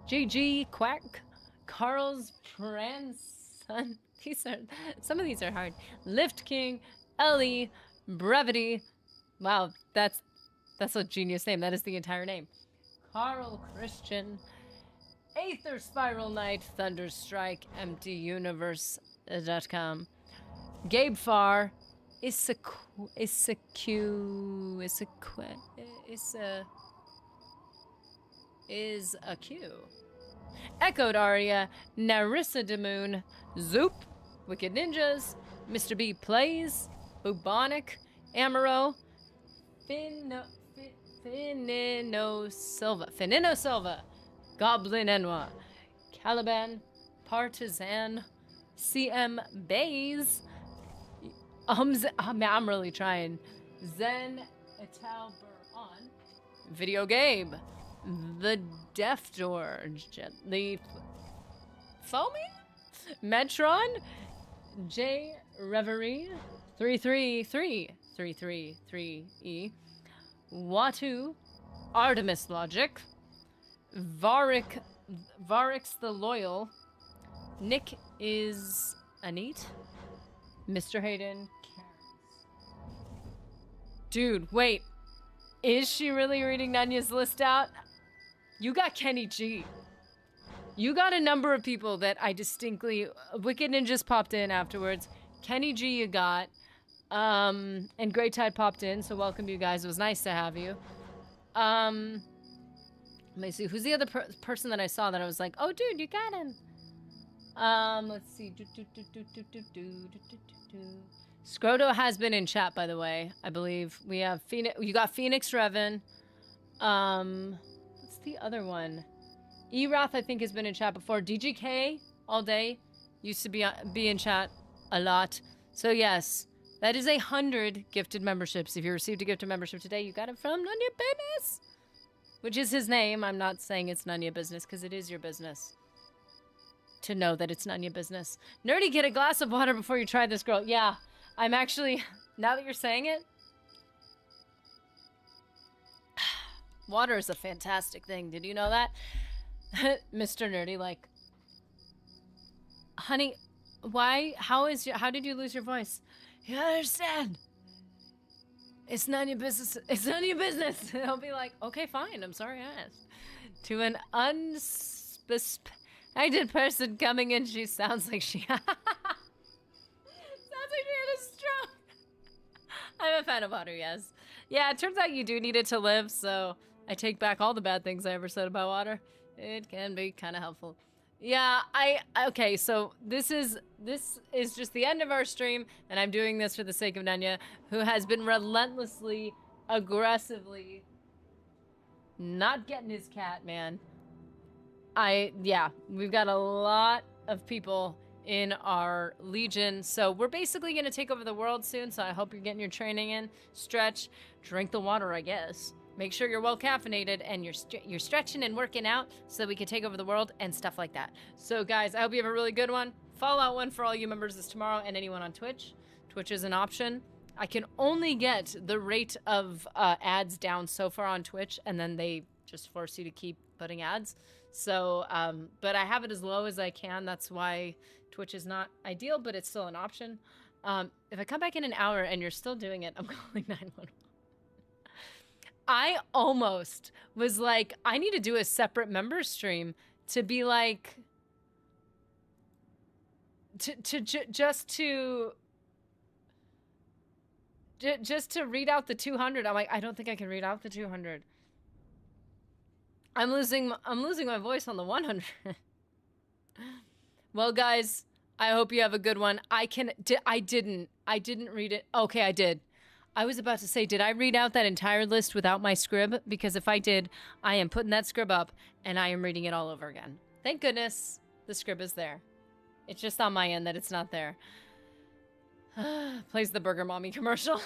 GG Quack, Carl's grandson. Some of these are hard. Lift King, Ellie, Brevity, Wow, that's a genius name. That is the entire name. Carl Christian, Aether Spiral Knight, Thunderstrike, Empty Universe.com. Gabe Farr, is a Q. Echo Daria, Narissa Demoon, Zoop, Wicked Ninjas, Mr. B Plays, Bubonic, Amaro, Finino Silva, Goblin Enwa, Caliban, Partisan, CM Bays, I'm really trying, Zen Ital Buron, Video Gabe, The Deaf Door, Gently Foaming, Metron, J Reverie, 333E, Watu, Artemis Logic, Varix the Loyal, Nick is Anit, Mr. Hayden, dude, wait, is she really reading Nanya's list out? You got Kenny G. You got a number of people that I distinctly... Wicked Ninjas popped in afterwards. Kenny G you got. And Great Tide popped in, so welcome you guys. It was nice to have you. Let me see. Who's the other person that I saw that I was like, oh, dude, you got him. Let's see. Scroto has been in chat, by the way, I believe. We have Phoenix. You got Phoenix Revan. What's the other one? Erath, I think, has been in chat before. DGK all day used to be in chat a lot. So yes, that is 100 gifted memberships. If you received a gifted membership today, you got it from Nanya Business, which is his name. I'm not saying it's Nanya Business because it is your business to know that it's Nanya Business. Nerdy, get a glass of water before you try this, girl. Yeah, I'm actually, now that you're saying it, water is a fantastic thing. Did you know that? Mr. Nerdy, like, honey, why, how did you lose your voice? You understand? It's none of your business. It's none of your business. And I'll be like, okay, fine. I'm sorry I asked. To an unsuspected person coming in, she sounds like she sounds like she had a stroke. I'm a fan of water, yes. Yeah, it turns out you do need it to live, so I take back all the bad things I ever said about water. It can be kind of helpful. Yeah, okay, so this is just the end of our stream, and I'm doing this for the sake of Nanya, who has been relentlessly, aggressively not getting his cat, man. Yeah, we've got a lot of people in our legion, so we're basically going to take over the world soon, so I hope you're getting your training in, stretch, drink the water, I guess. Make sure you're well caffeinated and you're stretching and working out so that we can take over the world and stuff like that. So guys, I hope you have a really good one. Fallout 1 for all you members is tomorrow, and anyone on Twitch. Twitch is an option. I can only get the rate of ads down so far on Twitch, and then they just force you to keep putting ads. So, but I have it as low as I can. That's why Twitch is not ideal, but it's still an option. If I come back in an hour and you're still doing it, I'm calling 911. I almost was like, I need to do a separate member stream to be like, just to read out the 200. I'm like, I don't think I can read out the 200. I'm losing my voice on the 100. Well, guys, I hope you have a good one. I didn't read it. Okay, I did. I was about to say, did I read out that entire list without my scrib? Because if I did, I am putting that scrib up and I am reading it all over again. Thank goodness the scrib is there. It's just on my end that it's not there. Plays the Burger Mommy commercial.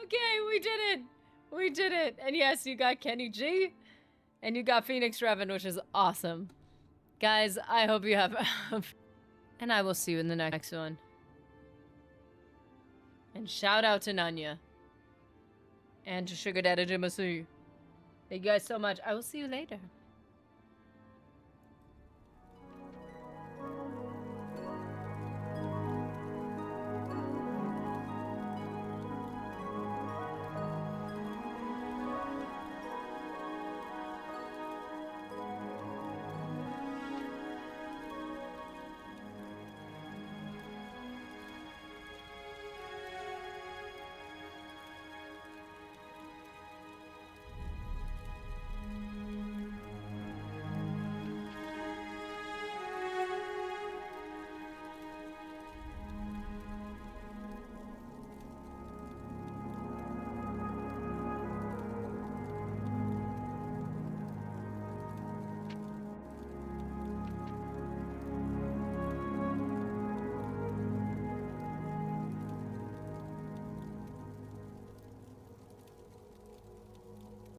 Okay, we did it. We did it. And yes, you got Kenny G. And you got Phoenix Revan, which is awesome. Guys, I hope you have... and I will see you in the next one. And shout out to Nanya. And to Sugar Daddy Jimasu. Thank you guys so much. I will see you later.